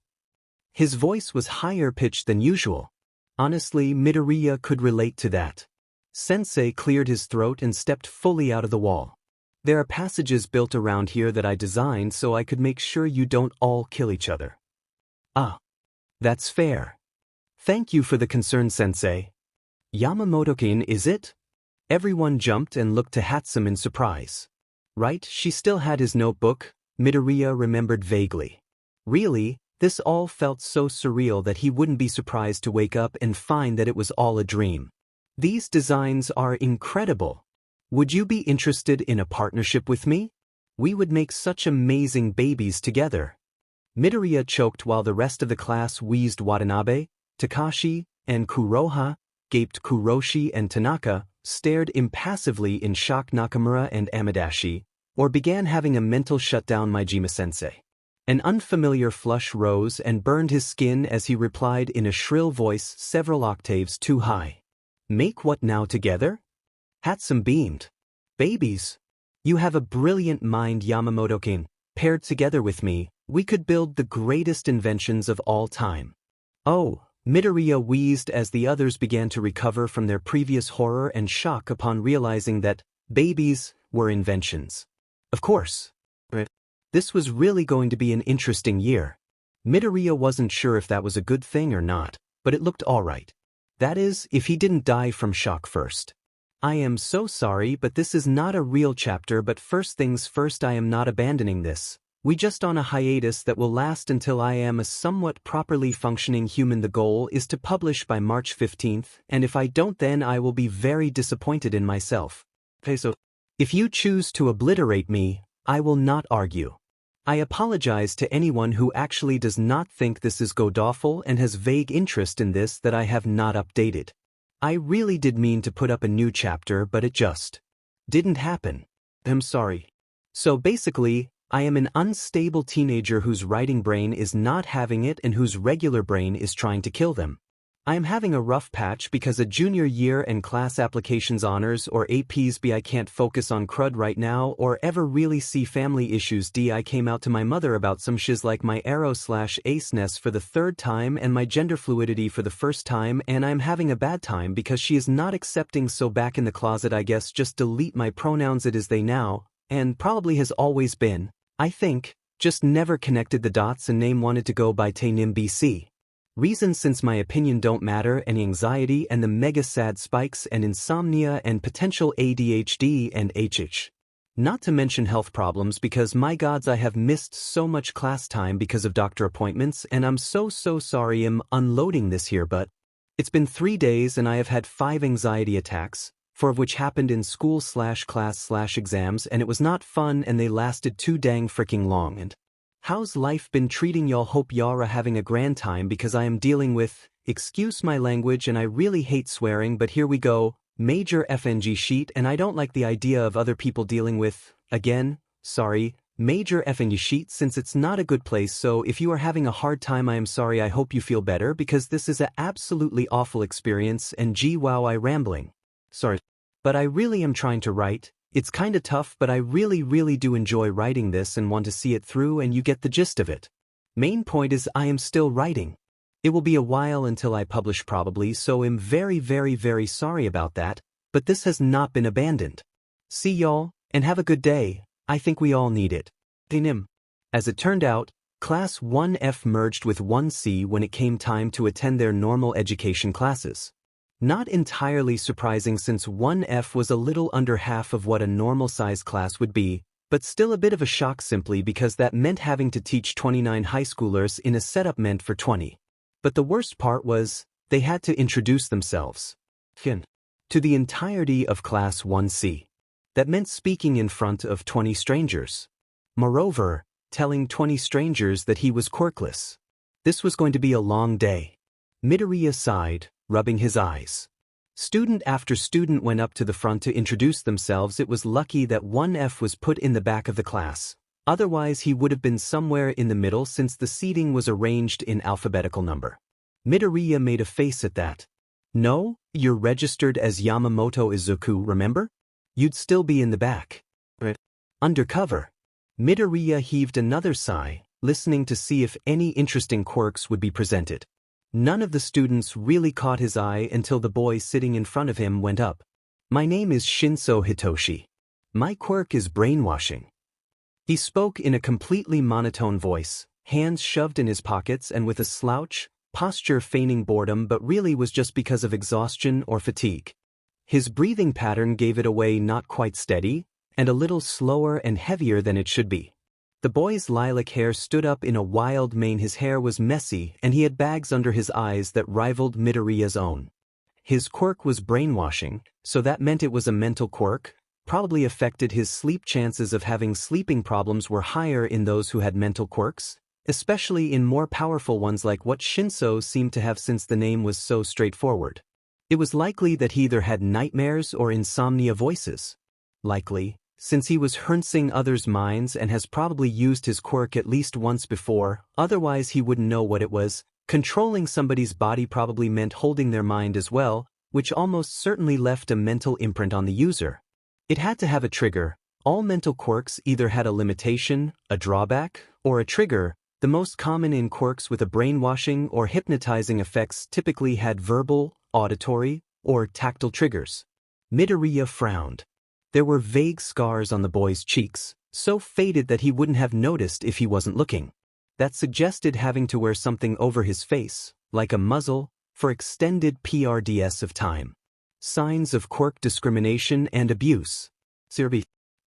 His voice was higher pitched than usual. Honestly, Midoriya could relate to that. Sensei cleared his throat and stepped fully out of the wall. There are passages built around here that I designed so I could make sure you don't all kill each other. Ah. That's fair. Thank you for the concern, sensei. Yamamoto-kin, is it? Everyone jumped and looked to Hatsum in surprise. Right, she still had his notebook, Midoriya remembered vaguely. Really, this all felt so surreal that he wouldn't be surprised to wake up and find that it was all a dream. These designs are incredible. Would you be interested in a partnership with me? We would make such amazing babies together. Midoriya choked while the rest of the class wheezed. Watanabe, Takashi, and Kuroha, gaped. Kuroshi and Tanaka stared impassively in shock. Nakamura and Amadashi, or began having a mental shutdown. Majima-sensei. An unfamiliar flush rose and burned his skin as he replied in a shrill voice several octaves too high. Make what now together? Hatsum beamed. Babies. You have a brilliant mind, Yamamoto-kin. Paired together with me, we could build the greatest inventions of all time. Oh, Midoriya wheezed as the others began to recover from their previous horror and shock upon realizing that babies were inventions. Of course. This was really going to be an interesting year. Midoriya wasn't sure if that was a good thing or not, but it looked alright. That is, if he didn't die from shock first. I am so sorry, but this is not a real chapter. But first things first, I am not abandoning this. We just on a hiatus that will last until I am a somewhat properly functioning human. The goal is to publish by March 15th, and if I don't, then I will be very disappointed in myself. Okay, so if you choose to obliterate me, I will not argue. I apologize to anyone who actually does not think this is godawful and has vague interest in this that I have not updated. I really did mean to put up a new chapter, but it just didn't happen. I'm sorry. So basically, I am an unstable teenager whose writing brain is not having it and whose regular brain is trying to kill them. I am having a rough patch because a junior year and class applications honors or APs B. I can't focus on crud right now or ever really see family issues. D. I came out to my mother about some shiz like my arrow/aceness for the 3rd time and my gender fluidity for the 1st time, and I'm having a bad time because she is not accepting, so back in the closet. I guess just delete my pronouns. It is they now, and probably has always been, I think, just never connected the dots and name wanted to go by Tainim BC. Reasons since my opinion don't matter, and anxiety and the mega sad spikes and insomnia and potential ADHD and HH. Not to mention health problems because my gods I have missed so much class time because of doctor appointments, and I'm so sorry I'm unloading this here, but it's been 3 days and I have had 5 anxiety attacks, 4 of which happened in school/class/exams, and it was not fun and they lasted too dang freaking long. And how's life been treating y'all? Hope y'all are having a grand time because I am dealing with, excuse my language and I really hate swearing, but here we go, major FNG sheet, and I don't like the idea of other people dealing with, again, sorry, major FNG sheet since it's not a good place. So if you are having a hard time, I am sorry. I hope you feel better because this is an absolutely awful experience, and gee wow, I rambling. Sorry. But I really am trying to write. It's kinda tough, but I really do enjoy writing this and want to see it through, and you get the gist of it. Main point is I am still writing. It will be a while until I publish probably, so I'm very sorry about that, but this has not been abandoned. See y'all, and have a good day. I think we all need it. Nim. As it turned out, Class 1F merged with 1C when it came time to attend their normal education classes. Not entirely surprising since 1F was a little under half of what a normal-size class would be, but still a bit of a shock simply because that meant having to teach 29 high schoolers in a setup meant for 20. But the worst part was, they had to introduce themselves. To the entirety of Class 1C. That meant speaking in front of 20 strangers. Moreover, telling 20 strangers that he was quirkless. This was going to be a long day. Midoriya sighed, rubbing his eyes. Student after student went up to the front to introduce themselves. It was lucky that 1F was put in the back of the class. Otherwise he would have been somewhere in the middle since the seating was arranged in alphabetical number. Midoriya made a face at that. No, you're registered as Yamamoto Izuku, remember? You'd still be in the back. Undercover. Midoriya heaved another sigh, listening to see if any interesting quirks would be presented. None of the students really caught his eye until the boy sitting in front of him went up. My name is Shinso Hitoshi. My quirk is brainwashing. He spoke in a completely monotone voice, hands shoved in his pockets and with a slouch, posture feigning boredom but really was just because of exhaustion or fatigue. His breathing pattern gave it away, not quite steady, and a little slower and heavier than it should be. The boy's lilac hair stood up in a wild mane. His hair was messy and he had bags under his eyes that rivaled Midoriya's own. His quirk was brainwashing, so that meant it was a mental quirk, probably affected his sleep. Chances of having sleeping problems were higher in those who had mental quirks, especially in more powerful ones like what Shinso seemed to have since the name was so straightforward. It was likely that he either had nightmares or insomnia voices. Likely, since he was haunting others' minds and has probably used his quirk at least once before, otherwise he wouldn't know what it was. Controlling somebody's body probably meant holding their mind as well, which almost certainly left a mental imprint on the user. It had to have a trigger. All mental quirks either had a limitation, a drawback, or a trigger. The most common in quirks with a brainwashing or hypnotizing effects typically had verbal, auditory, or tactile triggers. Midoriya frowned. There were vague scars on the boy's cheeks, so faded that he wouldn't have noticed if he wasn't looking. That suggested having to wear something over his face, like a muzzle, for extended periods of time. Signs of quirk discrimination and abuse.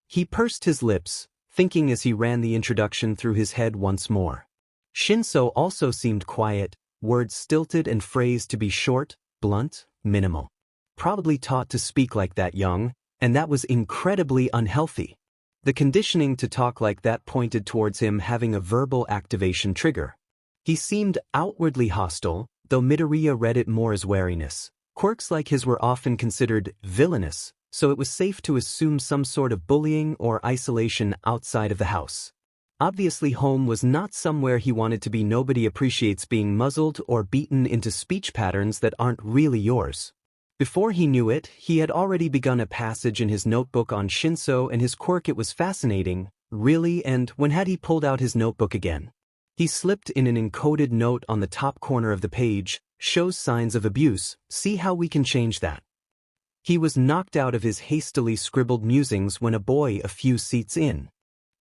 He pursed his lips, thinking as he ran the introduction through his head once more. Shinso also seemed quiet, words stilted and phrased to be short, blunt, minimal. Probably taught to speak like that young, and that was incredibly unhealthy. The conditioning to talk like that pointed towards him having a verbal activation trigger. He seemed outwardly hostile, though Midoriya read it more as wariness. Quirks like his were often considered villainous, so it was safe to assume some sort of bullying or isolation outside of the house. Obviously home was not somewhere he wanted to be. Nobody appreciates being muzzled or beaten into speech patterns that aren't really yours. Before he knew it, he had already begun a passage in his notebook on Shinso and his quirk. It was fascinating, really, and when had he pulled out his notebook again? He slipped in an encoded note on the top corner of the page, shows signs of abuse, see how we can change that. He was knocked out of his hastily scribbled musings when a boy a few seats in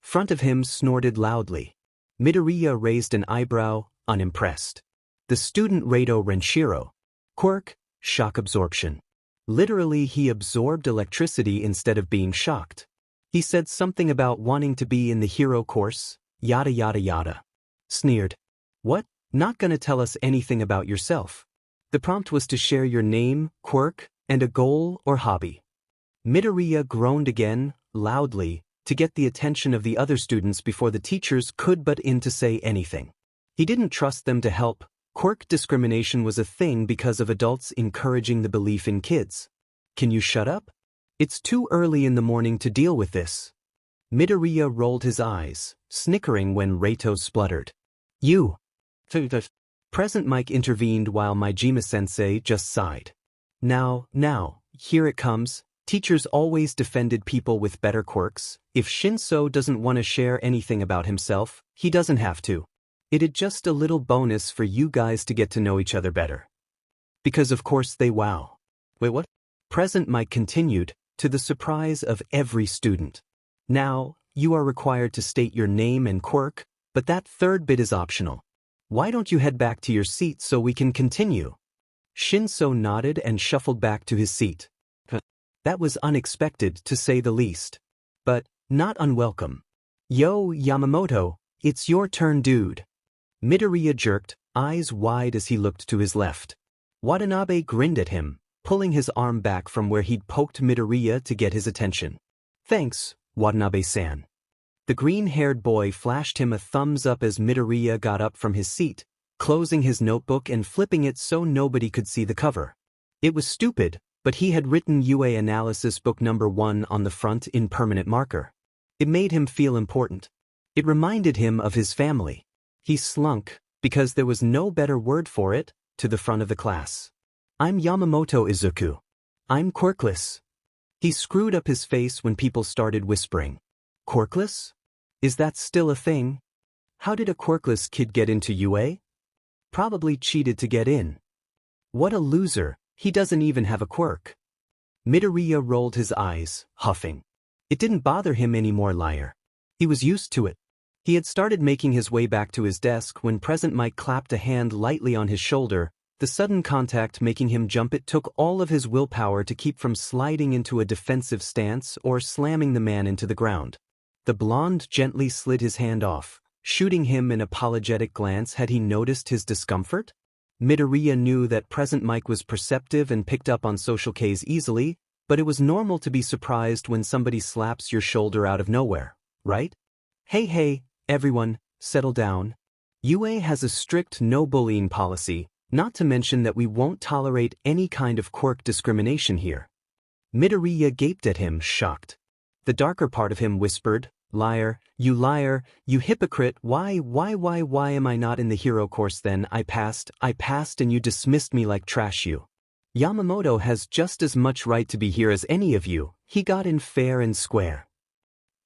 front of him snorted loudly. Midoriya raised an eyebrow, unimpressed. The student Reito Renshiro. Quirk, shock absorption. Literally he absorbed electricity instead of being shocked. He said something about wanting to be in the hero course, yada yada yada. Sneered. What? Not gonna tell us anything about yourself. The prompt was to share your name, quirk, and a goal or hobby. Midoriya groaned again, loudly, to get the attention of the other students before the teachers could butt in to say anything. He didn't trust them to help. Quirk discrimination was a thing because of adults encouraging the belief in kids. Can you shut up? It's too early in the morning to deal with this. Midoriya rolled his eyes, snickering when Reito spluttered. You. Present Mike intervened while Majima-sensei just sighed. Now, here it comes. Teachers always defended people with better quirks. If Shinso doesn't want to share anything about himself, he doesn't have to. It'd just a little bonus for you guys to get to know each other better. Because of course they wow. Wait, what? Present Mike continued, to the surprise of every student. Now, you are required to state your name and quirk, but that third bit is optional. Why don't you head back to your seat so we can continue? Shinso nodded and shuffled back to his seat. That was unexpected, to say the least. But not unwelcome. Yo, Yamamoto, it's your turn, dude. Midoriya jerked, eyes wide as he looked to his left. Watanabe grinned at him, pulling his arm back from where he'd poked Midoriya to get his attention. Thanks, Watanabe-san. The green-haired boy flashed him a thumbs up as Midoriya got up from his seat, closing his notebook and flipping it so nobody could see the cover. It was stupid, but he had written UA Analysis Book Number 1 on the front in permanent marker. It made him feel important. It reminded him of his family. He slunk, because there was no better word for it, to the front of the class. I'm Yamamoto Izuku. I'm quirkless. He screwed up his face when people started whispering. Quirkless? Is that still a thing? How did a quirkless kid get into UA? Probably cheated to get in. What a loser, he doesn't even have a quirk. Midoriya rolled his eyes, huffing. It didn't bother him anymore, liar. He was used to it. He had started making his way back to his desk when Present Mike clapped a hand lightly on his shoulder, the sudden contact making him jump. It took all of his willpower to keep from sliding into a defensive stance or slamming the man into the ground. The blonde gently slid his hand off, shooting him an apologetic glance. Had he noticed his discomfort? Midoriya knew that Present Mike was perceptive and picked up on social cues easily, but it was normal to be surprised when somebody slaps your shoulder out of nowhere, right? Hey, everyone, settle down. UA has a strict no-bullying policy, not to mention that we won't tolerate any kind of quirk discrimination here. Midoriya gaped at him, shocked. The darker part of him whispered, liar, you hypocrite, why am I not in the hero course then? I passed and you dismissed me like trash. You. Yamamoto has just as much right to be here as any of you. He got in fair and square.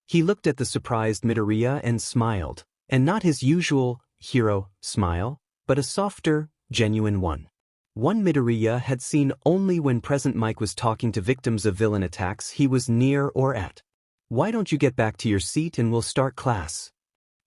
He looked at the surprised Midoriya and smiled, and not his usual hero smile, but a softer, genuine one. One Midoriya had seen only when Present Mike was talking to victims of villain attacks he was near or at. Why don't you get back to your seat and we'll start class?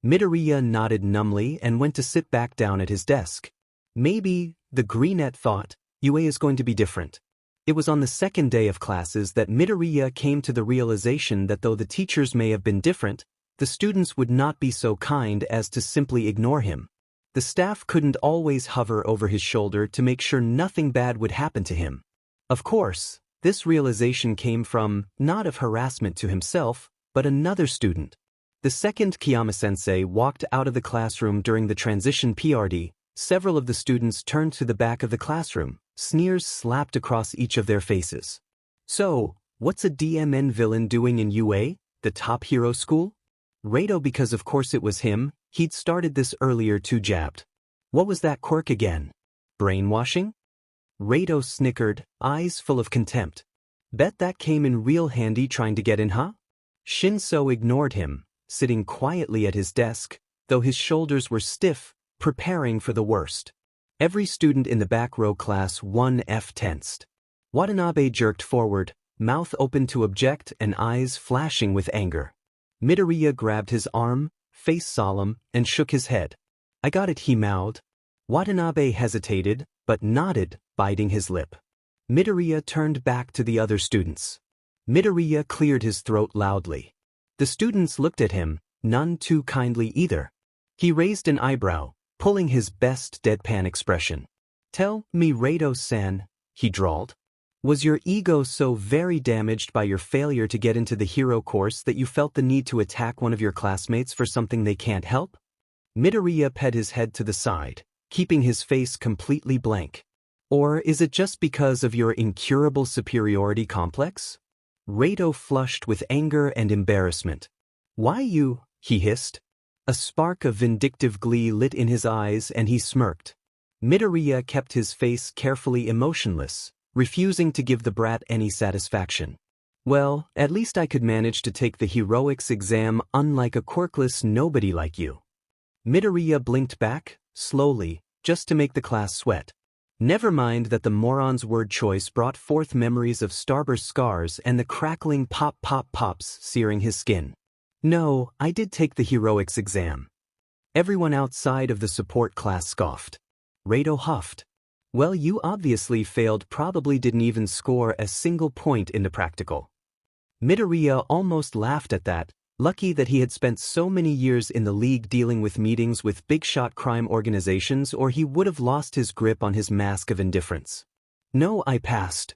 Midoriya nodded numbly and went to sit back down at his desk. Maybe, the greenette thought, UA is going to be different. It was on the second day of classes that Midoriya came to the realization that though the teachers may have been different, the students would not be so kind as to simply ignore him. The staff couldn't always hover over his shoulder to make sure nothing bad would happen to him. Of course, this realization came from, not of harassment to himself, but another student. The second Kiyama-sensei walked out of the classroom during the transition PRD. Several of the students turned to the back of the classroom, sneers slapped across each of their faces. So, what's a DMN villain doing in UA, the top hero school? Rado, because of course it was him, he'd started this earlier too, jabbed. What was that quirk again? Brainwashing? Rado snickered, eyes full of contempt. Bet that came in real handy trying to get in, huh? Shinso ignored him, sitting quietly at his desk, though his shoulders were stiff, preparing for the worst. Every student in the back row class 1F tensed. Watanabe jerked forward, mouth open to object and eyes flashing with anger. Midoriya grabbed his arm, face solemn, and shook his head. I got it, he mouthed. Watanabe hesitated, but nodded, biting his lip. Midoriya turned back to the other students. Midoriya cleared his throat loudly. The students looked at him, none too kindly either. He raised an eyebrow, pulling his best deadpan expression. Tell me, Rado-san, he drawled. Was your ego so very damaged by your failure to get into the hero course that you felt the need to attack one of your classmates for something they can't help? Midoriya ped his head to the side, keeping his face completely blank. Or is it just because of your incurable superiority complex? Rado flushed with anger and embarrassment. Why you? He hissed. A spark of vindictive glee lit in his eyes and he smirked. Midoriya kept his face carefully emotionless, refusing to give the brat any satisfaction. Well, at least I could manage to take the heroics exam unlike a quirkless nobody like you. Midoriya blinked back, slowly, just to make the class sweat. Never mind that the moron's word choice brought forth memories of starburst scars and the crackling pops searing his skin. No, I did take the heroics exam. Everyone outside of the support class scoffed. Rado huffed. Well, you obviously failed, probably didn't even score a single point in the practical. Midoriya almost laughed at that, lucky that he had spent so many years in the league dealing with meetings with big-shot crime organizations, or he would have lost his grip on his mask of indifference. No, I passed.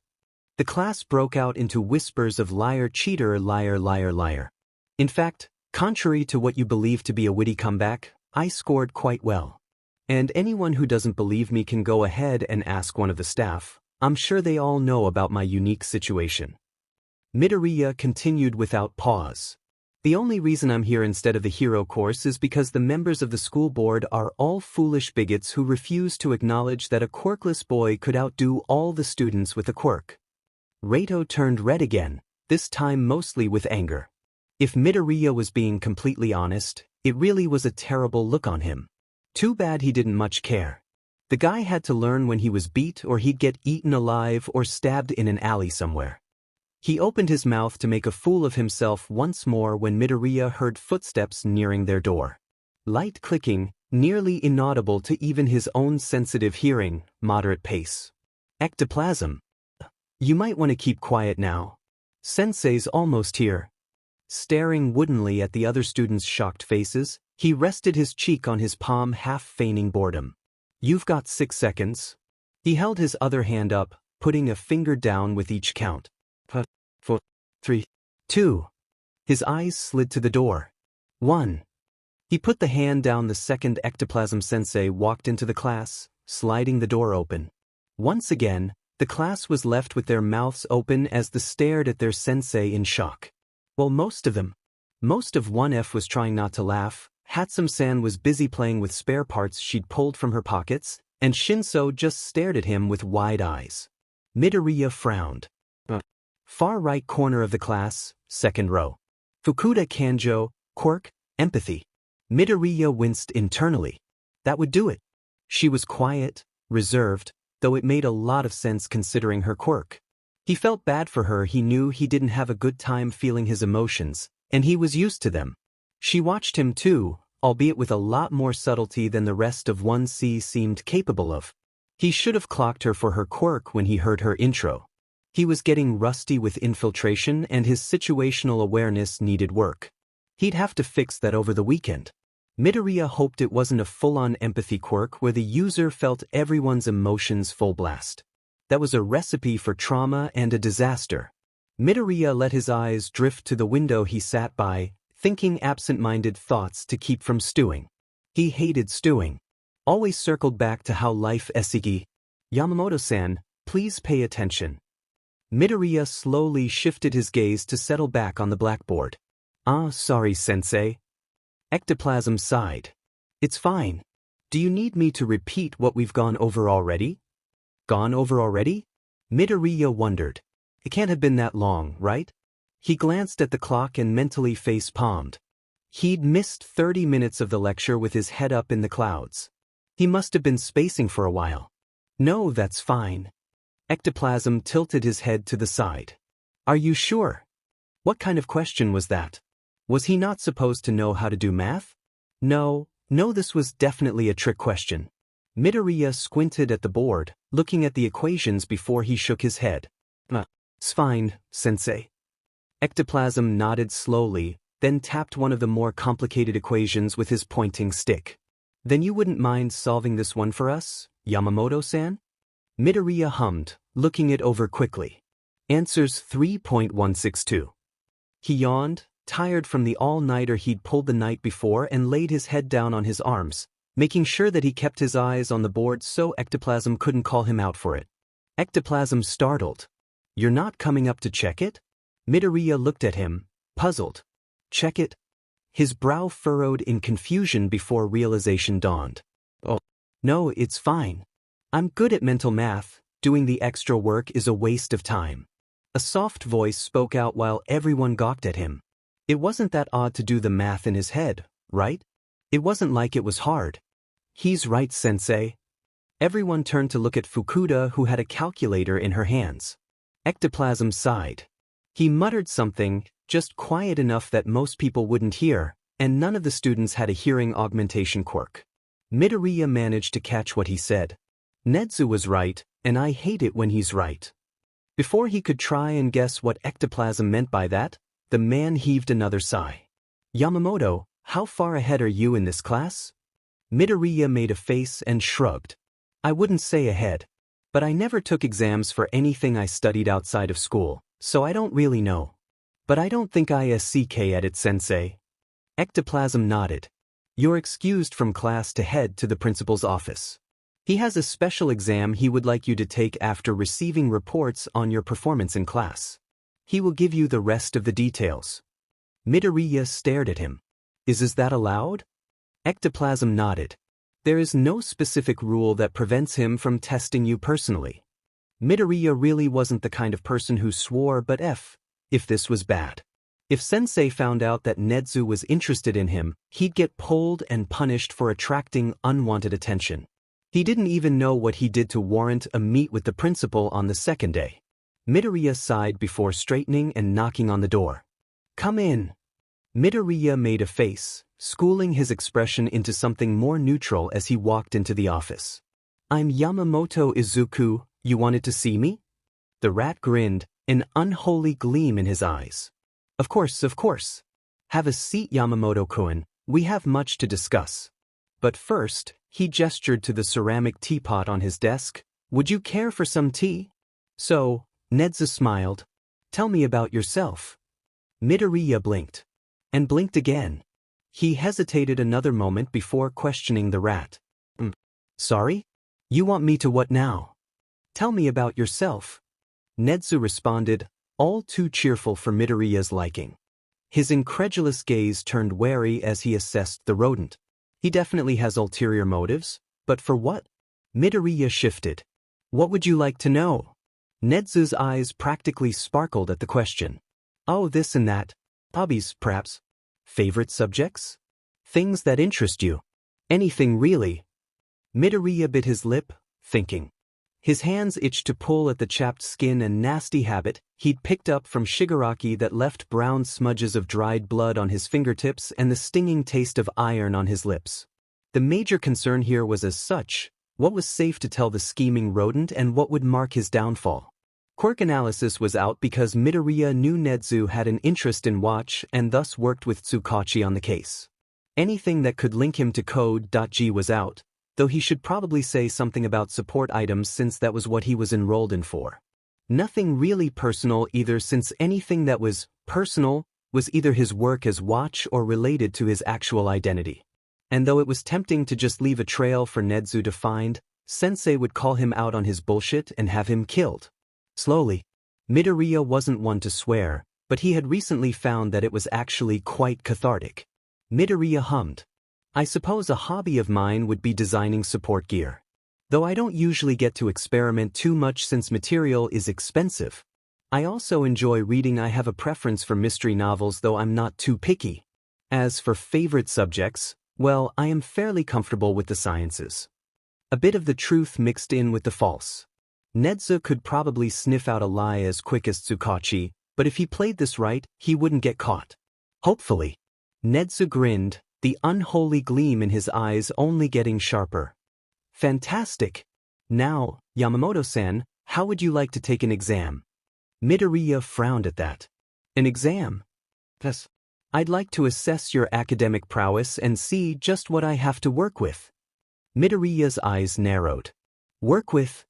The class broke out into whispers of liar, cheater, liar, liar, liar. In fact, contrary to what you believe to be a witty comeback, I scored quite well. And anyone who doesn't believe me can go ahead and ask one of the staff. I'm sure they all know about my unique situation. Midoriya continued without pause. The only reason I'm here instead of the hero course is because the members of the school board are all foolish bigots who refuse to acknowledge that a quirkless boy could outdo all the students with a quirk. Rado turned red again, this time mostly with anger. If Midoriya was being completely honest, it really was a terrible look on him. Too bad he didn't much care. The guy had to learn when he was beat, or he'd get eaten alive or stabbed in an alley somewhere. He opened his mouth to make a fool of himself once more when Midoriya heard footsteps nearing their door. Light clicking, nearly inaudible to even his own sensitive hearing, moderate pace. Ectoplasm. You might want to keep quiet now. Sensei's almost here. Staring woodenly at the other students' shocked faces, he rested his cheek on his palm, half feigning boredom. You've got 6 seconds. He held his other hand up, putting a finger down with each count. 4, 3, 2. His eyes slid to the door. 1. He put the hand down the second. Ectoplasm Sensei walked into the class, sliding the door open. Once again, the class was left with their mouths open as they stared at their sensei in shock. Well, most of 1F was trying not to laugh. Hatsum-san was busy playing with spare parts she'd pulled from her pockets, and Shinso just stared at him with wide eyes. Midoriya frowned. Far right corner of the class, second row. Fukuda Kanjo, quirk, empathy. Midoriya winced internally. That would do it. She was quiet, reserved, though it made a lot of sense considering her quirk. He felt bad for her. He knew he didn't have a good time feeling his emotions, and he was used to them. She watched him too, albeit with a lot more subtlety than the rest of 1C seemed capable of. He should have clocked her for her quirk when he heard her intro. He was getting rusty with infiltration, and his situational awareness needed work. He'd have to fix that over the weekend. Midoriya hoped it wasn't a full-on empathy quirk where the user felt everyone's emotions full blast. That was a recipe for trauma and a disaster. Midoriya let his eyes drift to the window he sat by, thinking absent-minded thoughts to keep from stewing. He hated stewing. Always circled back to how life esigi. Yamamoto-san, please pay attention. Midoriya slowly shifted his gaze to settle back on the blackboard. Sorry, sensei. Ectoplasm sighed. It's fine. Do you need me to repeat what we've gone over already? Gone over already? Midoriya wondered. It can't have been that long, right? He glanced at the clock and mentally face-palmed. He'd missed 30 minutes of the lecture with his head up in the clouds. He must have been spacing for a while. No, that's fine. Ectoplasm tilted his head to the side. Are you sure? What kind of question was that? Was he not supposed to know how to do math? No, this was definitely a trick question. Midoriya squinted at the board, looking at the equations before he shook his head. It's fine, sensei. Ectoplasm nodded slowly, then tapped one of the more complicated equations with his pointing stick. Then you wouldn't mind solving this one for us, Yamamoto-san? Midoriya hummed, looking it over quickly. Answers 3.162. He yawned, tired from the all-nighter he'd pulled the night before, and laid his head down on his arms, making sure that he kept his eyes on the board so Ectoplasm couldn't call him out for it. Ectoplasm startled. You're not coming up to check it? Midoriya looked at him, puzzled. Check it? His brow furrowed in confusion before realization dawned. Oh, no, it's fine. I'm good at mental math. Doing the extra work is a waste of time. A soft voice spoke out while everyone gawked at him. It wasn't that odd to do the math in his head, right? It wasn't like it was hard. He's right, sensei. Everyone turned to look at Fukuda, who had a calculator in her hands. Ectoplasm sighed. He muttered something, just quiet enough that most people wouldn't hear, and none of the students had a hearing augmentation quirk. Midoriya managed to catch what he said. Nedzu was right, and I hate it when he's right. Before he could try and guess what ectoplasm meant by that, the man heaved another sigh. Yamamoto, how far ahead are you in this class? Midoriya made a face and shrugged. I wouldn't say ahead. But I never took exams for anything I studied outside of school, so I don't really know. But I don't think ISCK at it, sensei. Ectoplasm nodded. You're excused from class to head to the principal's office. He has a special exam he would like you to take after receiving reports on your performance in class. He will give you the rest of the details. Midoriya stared at him. Is that allowed? Ectoplasm nodded. There is no specific rule that prevents him from testing you personally. Midoriya really wasn't the kind of person who swore but if this was bad. If sensei found out that Nedzu was interested in him, he'd get pulled and punished for attracting unwanted attention. He didn't even know what he did to warrant a meet with the principal on the second day. Midoriya sighed before straightening and knocking on the door. Come in. Midoriya made a face, schooling his expression into something more neutral as he walked into the office. I'm Yamamoto Izuku, you wanted to see me? The rat grinned, an unholy gleam in his eyes. Of course. Have a seat, Yamamoto-kun, we have much to discuss. But first, he gestured to the ceramic teapot on his desk. Would you care for some tea? So, Nedzu smiled. Tell me about yourself. Midoriya blinked. And blinked again. He hesitated another moment before questioning the rat. Sorry? You want me to what now? Tell me about yourself. Nedzu responded, all too cheerful for Midoriya's liking. His incredulous gaze turned wary as he assessed the rodent. He definitely has ulterior motives, but for what? Midoriya shifted. What would you like to know? Nedzu's eyes practically sparkled at the question. Oh, this and that. Hobbies, perhaps. Favorite subjects? Things that interest you. Anything really. Midoriya bit his lip, thinking. His hands itched to pull at the chapped skin and nasty habit he'd picked up from Shigaraki that left brown smudges of dried blood on his fingertips and the stinging taste of iron on his lips. The major concern here was as such, what was safe to tell the scheming rodent and what would mark his downfall. Quirk analysis was out because Midoriya knew Nedzu had an interest in watch and thus worked with Tsukachi on the case. Anything that could link him to Code.G was out, though he should probably say something about support items since that was what he was enrolled in for. Nothing really personal either, since anything that was personal was either his work as watch or related to his actual identity. And though it was tempting to just leave a trail for Nedzu to find, Sensei would call him out on his bullshit and have him killed. Slowly. Midoriya wasn't one to swear, but he had recently found that it was actually quite cathartic. Midoriya hummed. I suppose a hobby of mine would be designing support gear. Though I don't usually get to experiment too much since material is expensive. I also enjoy reading. I have a preference for mystery novels, though I'm not too picky. As for favorite subjects, well, I am fairly comfortable with the sciences. A bit of the truth mixed in with the false. Nedzu could probably sniff out a lie as quick as Tsukachi, but if he played this right, he wouldn't get caught. Hopefully. Nedzu grinned, the unholy gleam in his eyes only getting sharper. Fantastic. Now, Yamamoto-san, how would you like to take an exam? Midoriya frowned at that. An exam? Yes. I'd like to assess your academic prowess and see just what I have to work with. Midoriya's eyes narrowed. Work with?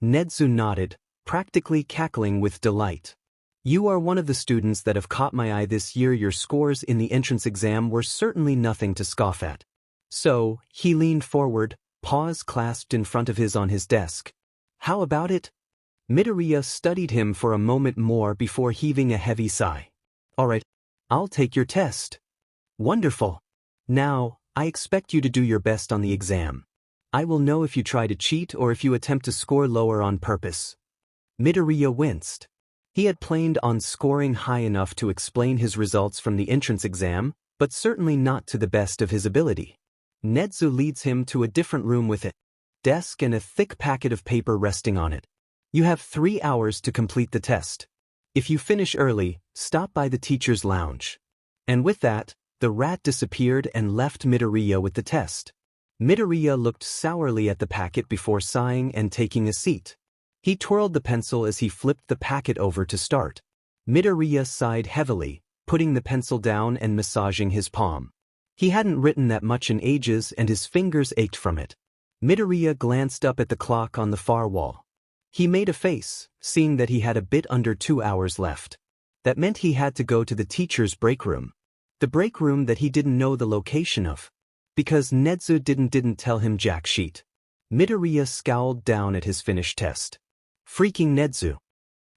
Nedzu nodded, practically cackling with delight. You are one of the students that have caught my eye this year. Your scores in the entrance exam were certainly nothing to scoff at. So, he leaned forward, paws clasped in front of his on his desk. How about it? Midoriya studied him for a moment more before heaving a heavy sigh. All right, I'll take your test. Wonderful. Now, I expect you to do your best on the exam. I will know if you try to cheat or if you attempt to score lower on purpose. Midoriya winced. He had planned on scoring high enough to explain his results from the entrance exam, but certainly not to the best of his ability. Nedzu leads him to a different room with a desk and a thick packet of paper resting on it. You have 3 hours to complete the test. If you finish early, stop by the teacher's lounge. And with that, the rat disappeared and left Midoriya with the test. Midoriya looked sourly at the packet before sighing and taking a seat. He twirled the pencil as he flipped the packet over to start. Midoriya sighed heavily, putting the pencil down and massaging his palm. He hadn't written that much in ages and his fingers ached from it. Midoriya glanced up at the clock on the far wall. He made a face, seeing that he had a bit under 2 hours left. That meant he had to go to the teacher's break room. The break room that he didn't know the location of. Because Nezu didn't tell him jack shit. Midoriya scowled down at his finished test. Freaking Nezu.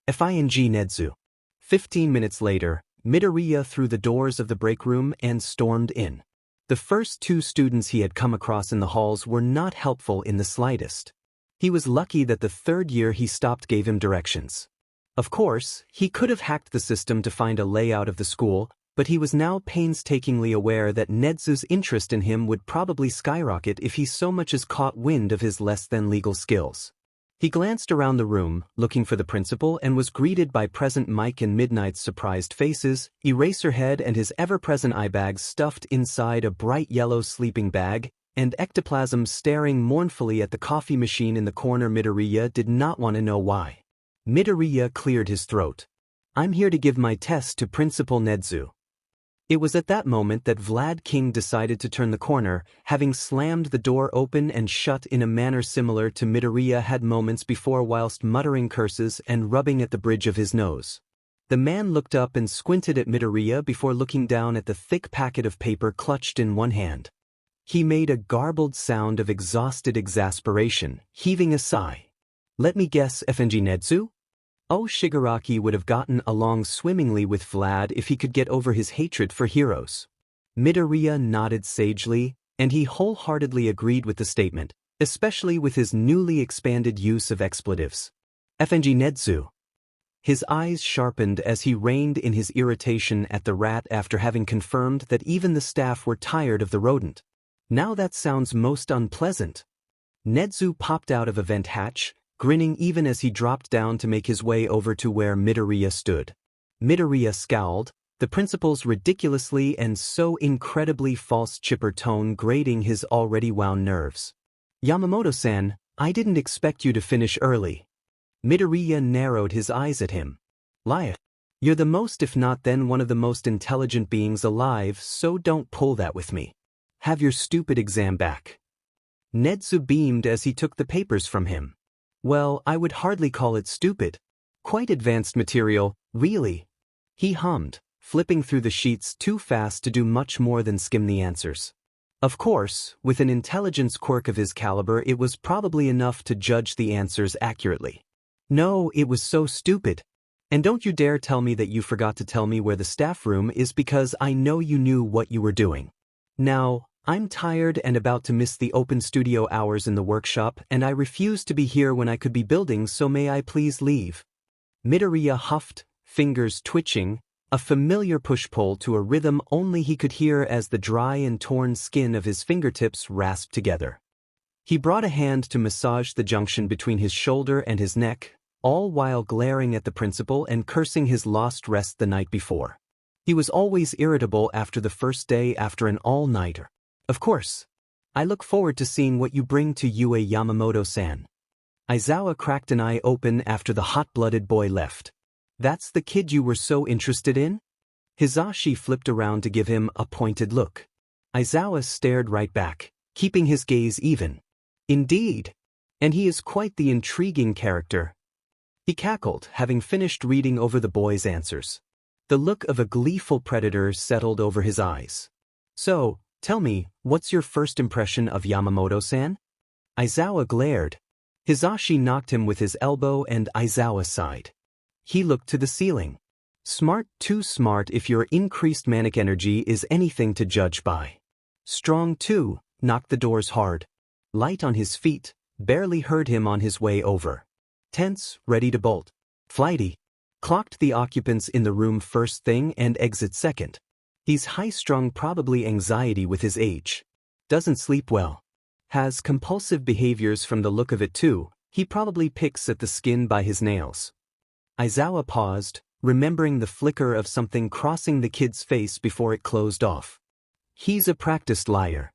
Fing Nezu. 15 minutes later, Midoriya threw the doors of the break room and stormed in. The first 2 students he had come across in the halls were not helpful in the slightest. He was lucky that the 3rd year he stopped gave him directions. Of course, he could have hacked the system to find a layout of the school, but he was now painstakingly aware that Nezu's interest in him would probably skyrocket if he so much as caught wind of his less-than-legal skills. He glanced around the room, looking for the principal, and was greeted by present Mike and Midnight's surprised faces, Eraserhead and his ever-present eye bags stuffed inside a bright yellow sleeping bag, and Ectoplasm staring mournfully at the coffee machine in the corner. Midoriya did not want to know why. Midoriya cleared his throat. I'm here to give my test to Principal Nezu. It was at that moment that Vlad King decided to turn the corner, having slammed the door open and shut in a manner similar to Midoriya had moments before whilst muttering curses and rubbing at the bridge of his nose. The man looked up and squinted at Midoriya before looking down at the thick packet of paper clutched in one hand. He made a garbled sound of exhausted exasperation, heaving a sigh. Let me guess, Fing Nezu? Oh, Shigaraki would have gotten along swimmingly with Vlad if he could get over his hatred for heroes. Midoriya nodded sagely, and he wholeheartedly agreed with the statement, especially with his newly expanded use of expletives. Fing Nezu. His eyes sharpened as he reined in his irritation at the rat after having confirmed that even the staff were tired of the rodent. Now that sounds most unpleasant. Nezu popped out of a vent hatch, grinning even as he dropped down to make his way over to where Midoriya stood. Midoriya scowled, the principal's ridiculously and so incredibly false chipper tone grating his already wound nerves. Yamamoto-san, I didn't expect you to finish early. Midoriya narrowed his eyes at him. Liar. You're the most, if not then one of the most intelligent beings alive, so don't pull that with me. Have your stupid exam back. Nezu beamed as he took the papers from him. Well, I would hardly call it stupid. Quite advanced material, really. He hummed, flipping through the sheets too fast to do much more than skim the answers. Of course, with an intelligence quirk of his caliber, it was probably enough to judge the answers accurately. No, it was so stupid. And don't you dare tell me that you forgot to tell me where the staff room is, because I know you knew what you were doing. Now, I'm tired and about to miss the open studio hours in the workshop, and I refuse to be here when I could be building, so may I please leave? Midoriya huffed, fingers twitching, a familiar push-pull to a rhythm only he could hear as the dry and torn skin of his fingertips rasped together. He brought a hand to massage the junction between his shoulder and his neck, all while glaring at the principal and cursing his lost rest the night before. He was always irritable after the first day after an all-nighter. Of course. I look forward to seeing what you bring to Yue Yamamoto-san. Aizawa cracked an eye open after the hot-blooded boy left. That's the kid you were so interested in? Hisashi flipped around to give him a pointed look. Aizawa stared right back, keeping his gaze even. Indeed. And he is quite the intriguing character. He cackled, having finished reading over the boy's answers. The look of a gleeful predator settled over his eyes. So, tell me, what's your first impression of Yamamoto-san? Aizawa glared. Hisashi knocked him with his elbow and Aizawa sighed. He looked to the ceiling. Smart, too smart if your increased manic energy is anything to judge by. Strong too, knocked the doors hard. Light on his feet, barely heard him on his way over. Tense, ready to bolt. Flighty. Clocked the occupants in the room first thing and exit second. He's high-strung, probably anxiety with his age. Doesn't sleep well. Has compulsive behaviors from the look of it too, he probably picks at the skin by his nails. Aizawa paused, remembering the flicker of something crossing the kid's face before it closed off. He's a practiced liar.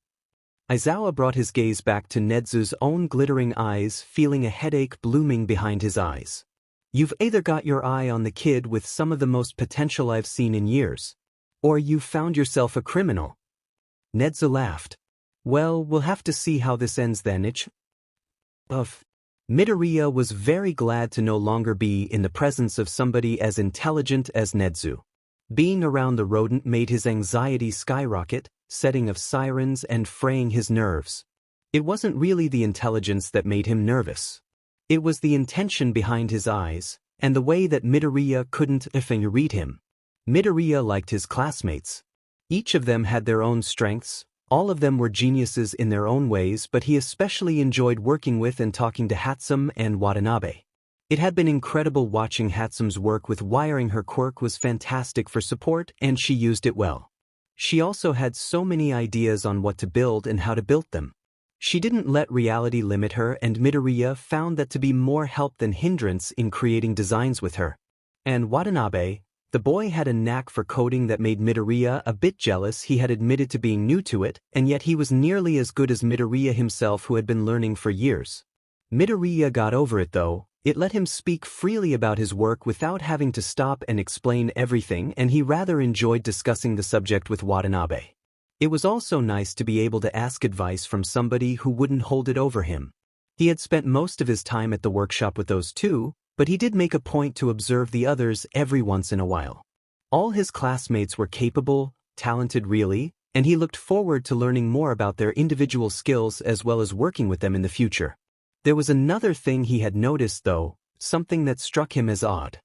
Aizawa brought his gaze back to Nedzu's own glittering eyes, feeling a headache blooming behind his eyes. You've either got your eye on the kid with some of the most potential I've seen in years, or you've found yourself a criminal. Nedzu laughed. Well, we'll have to see how this ends then, Midoriya was very glad to no longer be in the presence of somebody as intelligent as Nedzu. Being around the rodent made his anxiety skyrocket, setting of sirens and fraying his nerves. It wasn't really the intelligence that made him nervous. It was the intention behind his eyes, and the way that Midoriya couldn't read him. Midoriya liked his classmates. Each of them had their own strengths, all of them were geniuses in their own ways, but he especially enjoyed working with and talking to Hatsum and Watanabe. It had been incredible watching Hatsum's work with wiring. Her quirk was fantastic for support, and she used it well. She also had so many ideas on what to build and how to build them. She didn't let reality limit her, and Midoriya found that to be more help than hindrance in creating designs with her. And Watanabe, the boy had a knack for coding that made Midoriya a bit jealous. He had admitted to being new to it, and yet he was nearly as good as Midoriya himself, who had been learning for years. Midoriya got over it though. It let him speak freely about his work without having to stop and explain everything, and he rather enjoyed discussing the subject with Watanabe. It was also nice to be able to ask advice from somebody who wouldn't hold it over him. He had spent most of his time at the workshop with those two, but he did make a point to observe the others every once in a while. All his classmates were capable, talented really, and he looked forward to learning more about their individual skills as well as working with them in the future. There was another thing he had noticed though, something that struck him as odd.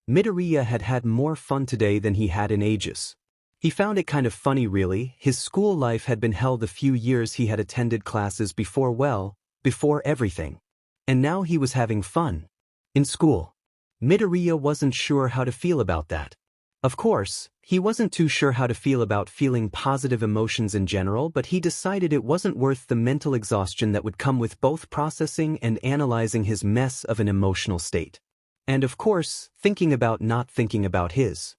Midoriya had had more fun today than he had in ages. He found it kind of funny really. His school life had been hell the few years he had attended classes before everything. And now he was having fun. In school. Midoriya wasn't sure how to feel about that. Of course, he wasn't too sure how to feel about feeling positive emotions in general, but he decided it wasn't worth the mental exhaustion that would come with both processing and analyzing his mess of an emotional state. And of course, thinking about not thinking about his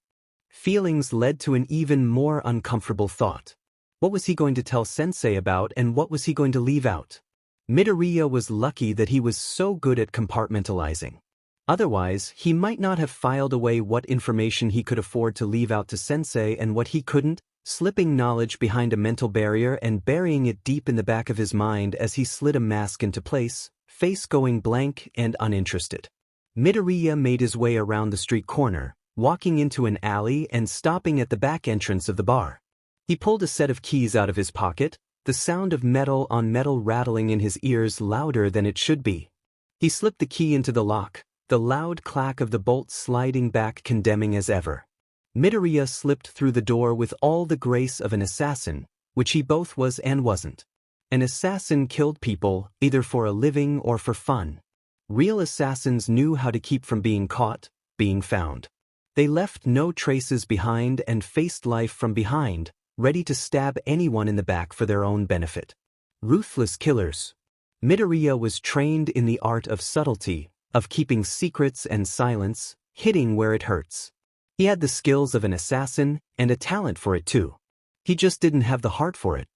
feelings led to an even more uncomfortable thought. What was he going to tell Sensei about, and what was he going to leave out? Midoriya was lucky that he was so good at compartmentalizing. Otherwise, he might not have filed away what information he could afford to leave out to Sensei and what he couldn't, slipping knowledge behind a mental barrier and burying it deep in the back of his mind as he slid a mask into place, face going blank and uninterested. Midoriya made his way around the street corner, walking into an alley and stopping at the back entrance of the bar. He pulled a set of keys out of his pocket, the sound of metal on metal rattling in his ears louder than it should be. He slipped the key into the lock, the loud clack of the bolt sliding back condemning as ever. Midoriya slipped through the door with all the grace of an assassin, which he both was and wasn't. An assassin killed people, either for a living or for fun. Real assassins knew how to keep from being caught, being found. They left no traces behind and faced life from behind, ready to stab anyone in the back for their own benefit. Ruthless killers. Midoriya was trained in the art of subtlety, of keeping secrets and silence, hitting where it hurts. He had the skills of an assassin, and a talent for it too. He just didn't have the heart for it.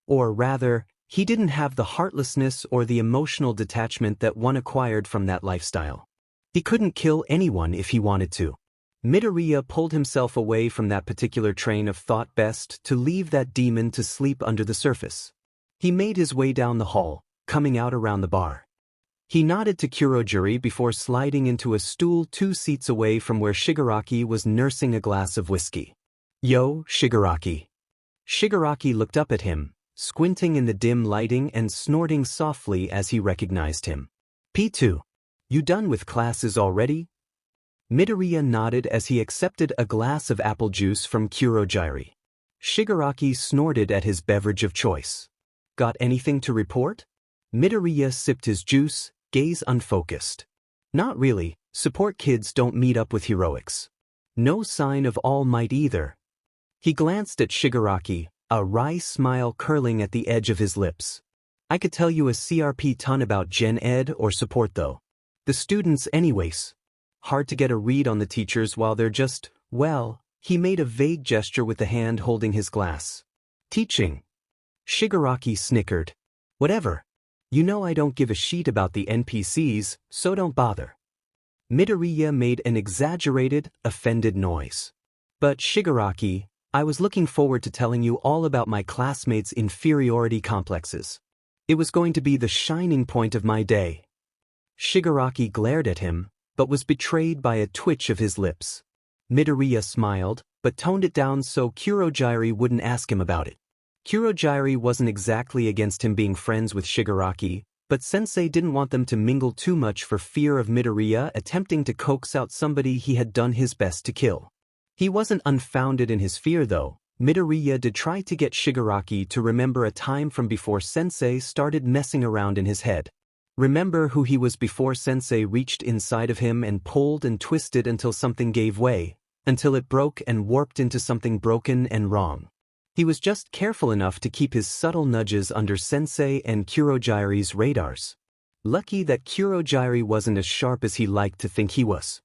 Or rather, he didn't have the heartlessness or the emotional detachment that one acquired from that lifestyle. He couldn't kill anyone if he wanted to. Midoriya pulled himself away from that particular train of thought, best to leave that demon to sleep under the surface. He made his way down the hall, coming out around the bar. He nodded to Kurojuri before sliding into a stool 2 seats away from where Shigaraki was nursing a glass of whiskey. "Yo, Shigaraki." Shigaraki looked up at him, squinting in the dim lighting and snorting softly as he recognized him. "P2. You done with classes already?" Midoriya nodded as he accepted a glass of apple juice from Kurojuri. Shigaraki snorted at his beverage of choice. "Got anything to report?" Midoriya sipped his juice, gaze unfocused. "Not really, support kids don't meet up with heroics. No sign of All Might either." He glanced at Shigaraki, a wry smile curling at the edge of his lips. "I could tell you a CRP ton about Gen Ed or support though. The students anyways." Hard to get a read on the teachers while they're just, well, he made a vague gesture with the hand holding his glass. Teaching. Shigaraki snickered. Whatever. You know I don't give a shit about the NPCs, so don't bother. Midoriya made an exaggerated, offended noise. But Shigaraki, I was looking forward to telling you all about my classmates' inferiority complexes. It was going to be the shining point of my day. Shigaraki glared at him, but was betrayed by a twitch of his lips. Midoriya smiled, but toned it down so Kurojairi wouldn't ask him about it. Kurojairi wasn't exactly against him being friends with Shigaraki, but Sensei didn't want them to mingle too much for fear of Midoriya attempting to coax out somebody he had done his best to kill. He wasn't unfounded in his fear though. Midoriya did try to get Shigaraki to remember a time from before Sensei started messing around in his head. Remember who he was before Sensei reached inside of him and pulled and twisted until something gave way, until it broke and warped into something broken and wrong. He was just careful enough to keep his subtle nudges under Sensei and Kurojairi's radars. Lucky that Kurojairi wasn't as sharp as he liked to think he was.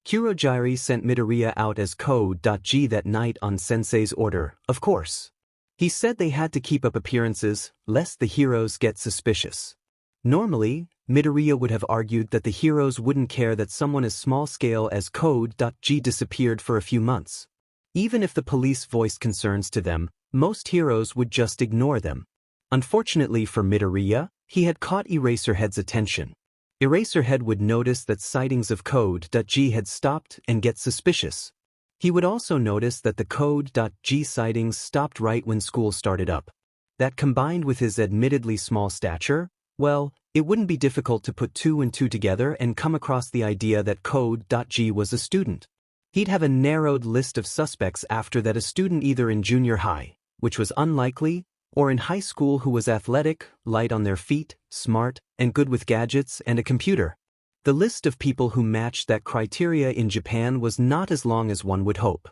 Kurojairi sent Midoriya out as Code.G that night on Sensei's order, of course. He said they had to keep up appearances, lest the heroes get suspicious. Normally, Midoriya would have argued that the heroes wouldn't care that someone as small-scale as Code.G disappeared for a few months. Even if the police voiced concerns to them, most heroes would just ignore them. Unfortunately for Midoriya, he had caught Eraserhead's attention. Eraserhead would notice that sightings of Code.G had stopped and get suspicious. He would also notice that the Code.G sightings stopped right when school started up. That combined with his admittedly small stature, well, it wouldn't be difficult to put two and two together and come across the idea that Code.G was a student. He'd have a narrowed list of suspects after that, a student either in junior high, which was unlikely, or in high school who was athletic, light on their feet, smart, and good with gadgets and a computer. The list of people who matched that criteria in Japan was not as long as one would hope.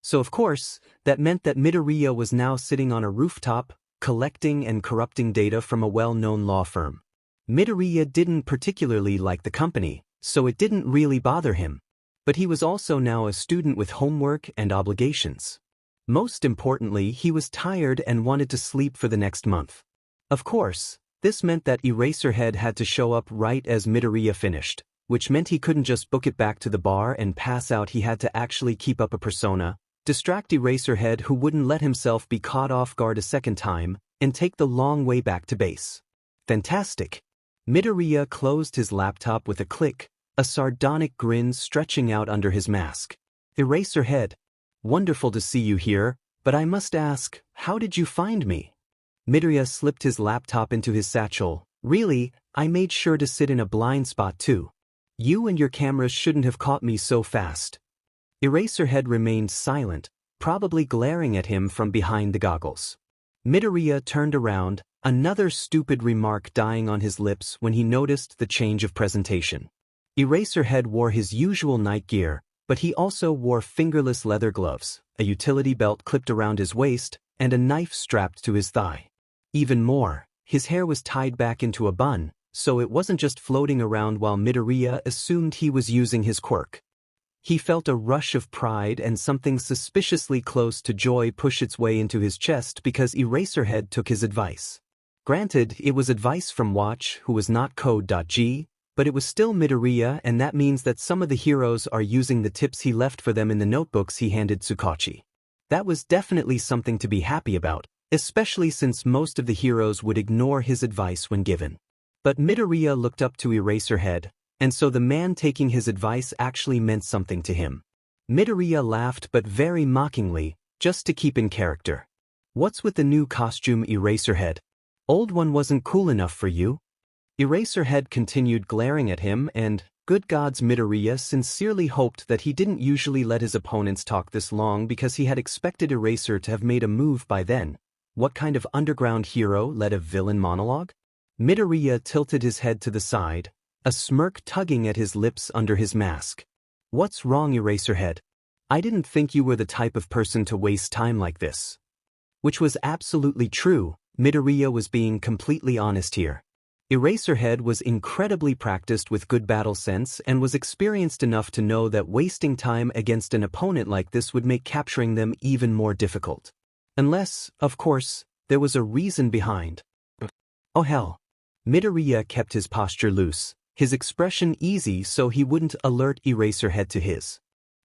So of course, that meant that Midoriya was now sitting on a rooftop, collecting and corrupting data from a well-known law firm. Midoriya didn't particularly like the company, so it didn't really bother him. But he was also now a student with homework and obligations. Most importantly, he was tired and wanted to sleep for the next month. Of course, this meant that Eraserhead had to show up right as Midoriya finished, which meant he couldn't just book it back to the bar and pass out. He had to actually keep up a persona, distract Eraserhead who wouldn't let himself be caught off guard a second time, and take the long way back to base. Fantastic. Midoriya closed his laptop with a click, a sardonic grin stretching out under his mask. Eraserhead. Wonderful to see you here, but I must ask, how did you find me? Midoriya slipped his laptop into his satchel. Really, I made sure to sit in a blind spot too. You and your cameras shouldn't have caught me so fast. Eraserhead remained silent, probably glaring at him from behind the goggles. Midoriya turned around, another stupid remark dying on his lips when he noticed the change of presentation. Eraserhead wore his usual night gear, but he also wore fingerless leather gloves, a utility belt clipped around his waist, and a knife strapped to his thigh. Even more, his hair was tied back into a bun, so it wasn't just floating around while Midoriya assumed he was using his quirk. He felt a rush of pride and something suspiciously close to joy push its way into his chest because Eraserhead took his advice. Granted, it was advice from Watch, who was not Code.G, but it was still Midoriya, and that means that some of the heroes are using the tips he left for them in the notebooks he handed Tsukachi. That was definitely something to be happy about, especially since most of the heroes would ignore his advice when given. But Midoriya looked up to Eraserhead, and so the man taking his advice actually meant something to him. Midoriya laughed but very mockingly, just to keep in character. What's with the new costume, Eraserhead? Old one wasn't cool enough for you? Eraserhead continued glaring at him and, good gods, Midoriya sincerely hoped that he didn't usually let his opponents talk this long because he had expected Eraser to have made a move by then. What kind of underground hero led a villain monologue? Midoriya tilted his head to the side, a smirk tugging at his lips under his mask. What's wrong, Eraserhead? I didn't think you were the type of person to waste time like this. Which was absolutely true. Midoriya was being completely honest here. Eraserhead was incredibly practiced with good battle sense and was experienced enough to know that wasting time against an opponent like this would make capturing them even more difficult. Unless, of course, there was a reason behind. Oh hell. Midoriya kept his posture loose, his expression easy so he wouldn't alert Eraserhead to his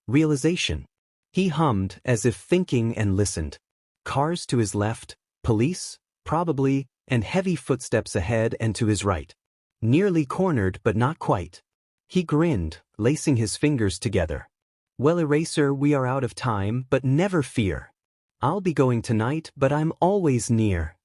realization. He hummed as if thinking and listened. Cars to his left, police, probably, and heavy footsteps ahead and to his right. Nearly cornered but not quite. He grinned, lacing his fingers together. Well, Eraser, we are out of time, but never fear. I'll be going tonight, but I'm always near.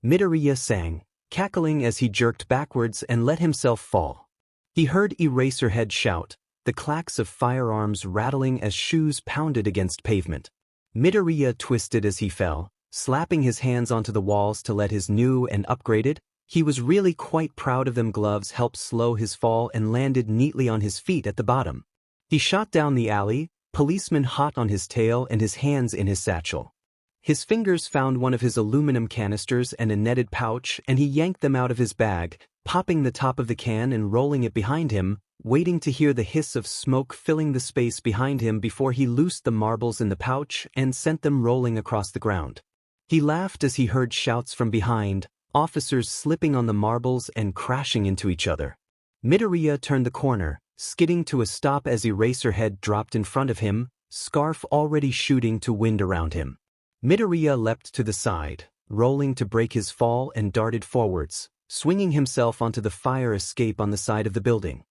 Midoriya sang, cackling as he jerked backwards and let himself fall. He heard Eraserhead shout, the clacks of firearms rattling as shoes pounded against pavement. Midoriya twisted as he fell, slapping his hands onto the walls to let his new and upgraded, he was really quite proud of them gloves help slow his fall and landed neatly on his feet at the bottom. He shot down the alley, policeman hot on his tail and his hands in his satchel. His fingers found one of his aluminum canisters and a netted pouch and he yanked them out of his bag, popping the top of the can and rolling it behind him, waiting to hear the hiss of smoke filling the space behind him before he loosed the marbles in the pouch and sent them rolling across the ground. He laughed as he heard shouts from behind, officers slipping on the marbles and crashing into each other. Midoriya turned the corner, skidding to a stop as Eraserhead dropped in front of him, scarf already shooting to wind around him. Midoriya leapt to the side, rolling to break his fall and darted forwards, swinging himself onto the fire escape on the side of the building.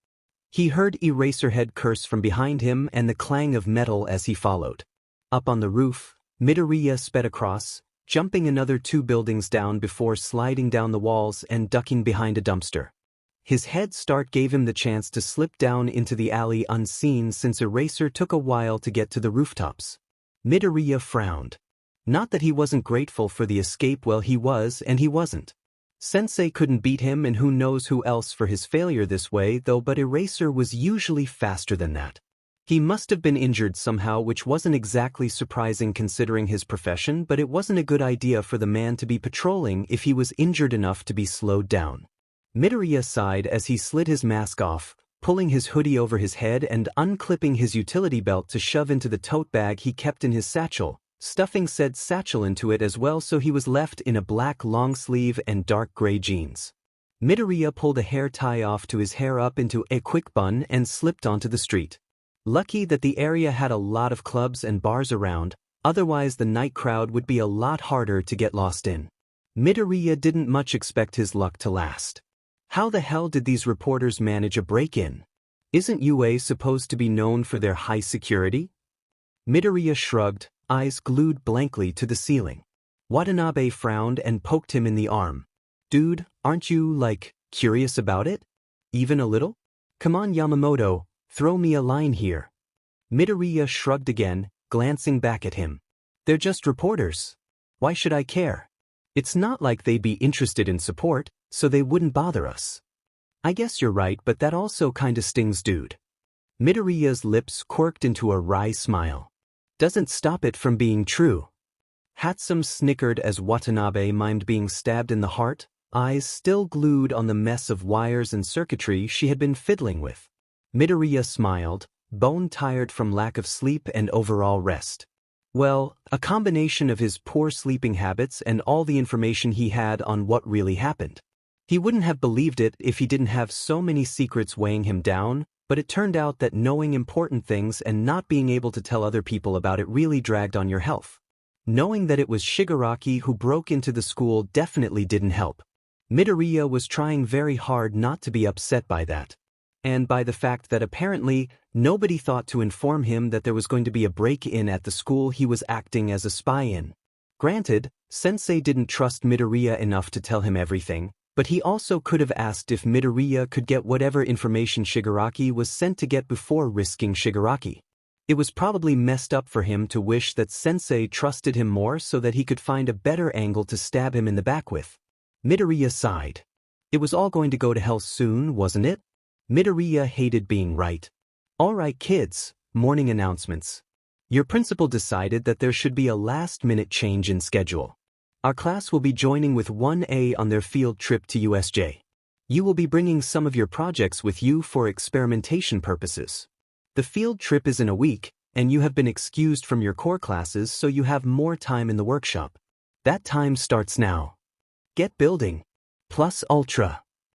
He heard Eraserhead curse from behind him and the clang of metal as he followed. Up on the roof, Midoriya sped across, jumping another 2 buildings down before sliding down the walls and ducking behind a dumpster. His head start gave him the chance to slip down into the alley unseen since Eraser took a while to get to the rooftops. Midoriya frowned. Not that he wasn't grateful for the escape, well he was and he wasn't. Sensei couldn't beat him and who knows who else for his failure this way though, but Eraser was usually faster than that. He must have been injured somehow, which wasn't exactly surprising considering his profession, but it wasn't a good idea for the man to be patrolling if he was injured enough to be slowed down. Midoriya sighed as he slid his mask off, pulling his hoodie over his head and unclipping his utility belt to shove into the tote bag he kept in his satchel, stuffing said satchel into it as well so he was left in a black long sleeve and dark gray jeans. Midoriya pulled a hair tie off to his hair up into a quick bun and slipped onto the street. Lucky that the area had a lot of clubs and bars around, otherwise the night crowd would be a lot harder to get lost in. Midoriya didn't much expect his luck to last. How the hell did these reporters manage a break-in? Isn't UA supposed to be known for their high security? Midoriya shrugged, eyes glued blankly to the ceiling. Watanabe frowned and poked him in the arm. Dude, aren't you, like, curious about it? Even a little? Come on Yamamoto, throw me a line here. Midoriya shrugged again, glancing back at him. They're just reporters. Why should I care? It's not like they'd be interested in support, so they wouldn't bother us. I guess you're right, but that also kinda stings, dude. Midoriya's lips quirked into a wry smile. Doesn't stop it from being true. Hatsum snickered as Watanabe mimed being stabbed in the heart, eyes still glued on the mess of wires and circuitry she had been fiddling with. Midoriya smiled, bone-tired from lack of sleep and overall rest. Well, a combination of his poor sleeping habits and all the information he had on what really happened. He wouldn't have believed it if he didn't have so many secrets weighing him down, but it turned out that knowing important things and not being able to tell other people about it really dragged on your health. Knowing that it was Shigaraki who broke into the school definitely didn't help. Midoriya was trying very hard not to be upset by that. And by the fact that apparently nobody thought to inform him that there was going to be a break-in at the school he was acting as a spy in. Granted, Sensei didn't trust Midoriya enough to tell him everything, but he also could have asked if Midoriya could get whatever information Shigaraki was sent to get before risking Shigaraki. It was probably messed up for him to wish that Sensei trusted him more so that he could find a better angle to stab him in the back with. Midoriya sighed. It was all going to go to hell soon, wasn't it? Midoriya hated being right. All right kids, morning announcements. Your principal decided that there should be a last-minute change in schedule. Our class will be joining with 1A on their field trip to USJ. You will be bringing some of your projects with you for experimentation purposes. The field trip is in a week, and you have been excused from your core classes so you have more time in the workshop. That time starts now. Get building. Plus Ultra.